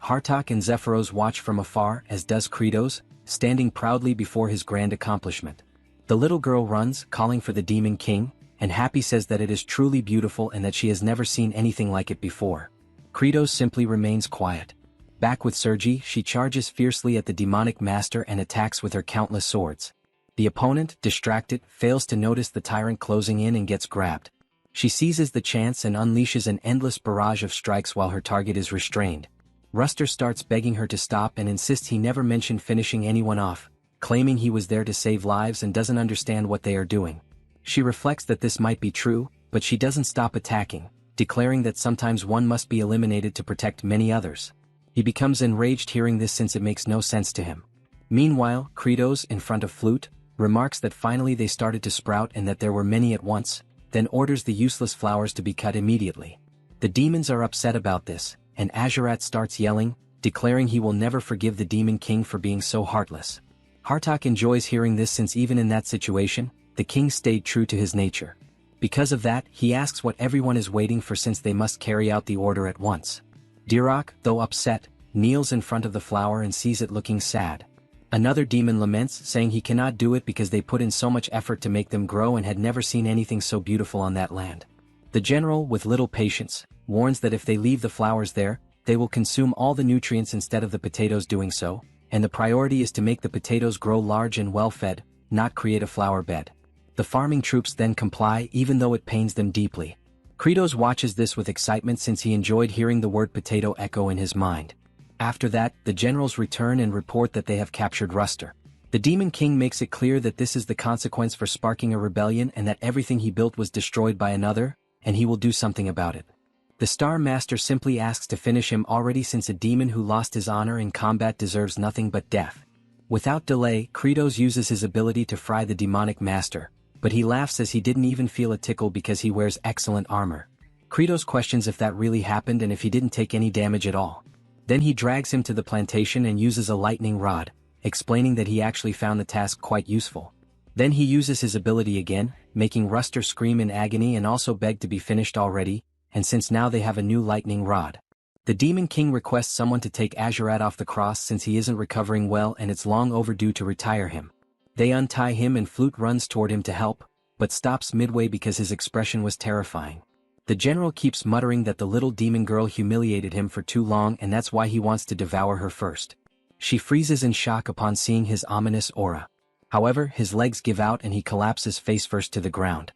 Hartok and Zephyros watch from afar, as does Kratos, standing proudly before his grand accomplishment. The little girl runs, calling for the Demon King, and Happy says that it is truly beautiful and that she has never seen anything like it before. Kratos simply remains quiet. Back with Sergi, she charges fiercely at the demonic master and attacks with her countless swords. The opponent, distracted, fails to notice the tyrant closing in and gets grabbed. She seizes the chance and unleashes an endless barrage of strikes while her target is restrained. Ruster starts begging her to stop and insists he never mentioned finishing anyone off, claiming he was there to save lives and doesn't understand what they are doing. She reflects that this might be true, but she doesn't stop attacking, declaring that sometimes one must be eliminated to protect many others. He becomes enraged hearing this since it makes no sense to him. Meanwhile, Kratos, in front of Flute, remarks that finally they started to sprout and that there were many at once, then orders the useless flowers to be cut immediately. The demons are upset about this, and Azurat starts yelling, declaring he will never forgive the Demon King for being so heartless. Hartok enjoys hearing this since even in that situation, the king stayed true to his nature. Because of that, he asks what everyone is waiting for since they must carry out the order at once. Dirok, though upset, kneels in front of the flower and sees it looking sad. Another demon laments, saying he cannot do it because they put in so much effort to make them grow and had never seen anything so beautiful on that land. The general, with little patience, warns that if they leave the flowers there, they will consume all the nutrients instead of the potatoes doing so, and the priority is to make the potatoes grow large and well-fed, not create a flower bed. The farming troops then comply even though it pains them deeply. Kratos watches this with excitement since he enjoyed hearing the word potato echo in his mind. After that, the generals return and report that they have captured Ruster. The Demon King makes it clear that this is the consequence for sparking a rebellion and that everything he built was destroyed by another, and he will do something about it. The Star Master simply asks to finish him already, since a demon who lost his honor in combat deserves nothing but death. Without delay, Kratos uses his ability to fry the demonic master, but he laughs as he didn't even feel a tickle because he wears excellent armor. Kratos questions if that really happened and if he didn't take any damage at all. Then he drags him to the plantation and uses a lightning rod, explaining that he actually found the task quite useful. Then he uses his ability again, making Ruster scream in agony and also beg to be finished already, and since now they have a new lightning rod. The Demon King requests someone to take Azurat off the cross since he isn't recovering well and it's long overdue to retire him. They untie him and Flute runs toward him to help, but stops midway because his expression was terrifying. The general keeps muttering that the little demon girl humiliated him for too long and that's why he wants to devour her first. She freezes in shock upon seeing his ominous aura. However, his legs give out and he collapses face first to the ground.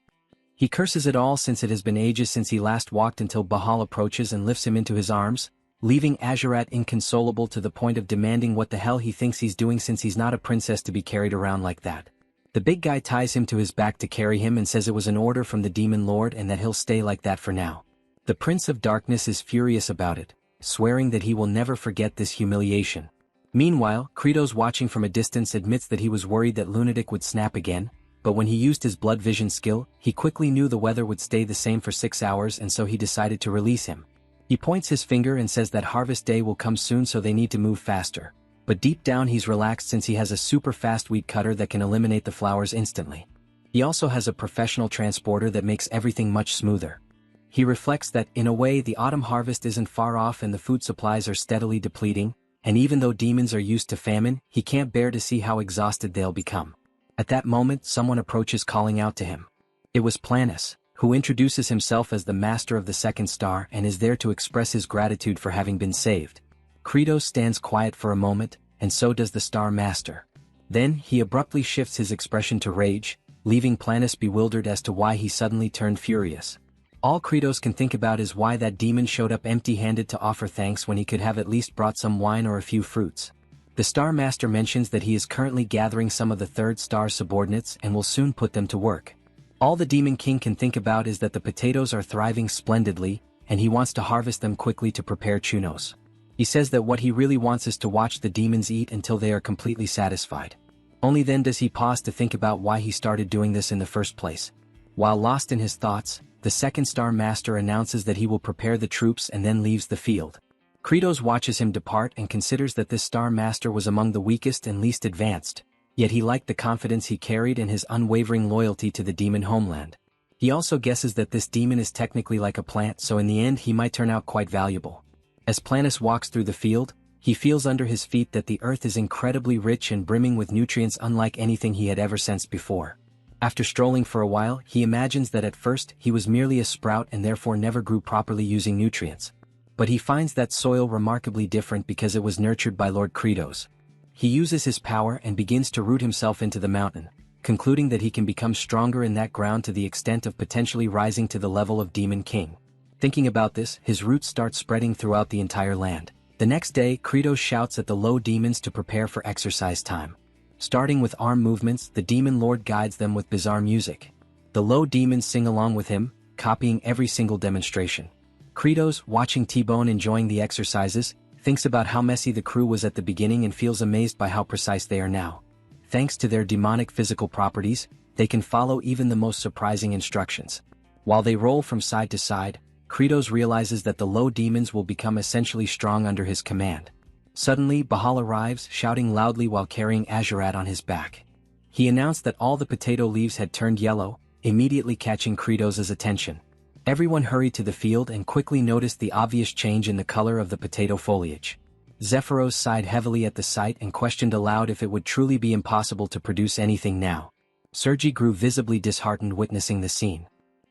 He curses it all since it has been ages since he last walked until Bahal approaches and lifts him into his arms, leaving Azurat inconsolable to the point of demanding what the hell he thinks he's doing since he's not a princess to be carried around like that. The big guy ties him to his back to carry him and says it was an order from the Demon Lord and that he'll stay like that for now. The Prince of Darkness is furious about it, swearing that he will never forget this humiliation. Meanwhile, Kratos, watching from a distance, admits that he was worried that Lunatic would snap again, but when he used his blood vision skill, he quickly knew the weather would stay the same for 6 hours and so he decided to release him. He points his finger and says that harvest day will come soon so they need to move faster. But deep down he's relaxed since he has a super fast weed cutter that can eliminate the flowers instantly. He also has a professional transporter that makes everything much smoother. He reflects that, in a way, the autumn harvest isn't far off and the food supplies are steadily depleting, and even though demons are used to famine, he can't bear to see how exhausted they'll become. At that moment, someone approaches calling out to him. It was Planus, who introduces himself as the master of the second star and is there to express his gratitude for having been saved. Kratos stands quiet for a moment, and so does the Star Master. Then, he abruptly shifts his expression to rage, leaving Planus bewildered as to why he suddenly turned furious. All Kratos can think about is why that demon showed up empty-handed to offer thanks when he could have at least brought some wine or a few fruits. The Star Master mentions that he is currently gathering some of the third star subordinates and will soon put them to work. All the Demon King can think about is that the potatoes are thriving splendidly, and he wants to harvest them quickly to prepare chunos. He says that what he really wants is to watch the demons eat until they are completely satisfied. Only then does he pause to think about why he started doing this in the first place. While lost in his thoughts, the second Star Master announces that he will prepare the troops and then leaves the field. Kratos watches him depart and considers that this Star Master was among the weakest and least advanced, yet he liked the confidence he carried and his unwavering loyalty to the demon homeland. He also guesses that this demon is technically like a plant, so in the end he might turn out quite valuable. As Planus walks through the field, he feels under his feet that the earth is incredibly rich and brimming with nutrients unlike anything he had ever sensed before. After strolling for a while, he imagines that at first he was merely a sprout and therefore never grew properly using nutrients. But he finds that soil remarkably different because it was nurtured by Lord Kratos. He uses his power and begins to root himself into the mountain, concluding that he can become stronger in that ground to the extent of potentially rising to the level of Demon King. Thinking about this, his roots start spreading throughout the entire land. The next day, Kratos shouts at the low demons to prepare for exercise time. Starting with arm movements, the Demon Lord guides them with bizarre music. The low demons sing along with him, copying every single demonstration. Kratos, watching T-Bone enjoying the exercises, thinks about how messy the crew was at the beginning and feels amazed by how precise they are now. Thanks to their demonic physical properties, they can follow even the most surprising instructions. While they roll from side to side, Kratos realizes that the low demons will become essentially strong under his command. Suddenly, Bahal arrives, shouting loudly while carrying Azurat on his back. He announced that all the potato leaves had turned yellow, immediately catching Kratos' attention. Everyone hurried to the field and quickly noticed the obvious change in the color of the potato foliage. Zephyros sighed heavily at the sight and questioned aloud if it would truly be impossible to produce anything now. Sergi grew visibly disheartened witnessing the scene.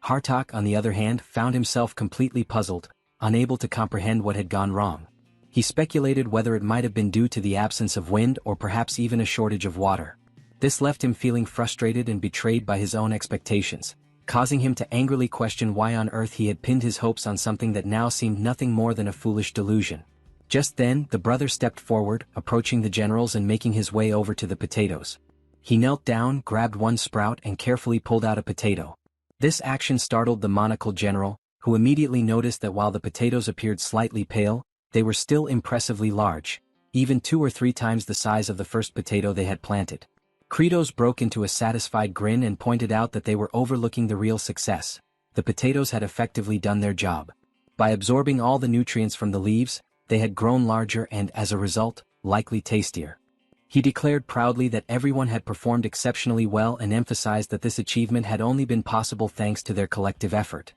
Hartok, on the other hand, found himself completely puzzled, unable to comprehend what had gone wrong. He speculated whether it might have been due to the absence of wind or perhaps even a shortage of water. This left him feeling frustrated and betrayed by his own expectations, causing him to angrily question why on earth he had pinned his hopes on something that now seemed nothing more than a foolish delusion. Just then, the brother stepped forward, approaching the generals and making his way over to the potatoes. He knelt down, grabbed one sprout and carefully pulled out a potato. This action startled the monocled general, who immediately noticed that while the potatoes appeared slightly pale, they were still impressively large, even 2 or 3 times the size of the first potato they had planted. Kratos broke into a satisfied grin and pointed out that they were overlooking the real success. The potatoes had effectively done their job. By absorbing all the nutrients from the leaves, they had grown larger and, as a result, likely tastier. He declared proudly that everyone had performed exceptionally well and emphasized that this achievement had only been possible thanks to their collective effort.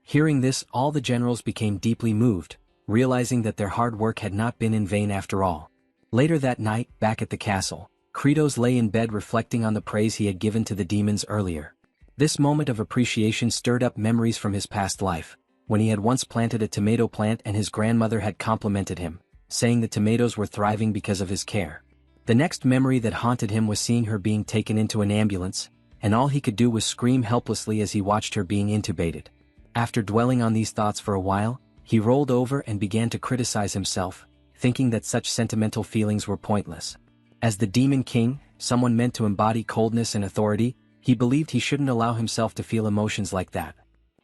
Hearing this, all the generals became deeply moved, realizing that their hard work had not been in vain after all. Later that night, back at the castle, Kratos lay in bed reflecting on the praise he had given to the demons earlier. This moment of appreciation stirred up memories from his past life, when he had once planted a tomato plant and his grandmother had complimented him, saying the tomatoes were thriving because of his care. The next memory that haunted him was seeing her being taken into an ambulance, and all he could do was scream helplessly as he watched her being intubated. After dwelling on these thoughts for a while, he rolled over and began to criticize himself, thinking that such sentimental feelings were pointless. As the Demon King, someone meant to embody coldness and authority, he believed he shouldn't allow himself to feel emotions like that.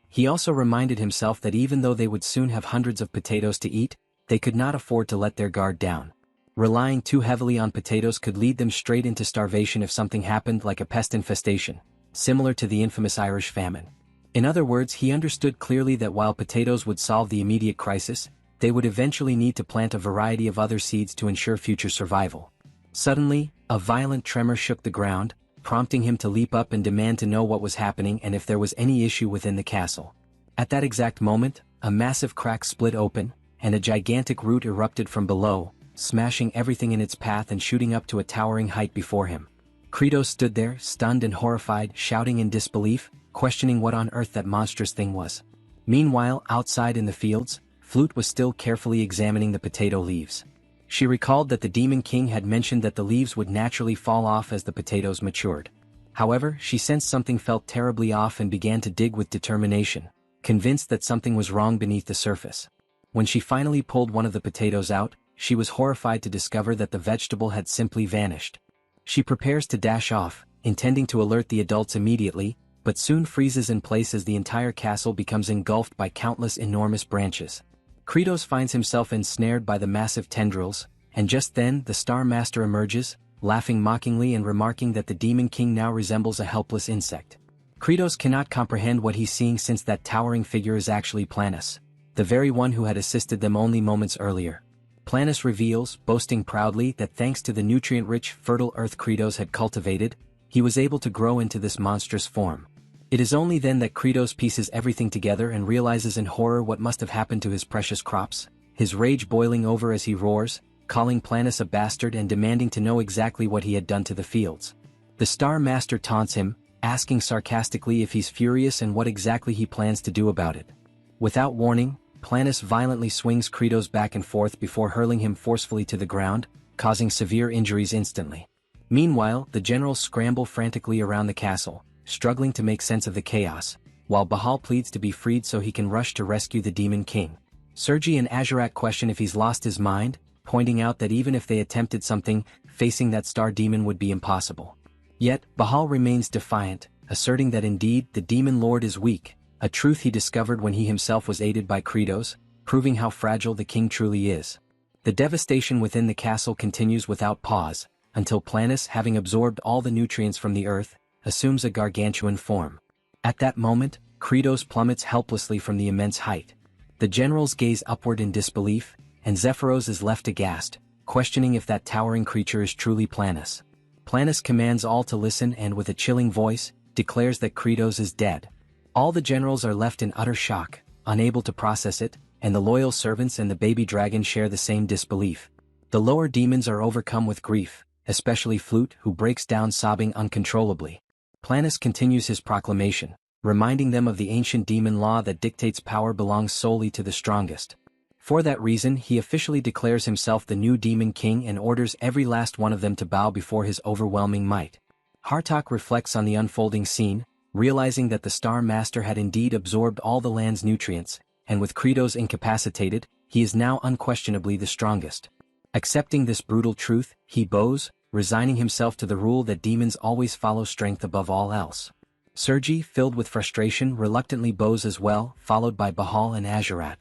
He also reminded himself that even though they would soon have hundreds of potatoes to eat, they could not afford to let their guard down. Relying too heavily on potatoes could lead them straight into starvation if something happened, like a pest infestation, similar to the infamous Irish famine. In other words, he understood clearly that while potatoes would solve the immediate crisis, they would eventually need to plant a variety of other seeds to ensure future survival. Suddenly, a violent tremor shook the ground, prompting him to leap up and demand to know what was happening and if there was any issue within the castle. At that exact moment, a massive crack split open, and a gigantic root erupted from below, smashing everything in its path and shooting up to a towering height before him. Kratos stood there, stunned and horrified, shouting in disbelief, questioning what on earth that monstrous thing was. Meanwhile, outside in the fields, Flute was still carefully examining the potato leaves. She recalled that the Demon King had mentioned that the leaves would naturally fall off as the potatoes matured. However, she sensed something felt terribly off and began to dig with determination, convinced that something was wrong beneath the surface. When she finally pulled one of the potatoes out, she was horrified to discover that the vegetable had simply vanished. She prepares to dash off, intending to alert the adults immediately, but soon freezes in place as the entire castle becomes engulfed by countless enormous branches. Kratos finds himself ensnared by the massive tendrils, and just then the Star Master emerges, laughing mockingly and remarking that the Demon King now resembles a helpless insect. Kratos cannot comprehend what he's seeing since that towering figure is actually Planus, the very one who had assisted them only moments earlier. Planus reveals, boasting proudly, that thanks to the nutrient-rich, fertile earth Kratos had cultivated, he was able to grow into this monstrous form. It is only then that Kratos pieces everything together and realizes in horror what must have happened to his precious crops, his rage boiling over as he roars, calling Planus a bastard and demanding to know exactly what he had done to the fields. The Star Master taunts him, asking sarcastically if he's furious and what exactly he plans to do about it. Without warning, Planus violently swings Kratos back and forth before hurling him forcefully to the ground, causing severe injuries instantly. Meanwhile, the generals scramble frantically around the castle, struggling to make sense of the chaos, while Bahal pleads to be freed so he can rush to rescue the Demon King. Sergi and Azurak question if he's lost his mind, pointing out that even if they attempted something, facing that star demon would be impossible. Yet, Bahal remains defiant, asserting that indeed the Demon Lord is weak, a truth he discovered when he himself was aided by Kratos, proving how fragile the king truly is. The devastation within the castle continues without pause, until Planus, having absorbed all the nutrients from the earth, assumes a gargantuan form. At that moment, Kratos plummets helplessly from the immense height. The generals gaze upward in disbelief, and Zephyros is left aghast, questioning if that towering creature is truly Planus. Planus commands all to listen and with a chilling voice, declares that Kratos is dead. All the generals are left in utter shock, unable to process it, and the loyal servants and the baby dragon share the same disbelief. The lower demons are overcome with grief, especially Flute, who breaks down sobbing uncontrollably. Planus continues his proclamation, reminding them of the ancient demon law that dictates power belongs solely to the strongest. For that reason, he officially declares himself the new Demon King and orders every last one of them to bow before his overwhelming might. Hartok reflects on the unfolding scene, realizing that the Star Master had indeed absorbed all the land's nutrients, and with Kratos incapacitated, he is now unquestionably the strongest. Accepting this brutal truth, he bows, resigning himself to the rule that demons always follow strength above all else. Sergi, filled with frustration, reluctantly bows as well, followed by Bahal and Azurat.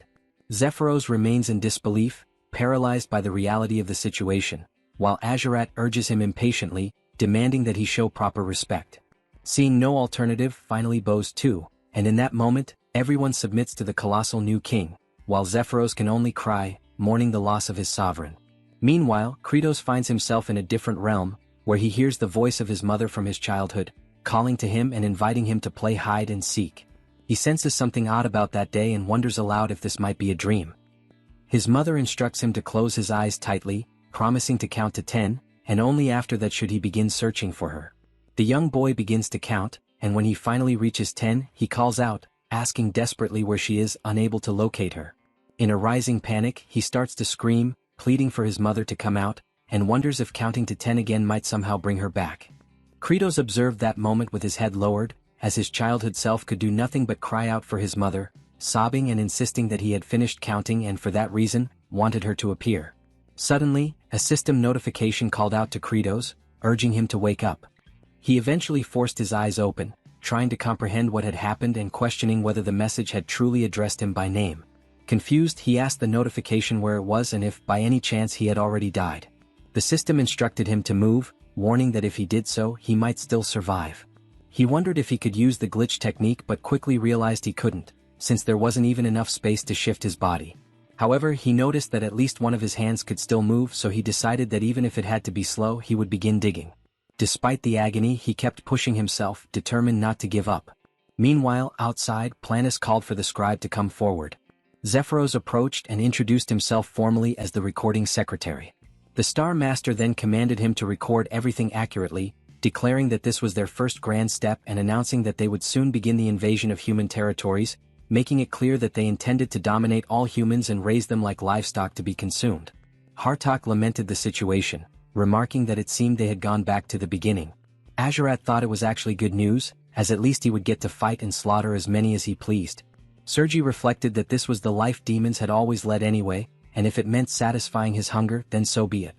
Zephyros remains in disbelief, paralyzed by the reality of the situation, while Azurat urges him impatiently, demanding that he show proper respect. Seeing no alternative, finally bows too, and in that moment, everyone submits to the colossal new king, while Zephyros can only cry, mourning the loss of his sovereign. Meanwhile, Kratos finds himself in a different realm, where he hears the voice of his mother from his childhood, calling to him and inviting him to play hide and seek. He senses something odd about that day and wonders aloud if this might be a dream. His mother instructs him to close his eyes tightly, promising to count to 10, and only after that should he begin searching for her. The young boy begins to count, and when he finally reaches 10, he calls out, asking desperately where she is, unable to locate her. In a rising panic, he starts to scream, pleading for his mother to come out, and wonders if counting to 10 again might somehow bring her back. Kratos observed that moment with his head lowered, as his childhood self could do nothing but cry out for his mother, sobbing and insisting that he had finished counting and for that reason, wanted her to appear. Suddenly, a system notification called out to Kratos, urging him to wake up. He eventually forced his eyes open, trying to comprehend what had happened and questioning whether the message had truly addressed him by name. Confused, he asked the notification where it was and if by any chance he had already died. The system instructed him to move, warning that if he did so, he might still survive. He wondered if he could use the glitch technique but quickly realized he couldn't, since there wasn't even enough space to shift his body. However, he noticed that at least one of his hands could still move, so he decided that even if it had to be slow, he would begin digging. Despite the agony, he kept pushing himself, determined not to give up. Meanwhile, outside, Planus called for the scribe to come forward. Zephyros approached and introduced himself formally as the recording secretary. The Star Master then commanded him to record everything accurately, declaring that this was their first grand step and announcing that they would soon begin the invasion of human territories, making it clear that they intended to dominate all humans and raise them like livestock to be consumed. Hartok lamented the situation, remarking that it seemed they had gone back to the beginning. Azurat thought it was actually good news, as at least he would get to fight and slaughter as many as he pleased. Sergi reflected that this was the life demons had always led anyway, and if it meant satisfying his hunger, then so be it.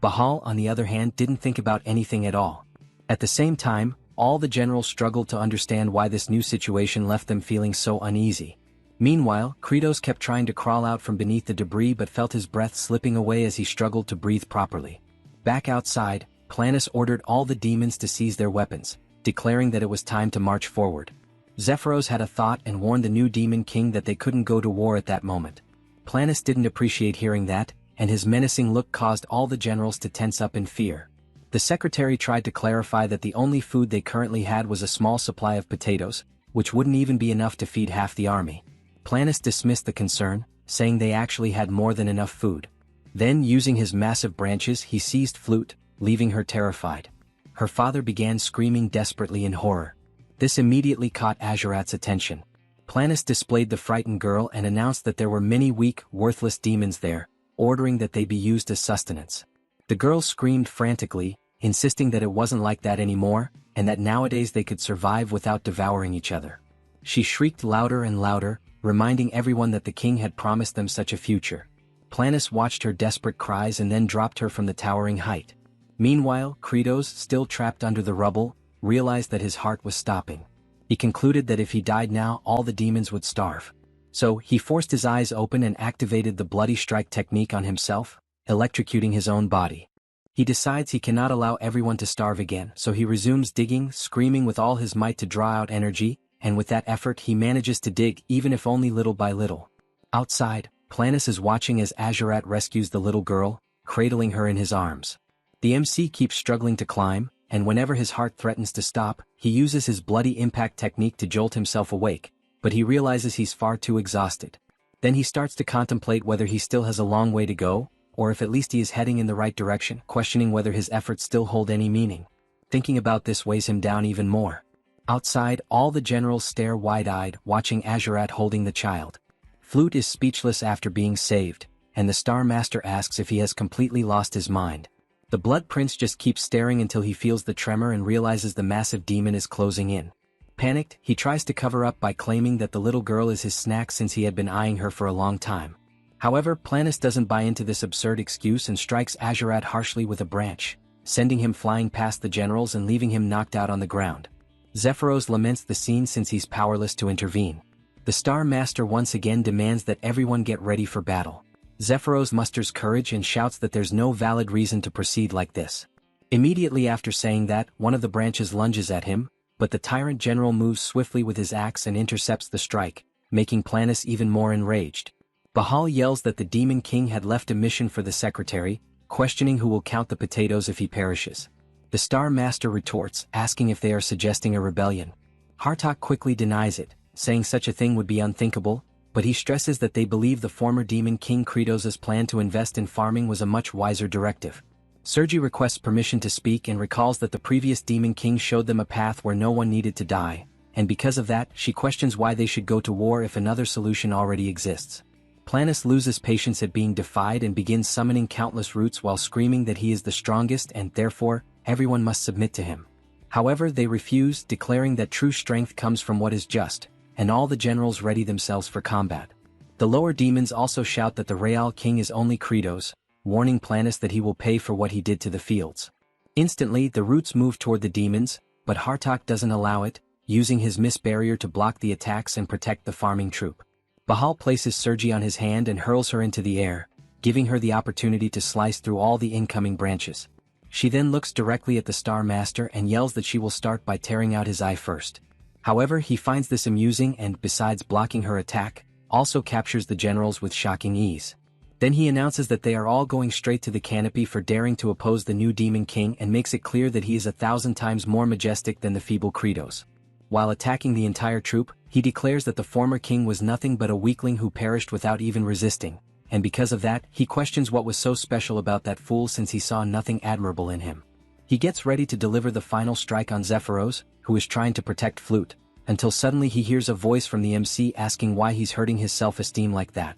Bahal, on the other hand, didn't think about anything at all. At the same time, all the generals struggled to understand why this new situation left them feeling so uneasy. Meanwhile, Kratos kept trying to crawl out from beneath the debris but felt his breath slipping away as he struggled to breathe properly. Back outside, Planus ordered all the demons to seize their weapons, declaring that it was time to march forward. Zephyros had a thought and warned the new demon king that they couldn't go to war at that moment. Planus didn't appreciate hearing that, and his menacing look caused all the generals to tense up in fear. The secretary tried to clarify that the only food they currently had was a small supply of potatoes, which wouldn't even be enough to feed half the army. Planus dismissed the concern, saying they actually had more than enough food. Then, using his massive branches, he seized Flute, leaving her terrified. Her father began screaming desperately in horror. This immediately caught Azurat's attention. Planus displayed the frightened girl and announced that there were many weak, worthless demons there, ordering that they be used as sustenance. The girl screamed frantically, insisting that it wasn't like that anymore, and that nowadays they could survive without devouring each other. She shrieked louder and louder, reminding everyone that the king had promised them such a future. Planus watched her desperate cries and then dropped her from the towering height. Meanwhile, Kratos, still trapped under the rubble, realized that his heart was stopping. He concluded that if he died now, all the demons would starve. So, he forced his eyes open and activated the bloody strike technique on himself, electrocuting his own body. He decides he cannot allow everyone to starve again, so he resumes digging, screaming with all his might to draw out energy, and with that effort he manages to dig even if only little by little. Outside, Planus is watching as Azurat rescues the little girl, cradling her in his arms. The MC keeps struggling to climb, and whenever his heart threatens to stop, he uses his bloody impact technique to jolt himself awake, but he realizes he's far too exhausted. Then he starts to contemplate whether he still has a long way to go, or if at least he is heading in the right direction, questioning whether his efforts still hold any meaning. Thinking about this weighs him down even more. Outside, all the generals stare wide-eyed, watching Azurat holding the child. Flute is speechless after being saved, and the Star Master asks if he has completely lost his mind. The Blood Prince just keeps staring until he feels the tremor and realizes the massive demon is closing in. Panicked, he tries to cover up by claiming that the little girl is his snack since he had been eyeing her for a long time. However, Planus doesn't buy into this absurd excuse and strikes Azurat harshly with a branch, sending him flying past the generals and leaving him knocked out on the ground. Zephyros laments the scene since he's powerless to intervene. The Star Master once again demands that everyone get ready for battle. Zephyros musters courage and shouts that there's no valid reason to proceed like this. Immediately after saying that, one of the branches lunges at him, but the tyrant general moves swiftly with his axe and intercepts the strike, making Planus even more enraged. Bahal yells that the Demon King had left a mission for the secretary, questioning who will count the potatoes if he perishes. The Star Master retorts, asking if they are suggesting a rebellion. Hartok quickly denies it, saying such a thing would be unthinkable, but he stresses that they believe the former Demon King Kratos's plan to invest in farming was a much wiser directive. Sergi requests permission to speak and recalls that the previous Demon King showed them a path where no one needed to die, and because of that, she questions why they should go to war if another solution already exists. Planus loses patience at being defied and begins summoning countless roots while screaming that he is the strongest and therefore, everyone must submit to him. However, they refuse, declaring that true strength comes from what is just, and all the generals ready themselves for combat. The lower demons also shout that the Real King is only Kratos, warning Planus that he will pay for what he did to the fields. Instantly, the roots move toward the demons, but Hartok doesn't allow it, using his mist barrier to block the attacks and protect the farming troop. Bahal places Sergi on his hand and hurls her into the air, giving her the opportunity to slice through all the incoming branches. She then looks directly at the Star Master and yells that she will start by tearing out his eye first. However, he finds this amusing and, besides blocking her attack, also captures the generals with shocking ease. Then he announces that they are all going straight to the canopy for daring to oppose the new Demon King and makes it clear that he is 1,000 times more majestic than the feeble Kratos. While attacking the entire troop, he declares that the former king was nothing but a weakling who perished without even resisting, and because of that, he questions what was so special about that fool since he saw nothing admirable in him. He gets ready to deliver the final strike on Zephyros, who is trying to protect Flute, until suddenly he hears a voice from the MC asking why he's hurting his self-esteem like that.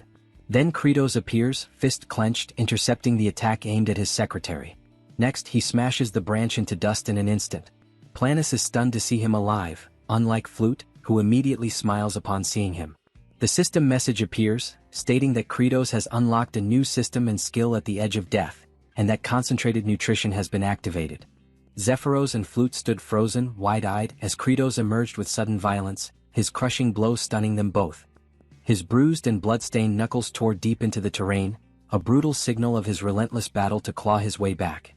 Then Kratos appears, fist clenched, intercepting the attack aimed at his secretary. Next, he smashes the branch into dust in an instant. Planus is stunned to see him alive, unlike Flute, who immediately smiles upon seeing him. The system message appears, stating that Kratos has unlocked a new system and skill at the edge of death, and that concentrated nutrition has been activated. Zephyros and Flute stood frozen, wide-eyed, as Kratos emerged with sudden violence, his crushing blow stunning them both. His bruised and blood-stained knuckles tore deep into the terrain, a brutal signal of his relentless battle to claw his way back.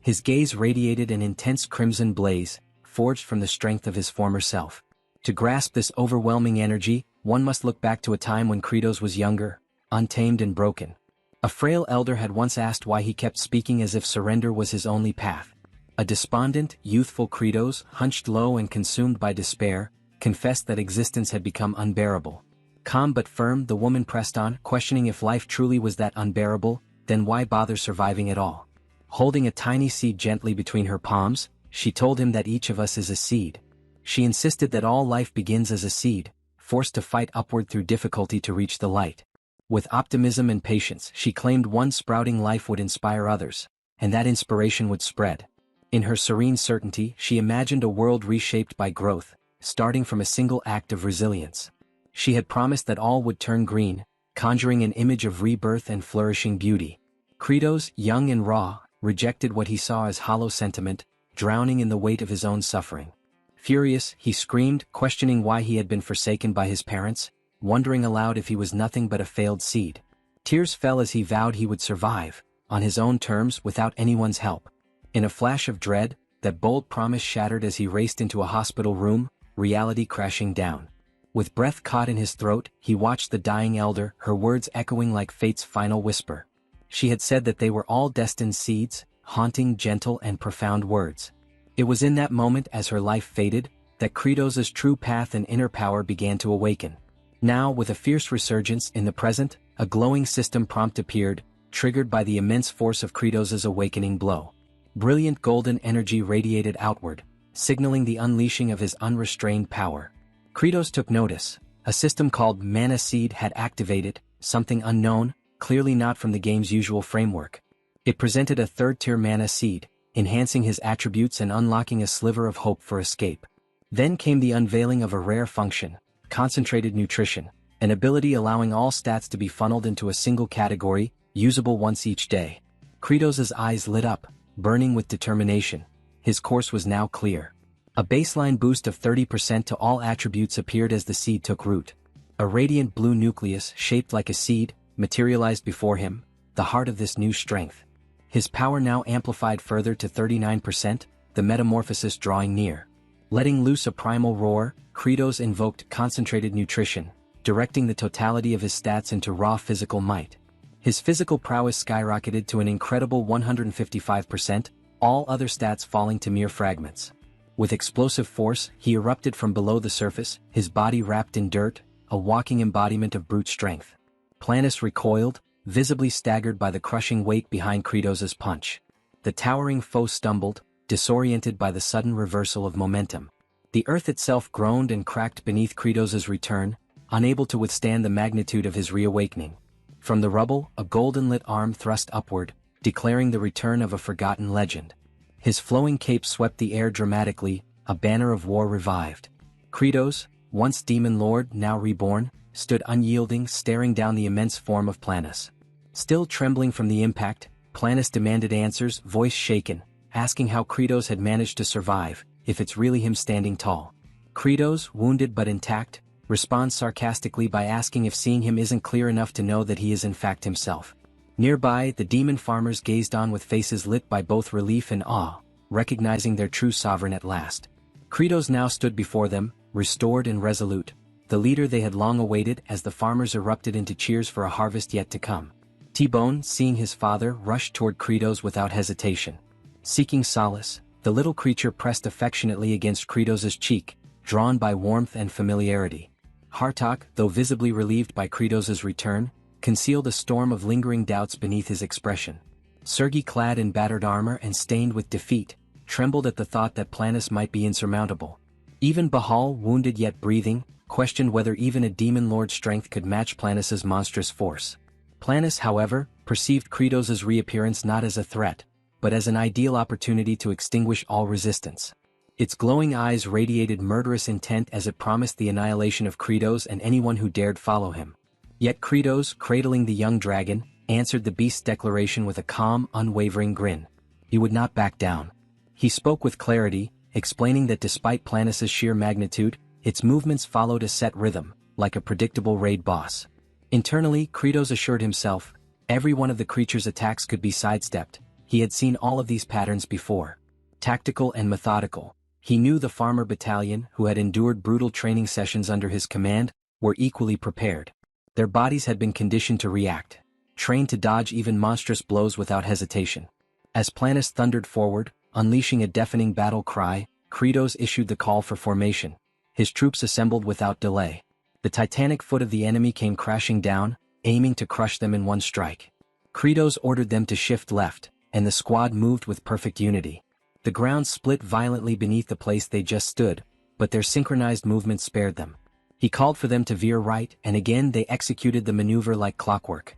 His gaze radiated an intense crimson blaze, forged from the strength of his former self. To grasp this overwhelming energy, one must look back to a time when Kratos was younger, untamed and broken. A frail elder had once asked why he kept speaking as if surrender was his only path. A despondent, youthful Kratos, hunched low and consumed by despair, confessed that existence had become unbearable. Calm but firm, the woman pressed on, questioning if life truly was that unbearable, then why bother surviving at all? Holding a tiny seed gently between her palms, she told him that each of us is a seed. She insisted that all life begins as a seed, forced to fight upward through difficulty to reach the light. With optimism and patience, she claimed one sprouting life would inspire others, and that inspiration would spread. In her serene certainty, she imagined a world reshaped by growth, starting from a single act of resilience. She had promised that all would turn green, conjuring an image of rebirth and flourishing beauty. Kratos, young and raw, rejected what he saw as hollow sentiment, drowning in the weight of his own suffering. Furious, he screamed, questioning why he had been forsaken by his parents, wondering aloud if he was nothing but a failed seed. Tears fell as he vowed he would survive, on his own terms without anyone's help. In a flash of dread, that bold promise shattered as he raced into a hospital room, reality crashing down. With breath caught in his throat, he watched the dying elder, her words echoing like fate's final whisper. She had said that they were all destined seeds, haunting, gentle and profound words. It was in that moment, as her life faded, that Kratos's true path and inner power began to awaken. Now, with a fierce resurgence in the present, a glowing system prompt appeared, triggered by the immense force of Kratos's awakening blow. Brilliant golden energy radiated outward, signaling the unleashing of his unrestrained power. Kratos took notice. A system called Mana Seed had activated, something unknown, clearly not from the game's usual framework. It presented a third-tier Mana Seed, enhancing his attributes and unlocking a sliver of hope for escape. Then came the unveiling of a rare function, concentrated nutrition. an ability allowing all stats to be funneled into a single category, usable once each day. Kratos' eyes lit up, burning with determination. His course was now clear. A baseline boost of 30% to all attributes appeared as the seed took root. A radiant blue nucleus, shaped like a seed, materialized before him, the heart of this new strength. His power now amplified further to 39%, the metamorphosis drawing near. Letting loose a primal roar, Kratos invoked concentrated nutrition, directing the totality of his stats into raw physical might. His physical prowess skyrocketed to an incredible 155%, all other stats falling to mere fragments. With explosive force, he erupted from below the surface, his body wrapped in dirt, a walking embodiment of brute strength. Planus recoiled, visibly staggered by the crushing weight behind Kratos' punch. The towering foe stumbled, disoriented by the sudden reversal of momentum. The earth itself groaned and cracked beneath Kratos' return, unable to withstand the magnitude of his reawakening. From the rubble, a golden-lit arm thrust upward, declaring the return of a forgotten legend. His flowing cape swept the air dramatically, a banner of war revived. Kratos, once demon lord now reborn, stood unyielding, staring down the immense form of Planus. Still trembling from the impact, Planus demanded answers, voice shaken, asking how Kratos had managed to survive, if it's really him standing tall. Kratos, wounded but intact, responds sarcastically by asking if seeing him isn't clear enough to know that he is in fact himself. Nearby, the demon farmers gazed on with faces lit by both relief and awe, recognizing their true sovereign at last. Kratos now stood before them, restored and resolute, the leader they had long awaited as the farmers erupted into cheers for a harvest yet to come. T-Bone, seeing his father, rushed toward Kratos without hesitation. Seeking solace, the little creature pressed affectionately against Kratos' cheek, drawn by warmth and familiarity. Hartok, though visibly relieved by Kratos' return, concealed a storm of lingering doubts beneath his expression. Sergei, clad in battered armor and stained with defeat, trembled at the thought that Planus might be insurmountable. Even Bahal, wounded yet breathing, questioned whether even a demon lord's strength could match Planus' monstrous force. Planus, however, perceived Kratos' reappearance not as a threat, but as an ideal opportunity to extinguish all resistance. Its glowing eyes radiated murderous intent as it promised the annihilation of Kratos and anyone who dared follow him. Yet Kratos, cradling the young dragon, answered the beast's declaration with a calm, unwavering grin. He would not back down. He spoke with clarity, explaining that despite Planus' sheer magnitude, its movements followed a set rhythm, like a predictable raid boss. Internally, Kratos assured himself, every one of the creature's attacks could be sidestepped. He had seen all of these patterns before. Tactical and methodical. He knew the farmer battalion, who had endured brutal training sessions under his command, were equally prepared. Their bodies had been conditioned to react, trained to dodge even monstrous blows without hesitation. As Planus thundered forward, unleashing a deafening battle cry, Kratos issued the call for formation. His troops assembled without delay. The titanic foot of the enemy came crashing down, aiming to crush them in one strike. Kratos ordered them to shift left, and the squad moved with perfect unity. The ground split violently beneath the place they just stood, but their synchronized movement spared them. He called for them to veer right, and again they executed the maneuver like clockwork.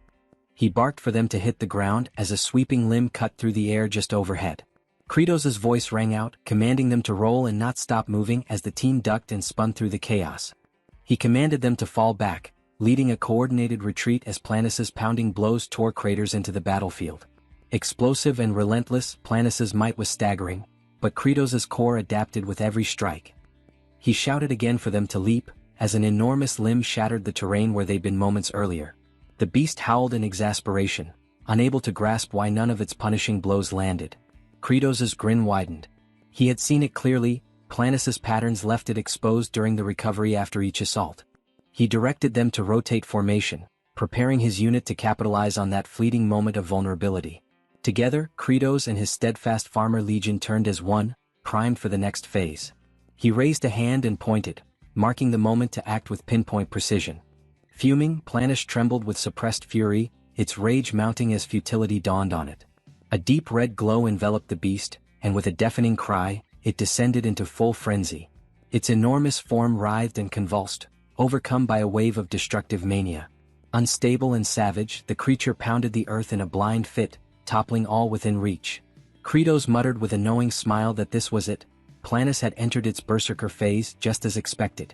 He barked for them to hit the ground as a sweeping limb cut through the air just overhead. Kratos' voice rang out, commanding them to roll and not stop moving as the team ducked and spun through the chaos. He commanded them to fall back, leading a coordinated retreat as Planus' pounding blows tore craters into the battlefield. Explosive and relentless, Planus' might was staggering, but Kratos' core adapted with every strike. He shouted again for them to leap, as an enormous limb shattered the terrain where they'd been moments earlier. The beast howled in exasperation, unable to grasp why none of its punishing blows landed. Kratos' grin widened. He had seen it clearly, Planus' patterns left it exposed during the recovery after each assault. He directed them to rotate formation, preparing his unit to capitalize on that fleeting moment of vulnerability. Together, Kratos and his steadfast farmer legion turned as one, primed for the next phase. He raised a hand and pointed, marking the moment to act with pinpoint precision. Fuming, Planus trembled with suppressed fury, its rage mounting as futility dawned on it. A deep red glow enveloped the beast, and with a deafening cry, it descended into full frenzy. Its enormous form writhed and convulsed, overcome by a wave of destructive mania. Unstable and savage, the creature pounded the earth in a blind fit, toppling all within reach. Kratos muttered with a knowing smile that this was it. Planus had entered its berserker phase just as expected.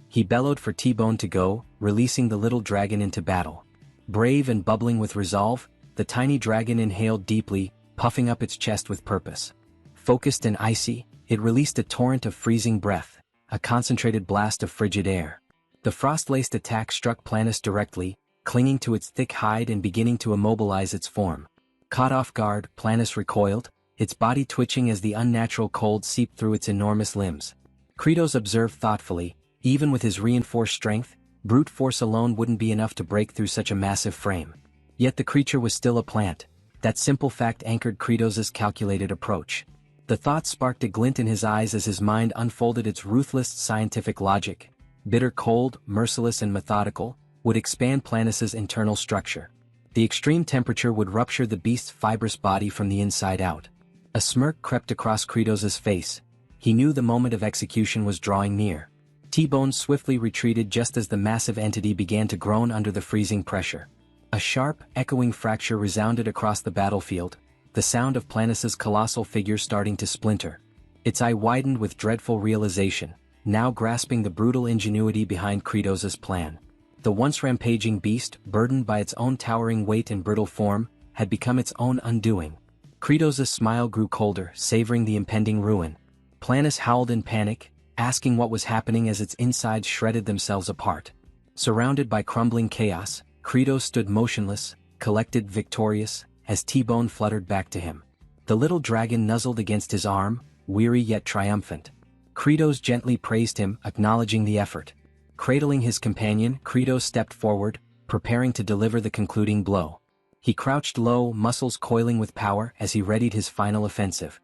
He bellowed for T-Bone to go, releasing the little dragon into battle. Brave and bubbling with resolve, the tiny dragon inhaled deeply, puffing up its chest with purpose. Focused and icy, it released a torrent of freezing breath, a concentrated blast of frigid air. The frost-laced attack struck Planus directly, clinging to its thick hide and beginning to immobilize its form. Caught off guard, Planus recoiled, its body twitching as the unnatural cold seeped through its enormous limbs. Kratos observed thoughtfully, even with his reinforced strength, brute force alone wouldn't be enough to break through such a massive frame. Yet the creature was still a plant. That simple fact anchored Kratos's calculated approach. The thought sparked a glint in his eyes as his mind unfolded its ruthless scientific logic. Bitter cold, merciless and methodical, would expand Planus's internal structure. The extreme temperature would rupture the beast's fibrous body from the inside out. A smirk crept across Kratos's face. He knew the moment of execution was drawing near. T-Bone swiftly retreated just as the massive entity began to groan under the freezing pressure. A sharp, echoing fracture resounded across the battlefield, the sound of Planus's colossal figure starting to splinter. Its eye widened with dreadful realization, now grasping the brutal ingenuity behind Kratos's plan. The once rampaging beast, burdened by its own towering weight and brittle form, had become its own undoing. Kratos's smile grew colder, savoring the impending ruin. Planus howled in panic, asking what was happening as its insides shredded themselves apart. Surrounded by crumbling chaos, Kratos stood motionless, collected, victorious, as T-Bone fluttered back to him. The little dragon nuzzled against his arm, weary yet triumphant. Kratos gently praised him, acknowledging the effort. Cradling his companion, Kratos stepped forward, preparing to deliver the concluding blow. He crouched low, muscles coiling with power as he readied his final offensive.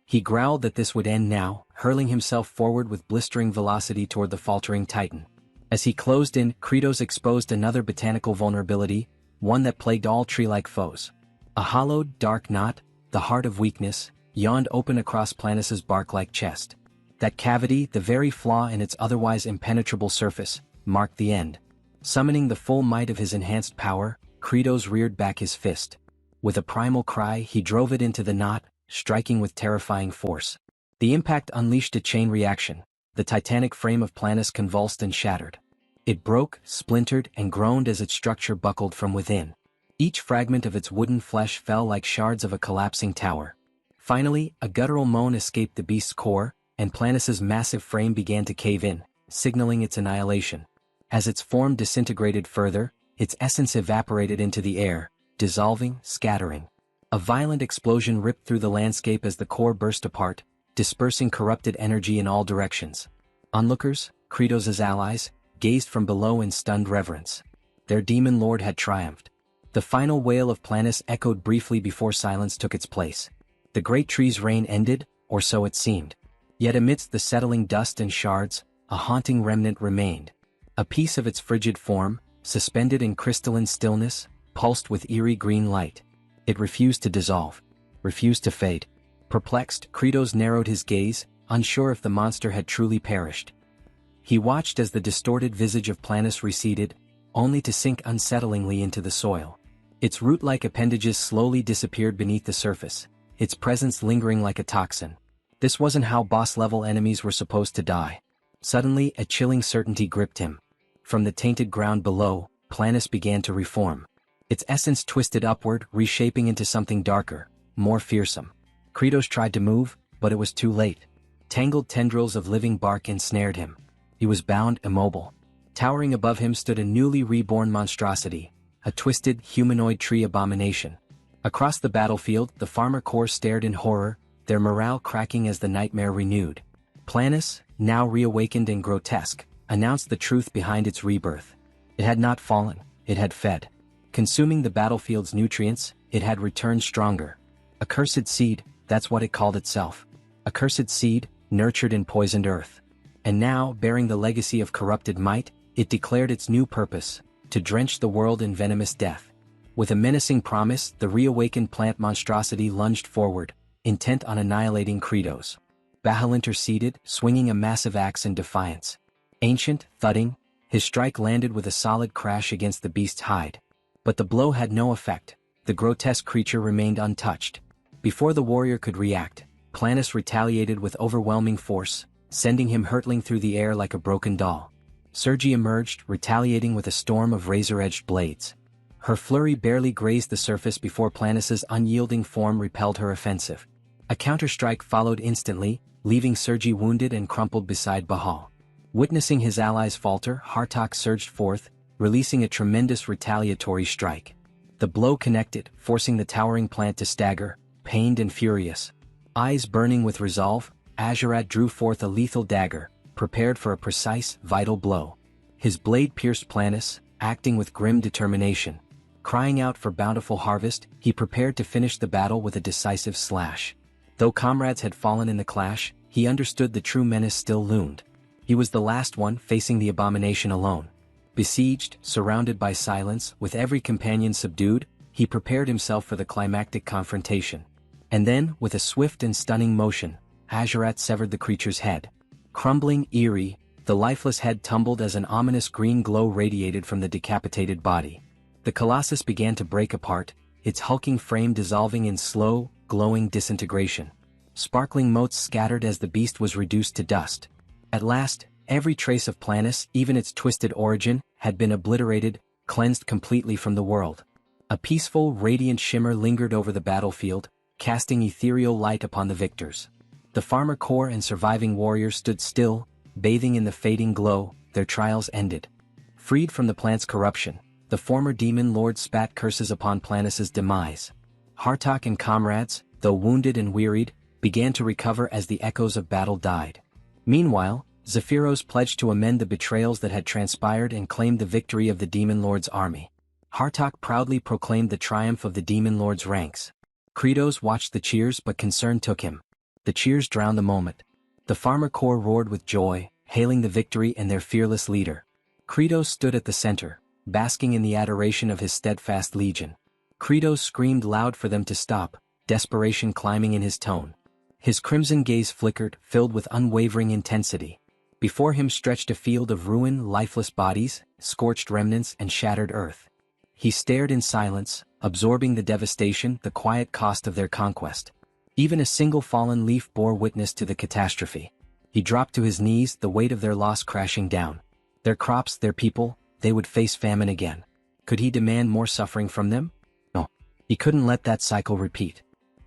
He growled that this would end now, hurling himself forward with blistering velocity toward the faltering titan. As he closed in, Kratos exposed another botanical vulnerability, one that plagued all tree-like foes. A hollowed, dark knot, the heart of weakness, yawned open across Planus's bark-like chest. That cavity, the very flaw in its otherwise impenetrable surface, marked the end. Summoning the full might of his enhanced power, Kratos reared back his fist. With a primal cry, he drove it into the knot, striking with terrifying force. The impact unleashed a chain reaction. The titanic frame of Planus convulsed and shattered. It broke, splintered, and groaned as its structure buckled from within. Each fragment of its wooden flesh fell like shards of a collapsing tower. Finally, a guttural moan escaped the beast's core, and Planus's massive frame began to cave in, signaling its annihilation. As its form disintegrated further, its essence evaporated into the air, dissolving, scattering. A violent explosion ripped through the landscape as the core burst apart, dispersing corrupted energy in all directions. Onlookers, Kratos's allies, gazed from below in stunned reverence. Their demon lord had triumphed. The final wail of Planus echoed briefly before silence took its place. The great tree's reign ended, or so it seemed. Yet amidst the settling dust and shards, a haunting remnant remained. A piece of its frigid form, suspended in crystalline stillness, pulsed with eerie green light. It refused to dissolve, refused to fade. Perplexed, Kratos narrowed his gaze, unsure if the monster had truly perished. He watched as the distorted visage of Planus receded, only to sink unsettlingly into the soil. Its root-like appendages slowly disappeared beneath the surface, its presence lingering like a toxin. This wasn't how boss-level enemies were supposed to die. Suddenly, a chilling certainty gripped him. From the tainted ground below, Planus began to reform. Its essence twisted upward, reshaping into something darker, more fearsome. Kratos tried to move, but it was too late. Tangled tendrils of living bark ensnared him. He was bound, immobile. Towering above him stood a newly reborn monstrosity, a twisted, humanoid tree abomination. Across the battlefield, the farmer corps stared in horror, their morale cracking as the nightmare renewed. Planus, now reawakened and grotesque, announced the truth behind its rebirth. It had not fallen, it had fed. Consuming the battlefield's nutrients, it had returned stronger. A cursed seed, that's what it called itself. A cursed seed, nurtured in poisoned earth. And now, bearing the legacy of corrupted might, it declared its new purpose, to drench the world in venomous death. With a menacing promise, the reawakened plant monstrosity lunged forward, intent on annihilating Kratos. Bahal interceded, swinging a massive axe in defiance. Ancient, thudding, his strike landed with a solid crash against the beast's hide. But the blow had no effect. The grotesque creature remained untouched. Before the warrior could react, Planus retaliated with overwhelming force, sending him hurtling through the air like a broken doll. Sergi emerged, retaliating with a storm of razor-edged blades. Her flurry barely grazed the surface before Planis's unyielding form repelled her offensive. A counterstrike followed instantly, leaving Sergi wounded and crumpled beside Bahal. Witnessing his allies falter, Hartok surged forth, releasing a tremendous retaliatory strike. The blow connected, forcing the towering plant to stagger, pained and furious. Eyes burning with resolve, Azurat drew forth a lethal dagger, prepared for a precise, vital blow. His blade pierced Planis, acting with grim determination. Crying out for bountiful harvest, he prepared to finish the battle with a decisive slash. Though comrades had fallen in the clash, he understood the true menace still loomed. He was the last one facing the abomination alone. Besieged, surrounded by silence, with every companion subdued, he prepared himself for the climactic confrontation. And then, with a swift and stunning motion, Azurat severed the creature's head. Crumbling, eerie, the lifeless head tumbled as an ominous green glow radiated from the decapitated body. The colossus began to break apart, its hulking frame dissolving in slow, glowing disintegration. Sparkling motes scattered as the beast was reduced to dust. At last, every trace of Planis, even its twisted origin, had been obliterated, cleansed completely from the world. A peaceful, radiant shimmer lingered over the battlefield, casting ethereal light upon the victors. The farmer corps and surviving warriors stood still, bathing in the fading glow, their trials ended. Freed from the plant's corruption, the former demon lord spat curses upon Planis's demise. Hartok and comrades, though wounded and wearied, began to recover as the echoes of battle died. Meanwhile, Zephyros pledged to amend the betrayals that had transpired and claimed the victory of the demon lord's army. Hartok proudly proclaimed the triumph of the demon lord's ranks. Kratos watched the cheers, but concern took him. The cheers drowned the moment. The farmer corps roared with joy, hailing the victory and their fearless leader. Kratos stood at the center, basking in the adoration of his steadfast legion. Kratos screamed loud for them to stop, desperation climbing in his tone. His crimson gaze flickered, filled with unwavering intensity. Before him stretched a field of ruined, lifeless bodies, scorched remnants and shattered earth. He stared in silence, absorbing the devastation, the quiet cost of their conquest. Even a single fallen leaf bore witness to the catastrophe. He dropped to his knees, the weight of their loss crashing down. Their crops, their people, they would face famine again. Could he demand more suffering from them? No. He couldn't let that cycle repeat.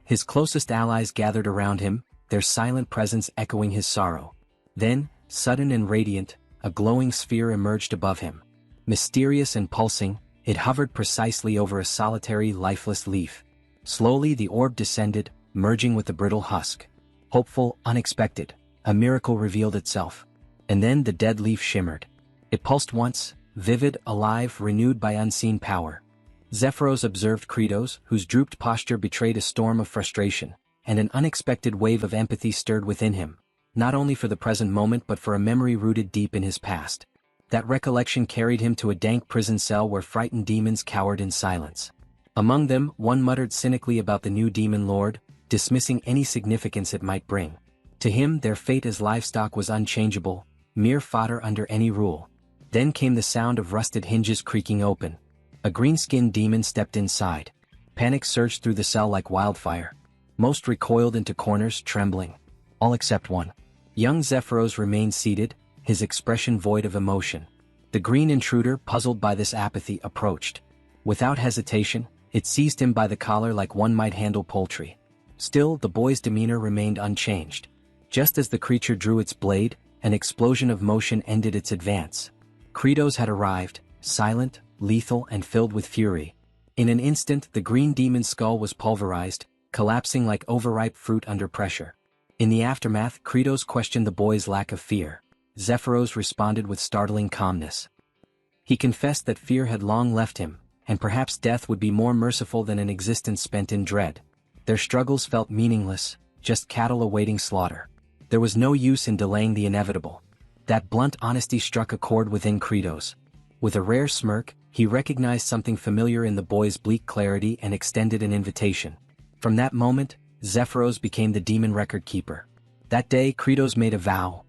His closest allies gathered around him, their silent presence echoing his sorrow. Then, sudden and radiant, a glowing sphere emerged above him. Mysterious and pulsing, it hovered precisely over a solitary, lifeless leaf. Slowly the orb descended, merging with the brittle husk. Hopeful, unexpected, a miracle revealed itself. And then the dead leaf shimmered. It pulsed once, vivid, alive, renewed by unseen power. Zephyros observed Kratos, whose drooped posture betrayed a storm of frustration, and an unexpected wave of empathy stirred within him, not only for the present moment but for a memory rooted deep in his past. That recollection carried him to a dank prison cell where frightened demons cowered in silence. Among them, one muttered cynically about the new demon lord, dismissing any significance it might bring. To him, their fate as livestock was unchangeable, mere fodder under any rule. Then came the sound of rusted hinges creaking open. A green-skinned demon stepped inside. Panic surged through the cell like wildfire. Most recoiled into corners, trembling. All except one. Young Zephyros remained seated, his expression void of emotion. The green intruder, puzzled by this apathy, approached. Without hesitation, it seized him by the collar like one might handle poultry. Still, the boy's demeanor remained unchanged. Just as the creature drew its blade, an explosion of motion ended its advance. Kratos had arrived, silent, lethal and filled with fury. In an instant the green demon's skull was pulverized, collapsing like overripe fruit under pressure. In the aftermath, Kratos questioned the boy's lack of fear. Zephyros responded with startling calmness. He confessed that fear had long left him, and perhaps death would be more merciful than an existence spent in dread. Their struggles felt meaningless, just cattle awaiting slaughter. There was no use in delaying the inevitable. That blunt honesty struck a chord within Kratos. With a rare smirk, he recognized something familiar in the boy's bleak clarity and extended an invitation. From that moment, Zephyros became the demon record keeper. That day Kratos made a vow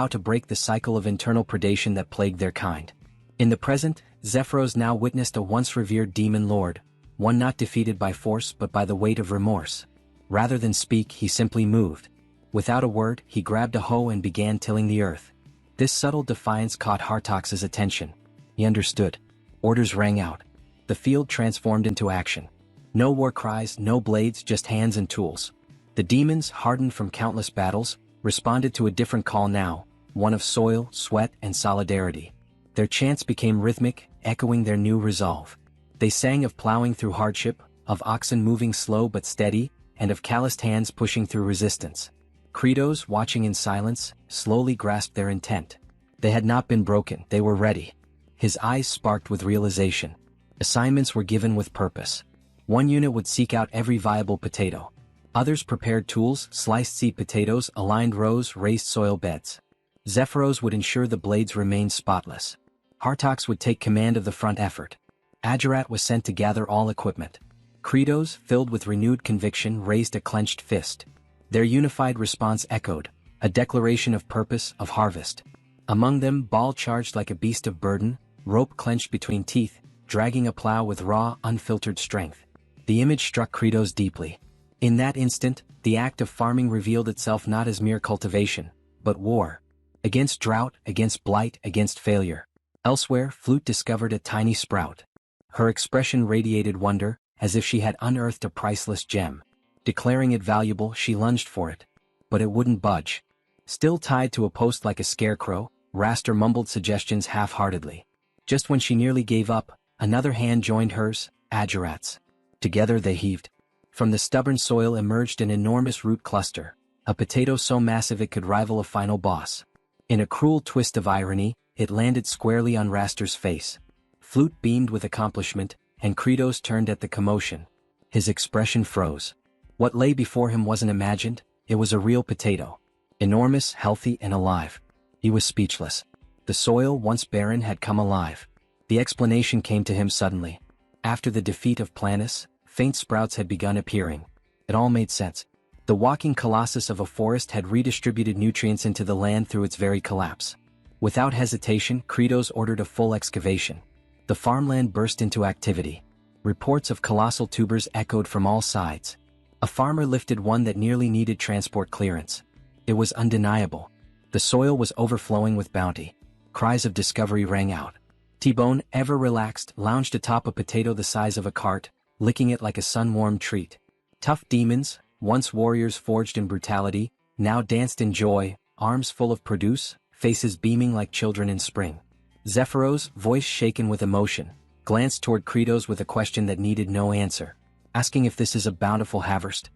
to break the cycle of internal predation that plagued their kind. In the present, Zephyros now witnessed a once revered demon lord, one not defeated by force but by the weight of remorse. Rather than speak, he simply moved. Without a word, he grabbed a hoe and began tilling the earth. This subtle defiance caught Hartox's attention. He understood. Orders rang out. The field transformed into action. No war cries, no blades, just hands and tools. The demons, hardened from countless battles, responded to a different call now, one of soil, sweat, and solidarity. Their chants became rhythmic, echoing their new resolve. They sang of plowing through hardship, of oxen moving slow but steady, and of calloused hands pushing through resistance. Kratos, watching in silence, slowly grasped their intent. They had not been broken, they were ready. His eyes sparked with realization. Assignments were given with purpose. One unit would seek out every viable potato. Others prepared tools, sliced seed potatoes, aligned rows, raised soil beds. Zephyros would ensure the blades remained spotless. Hartox would take command of the front effort. Agerat was sent to gather all equipment. Kratos, filled with renewed conviction, raised a clenched fist. Their unified response echoed, a declaration of purpose, of harvest. Among them, Baal charged like a beast of burden, rope clenched between teeth, dragging a plow with raw, unfiltered strength. The image struck Kratos deeply. In that instant, the act of farming revealed itself not as mere cultivation, but war. Against drought, against blight, against failure. Elsewhere, Flute discovered a tiny sprout. Her expression radiated wonder, as if she had unearthed a priceless gem. Declaring it valuable, she lunged for it. But it wouldn't budge. Still tied to a post like a scarecrow, Raster mumbled suggestions half-heartedly. Just when she nearly gave up, another hand joined hers, Agerat's. Together they heaved. From the stubborn soil emerged an enormous root cluster, a potato so massive it could rival a final boss. In a cruel twist of irony, it landed squarely on Raster's face. Flute beamed with accomplishment, and Kratos turned at the commotion. His expression froze. What lay before him wasn't imagined, it was a real potato. Enormous, healthy, and alive. He was speechless. The soil, once barren, had come alive. The explanation came to him suddenly. After the defeat of Planus, faint sprouts had begun appearing. It all made sense. The walking colossus of a forest had redistributed nutrients into the land through its very collapse. Without hesitation, Kratos ordered a full excavation. The farmland burst into activity. Reports of colossal tubers echoed from all sides. A farmer lifted one that nearly needed transport clearance. It was undeniable. The soil was overflowing with bounty. Cries of discovery rang out. T-Bone, ever relaxed, lounged atop a potato the size of a cart, licking it like a sun-warmed treat. Tough demons, once warriors forged in brutality, now danced in joy, arms full of produce, faces beaming like children in spring. Zephyros, voice shaken with emotion, glanced toward Kratos with a question that needed no answer, asking if this is a bountiful harvest.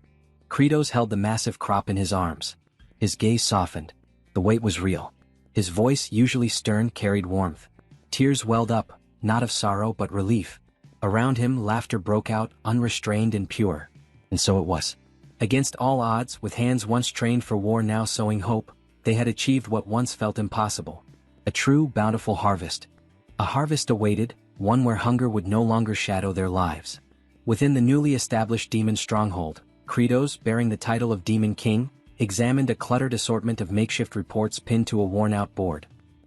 Kratos held the massive crop in his arms. His gaze softened. The weight was real. His voice, usually stern, carried warmth. Tears welled up, not of sorrow but relief. Around him, laughter broke out, unrestrained and pure. And so it was. Against all odds, with hands once trained for war now sowing hope, they had achieved what once felt impossible. A true, bountiful harvest. A harvest awaited, one where hunger would no longer shadow their lives. Within the newly established demon stronghold, Kratos, bearing the title of Demon King, examined a cluttered assortment of makeshift reports pinned to a worn-out board.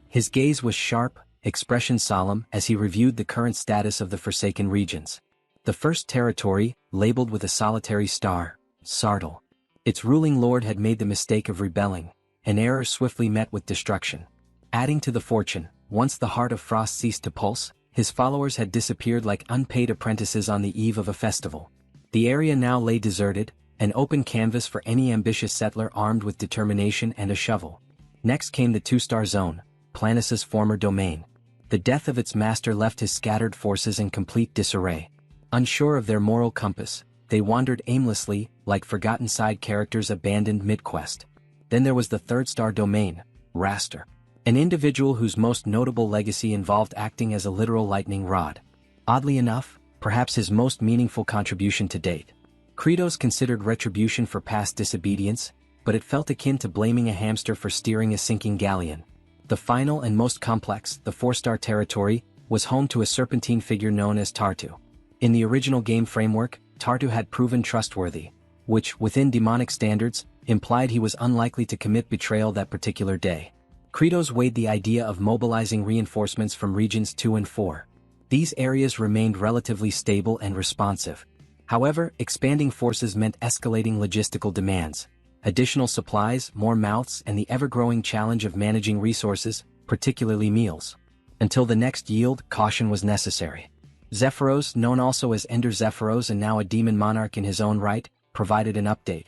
His gaze was sharp, expression solemn, as he reviewed the current status of the Forsaken regions. The first territory, labeled with a solitary star, Sartl. Its ruling lord had made the mistake of rebelling, an error swiftly met with destruction. Adding to the fortune, once the heart of Frost ceased to pulse, his followers had disappeared like unpaid apprentices on the eve of a festival. The area now lay deserted, an open canvas for any ambitious settler armed with determination and a shovel. Next came the two-star zone, Planus's former domain. The death of its master left his scattered forces in complete disarray. Unsure of their moral compass, they wandered aimlessly, like forgotten side characters abandoned mid-quest. Then there was the third-star domain, Raster. An individual whose most notable legacy involved acting as a literal lightning rod. Oddly enough, perhaps his most meaningful contribution to date. Kratos considered retribution for past disobedience, but it felt akin to blaming a hamster for steering a sinking galleon. The final and most complex, the four-star territory, was home to a serpentine figure known as Tartu. In the original game framework, Tartu had proven trustworthy, which, within demonic standards, implied he was unlikely to commit betrayal that particular day. Kratos weighed the idea of mobilizing reinforcements from regions 2 and 4. These areas remained relatively stable and responsive. However, expanding forces meant escalating logistical demands. additional supplies, more mouths, and the ever-growing challenge of managing resources, particularly meals. Until the next yield, caution was necessary. Zephyros, known also as Ender Zephyros and now a demon monarch in his own right, provided an update.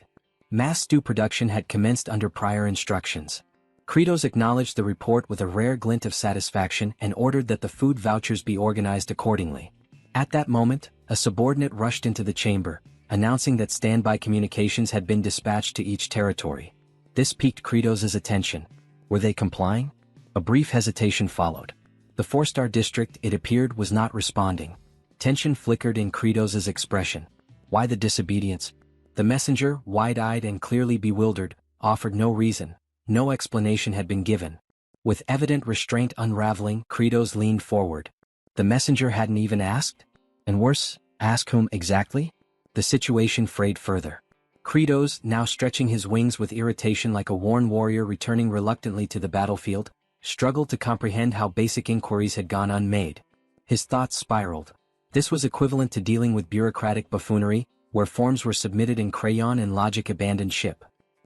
Mass stew production had commenced under prior instructions. Kratos acknowledged the report with a rare glint of satisfaction and ordered that the food vouchers be organized accordingly. At that moment, a subordinate rushed into the chamber, announcing that standby communications had been dispatched to each territory. This piqued Kratos' attention. Were they complying? A brief hesitation followed. The 4-star district, it appeared, was not responding. Tension flickered in Kratos' expression. Why the disobedience? The messenger, wide-eyed and clearly bewildered, offered no reason. No explanation had been given. With evident restraint unraveling, Kratos leaned forward. The messenger hadn't even asked? And worse, ask whom exactly? The situation frayed further. Kratos, now stretching his wings with irritation like a worn warrior returning reluctantly to the battlefield, struggled to comprehend how basic inquiries had gone unmade. His thoughts spiraled. This was equivalent to dealing with bureaucratic buffoonery, where forms were submitted in crayon and logic abandoned ship.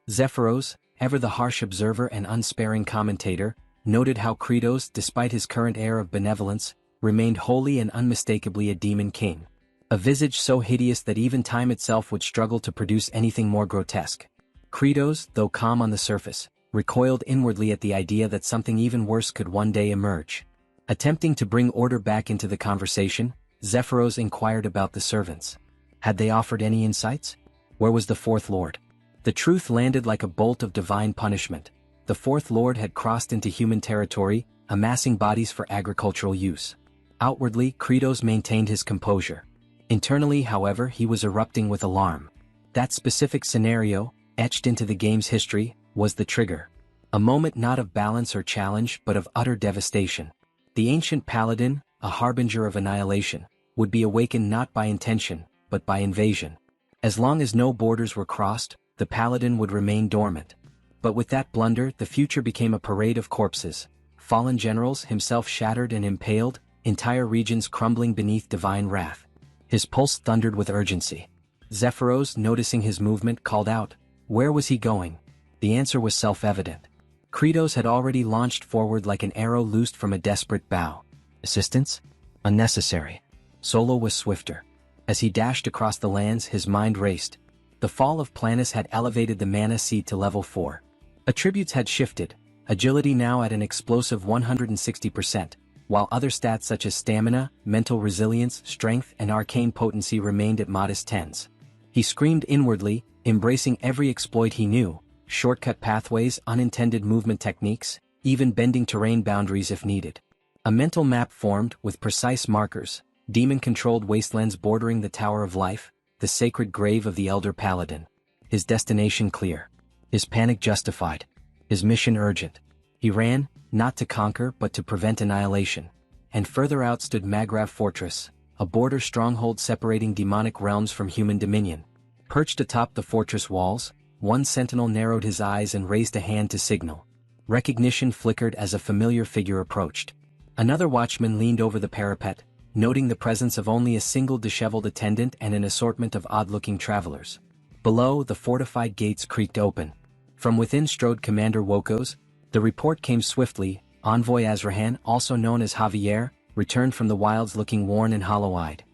Zephyros, ever the harsh observer and unsparing commentator, noted how Kratos, despite his current air of benevolence, remained wholly and unmistakably a demon king. A visage so hideous that even time itself would struggle to produce anything more grotesque. Kratos, though calm on the surface, recoiled inwardly at the idea that something even worse could one day emerge. Attempting to bring order back into the conversation, Zephyros inquired about the servants. Had they offered any insights? Where was the Fourth Lord? The truth landed like a bolt of divine punishment. The Fourth Lord had crossed into human territory, amassing bodies for agricultural use. Outwardly, Kratos maintained his composure. Internally, however, he was erupting with alarm. That specific scenario, etched into the game's history, was the trigger. A moment not of balance or challenge but of utter devastation. The ancient paladin, a harbinger of annihilation, would be awakened not by intention, but by invasion. As long as no borders were crossed, the paladin would remain dormant. But with that blunder, the future became a parade of corpses. Fallen generals, himself shattered and impaled, entire regions crumbling beneath divine wrath. His pulse thundered with urgency. Zephyros, noticing his movement, called out. Where was he going? The answer was self-evident. Kratos had already launched forward like an arrow loosed from a desperate bow. Assistance? Unnecessary. Solo was swifter. As he dashed across the lands, his mind raced. The fall of Planus had elevated the mana seed to level 4. Attributes had shifted, agility now at an explosive 160%, while other stats such as stamina, mental resilience, strength, and arcane potency remained at modest 10s. He screamed inwardly, embracing every exploit he knew, shortcut pathways, unintended movement techniques, even bending terrain boundaries if needed. A mental map formed, with precise markers, demon-controlled wastelands bordering the Tower of Life, the sacred grave of the Elder Paladin. His destination clear. His panic justified. His mission urgent. He ran, not to conquer but to prevent annihilation. And further out stood Magrav Fortress, a border stronghold separating demonic realms from human dominion. Perched atop the fortress walls, one sentinel narrowed his eyes and raised a hand to signal. Recognition flickered as a familiar figure approached. Another watchman leaned over the parapet, noting the presence of only a single disheveled attendant and an assortment of odd-looking travelers. Below, the fortified gates creaked open. From within strode Commander Wokos. The report came swiftly. Envoy Azrahan, also known as Javier, returned from the wilds looking worn and hollow-eyed.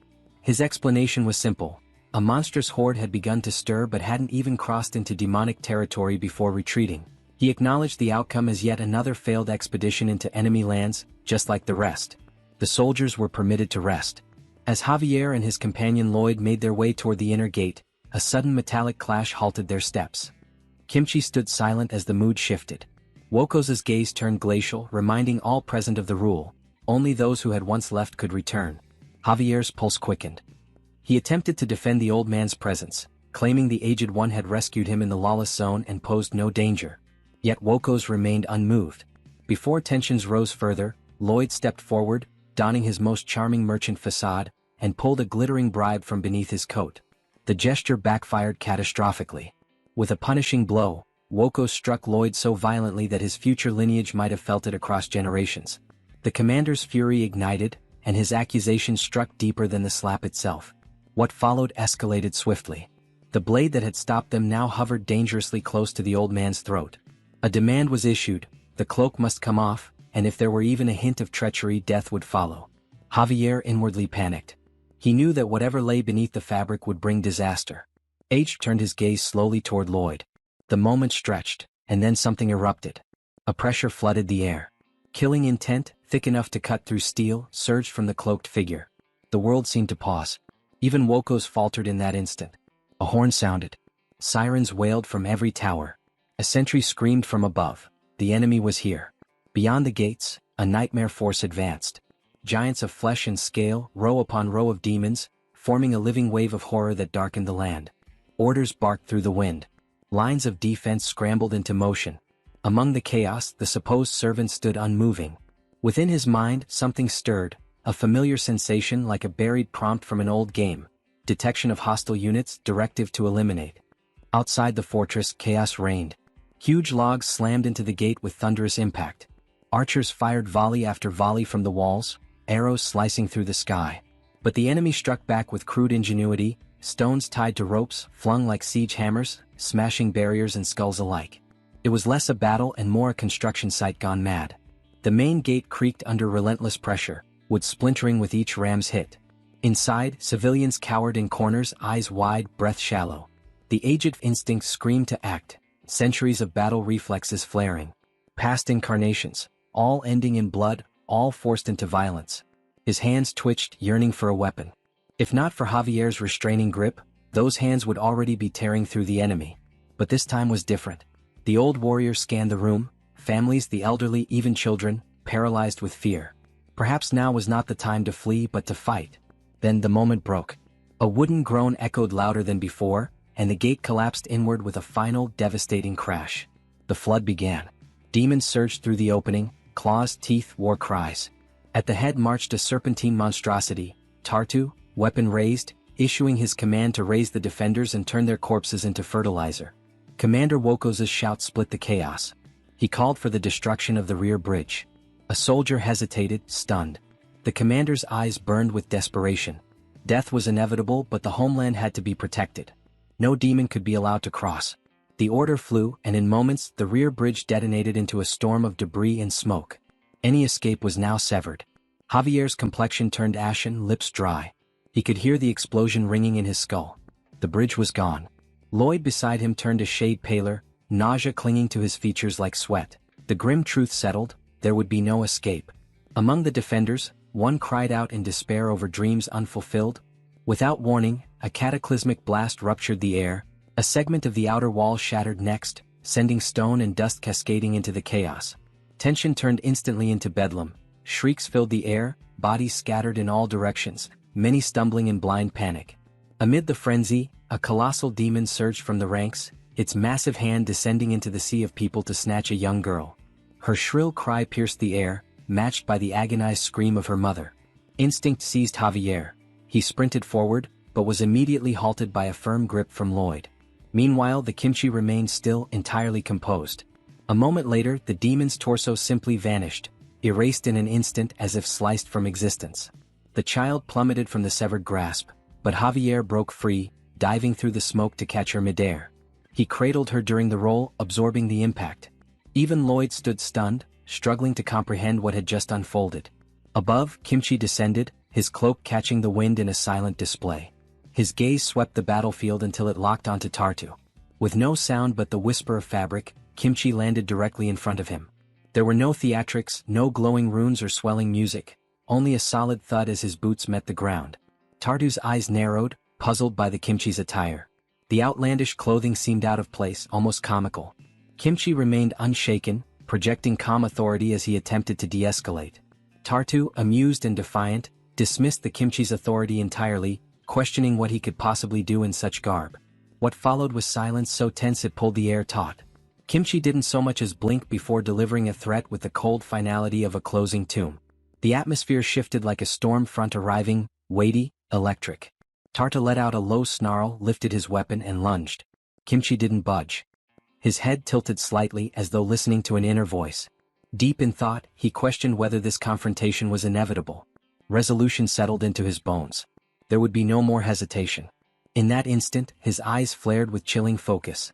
His explanation was simple. A monstrous horde had begun to stir but hadn't even crossed into demonic territory before retreating. He acknowledged the outcome as yet another failed expedition into enemy lands, just like the rest. The soldiers were permitted to rest. As Javier and his companion Lloyd made their way toward the inner gate, a sudden metallic clash halted their steps. Kimchi stood silent as the mood shifted. Wokos's gaze turned glacial, reminding all present of the rule. Only those who had once left could return. Javier's pulse quickened. He attempted to defend the old man's presence, claiming the aged one had rescued him in the lawless zone and posed no danger. Yet Wokos remained unmoved. Before tensions rose further, Lloyd stepped forward, donning his most charming merchant facade, and pulled a glittering bribe from beneath his coat. The gesture backfired catastrophically. With a punishing blow, Wokos struck Lloyd so violently that his future lineage might have felt it across generations. The commander's fury ignited, and his accusation struck deeper than the slap itself. What followed escalated swiftly. The blade that had stopped them now hovered dangerously close to the old man's throat. A demand was issued, the cloak must come off, and if there were even a hint of treachery, death would follow. Javier inwardly panicked. He knew that whatever lay beneath the fabric would bring disaster. H turned his gaze slowly toward Lloyd. The moment stretched, and then something erupted. A pressure flooded the air. Killing intent, thick enough to cut through steel, surged from the cloaked figure. The world seemed to pause. Even Woko's faltered in that instant. A horn sounded. Sirens wailed from every tower. A sentry screamed from above. The enemy was here. Beyond the gates, a nightmare force advanced. Giants of flesh and scale, row upon row of demons, forming a living wave of horror that darkened the land. Orders barked through the wind. Lines of defense scrambled into motion. Among the chaos, the supposed servant stood unmoving. Within his mind, something stirred, a familiar sensation like a buried prompt from an old game. Detection of hostile units, directive to eliminate. Outside the fortress, chaos reigned. Huge logs slammed into the gate with thunderous impact. Archers fired volley after volley from the walls, arrows slicing through the sky. But the enemy struck back with crude ingenuity, stones tied to ropes, flung like siege hammers, smashing barriers and skulls alike. It was less a battle and more a construction site gone mad. The main gate creaked under relentless pressure, wood splintering with each ram's hit. Inside, civilians cowered in corners, eyes wide, breath shallow. The aged instinct screamed to act, centuries of battle reflexes flaring. Past incarnations, all ending in blood, all forced into violence. His hands twitched, yearning for a weapon. If not for Javier's restraining grip, those hands would already be tearing through the enemy. But this time was different. The old warrior scanned the room, families, the elderly, even children, paralyzed with fear. Perhaps now was not the time to flee but to fight. Then the moment broke. A wooden groan echoed louder than before, and the gate collapsed inward with a final, devastating crash. The flood began. Demons surged through the opening, claws, teeth, war cries. At the head marched a serpentine monstrosity, Tartu, weapon raised, issuing his command to raise the defenders and turn their corpses into fertilizer. Commander Woko's shout split the chaos. He called for the destruction of the rear bridge. A soldier hesitated, stunned. The commander's eyes burned with desperation. Death was inevitable, but the homeland had to be protected. No demon could be allowed to cross. The order flew, and in moments, the rear bridge detonated into a storm of debris and smoke. Any escape was now severed. Javier's complexion turned ashen, lips dry. He could hear the explosion ringing in his skull. The bridge was gone. Lloyd beside him turned a shade paler, nausea clinging to his features like sweat. The grim truth settled, there would be no escape. Among the defenders, one cried out in despair over dreams unfulfilled. Without warning, a cataclysmic blast ruptured the air. A segment of the outer wall shattered next, sending stone and dust cascading into the chaos. Tension turned instantly into bedlam. Shrieks filled the air, bodies scattered in all directions, many stumbling in blind panic. Amid the frenzy, a colossal demon surged from the ranks, its massive hand descending into the sea of people to snatch a young girl. Her shrill cry pierced the air, matched by the agonized scream of her mother. Instinct seized Javier. He sprinted forward, but was immediately halted by a firm grip from Lloyd. Meanwhile, the kimchi remained still, entirely composed. A moment later, the demon's torso simply vanished, erased in an instant as if sliced from existence. The child plummeted from the severed grasp, but Javier broke free, diving through the smoke to catch her midair. He cradled her during the roll, absorbing the impact. Even Lloyd stood stunned, struggling to comprehend what had just unfolded. Above, Kimchi descended, his cloak catching the wind in a silent display. His gaze swept the battlefield until it locked onto Tartu. With no sound but the whisper of fabric, Kimchi landed directly in front of him. There were no theatrics, no glowing runes or swelling music, only a solid thud as his boots met the ground. Tartu's eyes narrowed, puzzled by the Kimchi's attire. The outlandish clothing seemed out of place, almost comical. Kimchi remained unshaken, projecting calm authority as he attempted to de-escalate. Tartu, amused and defiant, dismissed the Kimchi's authority entirely, questioning what he could possibly do in such garb. What followed was silence so tense it pulled the air taut. Kimchi didn't so much as blink before delivering a threat with the cold finality of a closing tomb. The atmosphere shifted like a storm front arriving, weighty, electric. Tartu let out a low snarl, lifted his weapon and lunged. Kimchi didn't budge. His head tilted slightly as though listening to an inner voice. Deep in thought, he questioned whether this confrontation was inevitable. Resolution settled into his bones. There would be no more hesitation. In that instant, his eyes flared with chilling focus.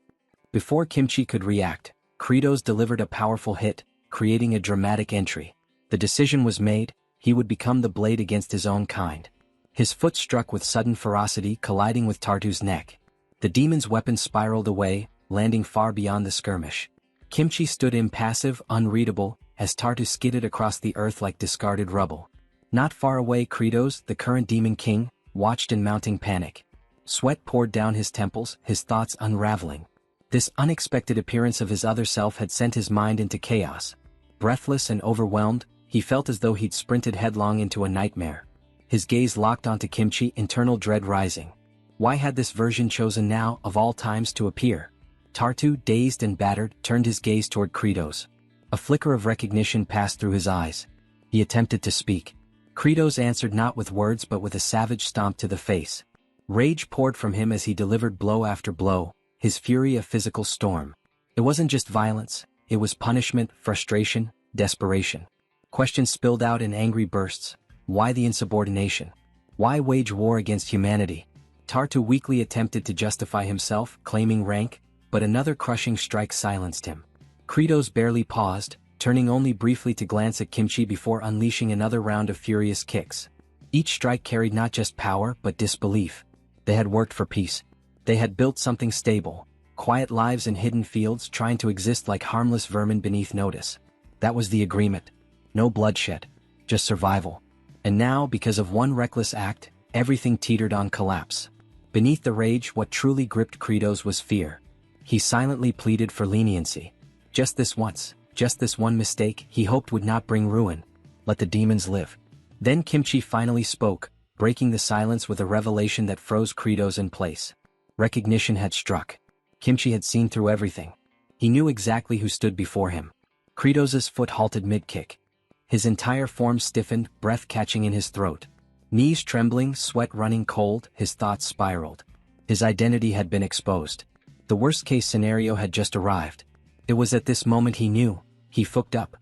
Before Kimchi could react, Kratos delivered a powerful hit, creating a dramatic entry. The decision was made, he would become the blade against his own kind. His foot struck with sudden ferocity, colliding with Tartu's neck. The demon's weapon spiraled away, landing far beyond the skirmish. Kimchi stood impassive, unreadable, as Tartu skidded across the earth like discarded rubble. Not far away, Kratos, the current demon king, watched in mounting panic. Sweat poured down his temples, his thoughts unraveling. This unexpected appearance of his other self had sent his mind into chaos. Breathless and overwhelmed, he felt as though he'd sprinted headlong into a nightmare. His gaze locked onto Kimchi, internal dread rising. Why had this version chosen now, of all times, to appear? Tartu, dazed and battered, turned his gaze toward Kratos. A flicker of recognition passed through his eyes. He attempted to speak. Kratos answered not with words but with a savage stomp to the face. Rage poured from him as he delivered blow after blow, his fury a physical storm. It wasn't just violence, it was punishment, frustration, desperation. Questions spilled out in angry bursts. Why the insubordination? Why wage war against humanity? Tartu weakly attempted to justify himself, claiming rank, but another crushing strike silenced him. Kratos barely paused, turning only briefly to glance at Kimchi before unleashing another round of furious kicks. Each strike carried not just power but disbelief. They had worked for peace. They had built something stable, quiet lives in hidden fields, trying to exist like harmless vermin beneath notice. That was the agreement. No bloodshed, just survival. And now, because of one reckless act, everything teetered on collapse. Beneath the rage, what truly gripped Kratos was fear. He silently pleaded for leniency. Just this once, just this one mistake, he hoped would not bring ruin. Let the demons live. Then Kimchi finally spoke, breaking the silence with a revelation that froze Kratos in place. Recognition had struck. Kimchi had seen through everything. He knew exactly who stood before him. Kratos' foot halted mid-kick. His entire form stiffened, breath catching in his throat. Knees trembling, sweat running cold, his thoughts spiraled. His identity had been exposed. The worst-case scenario had just arrived. It was at this moment he knew. He fucked up.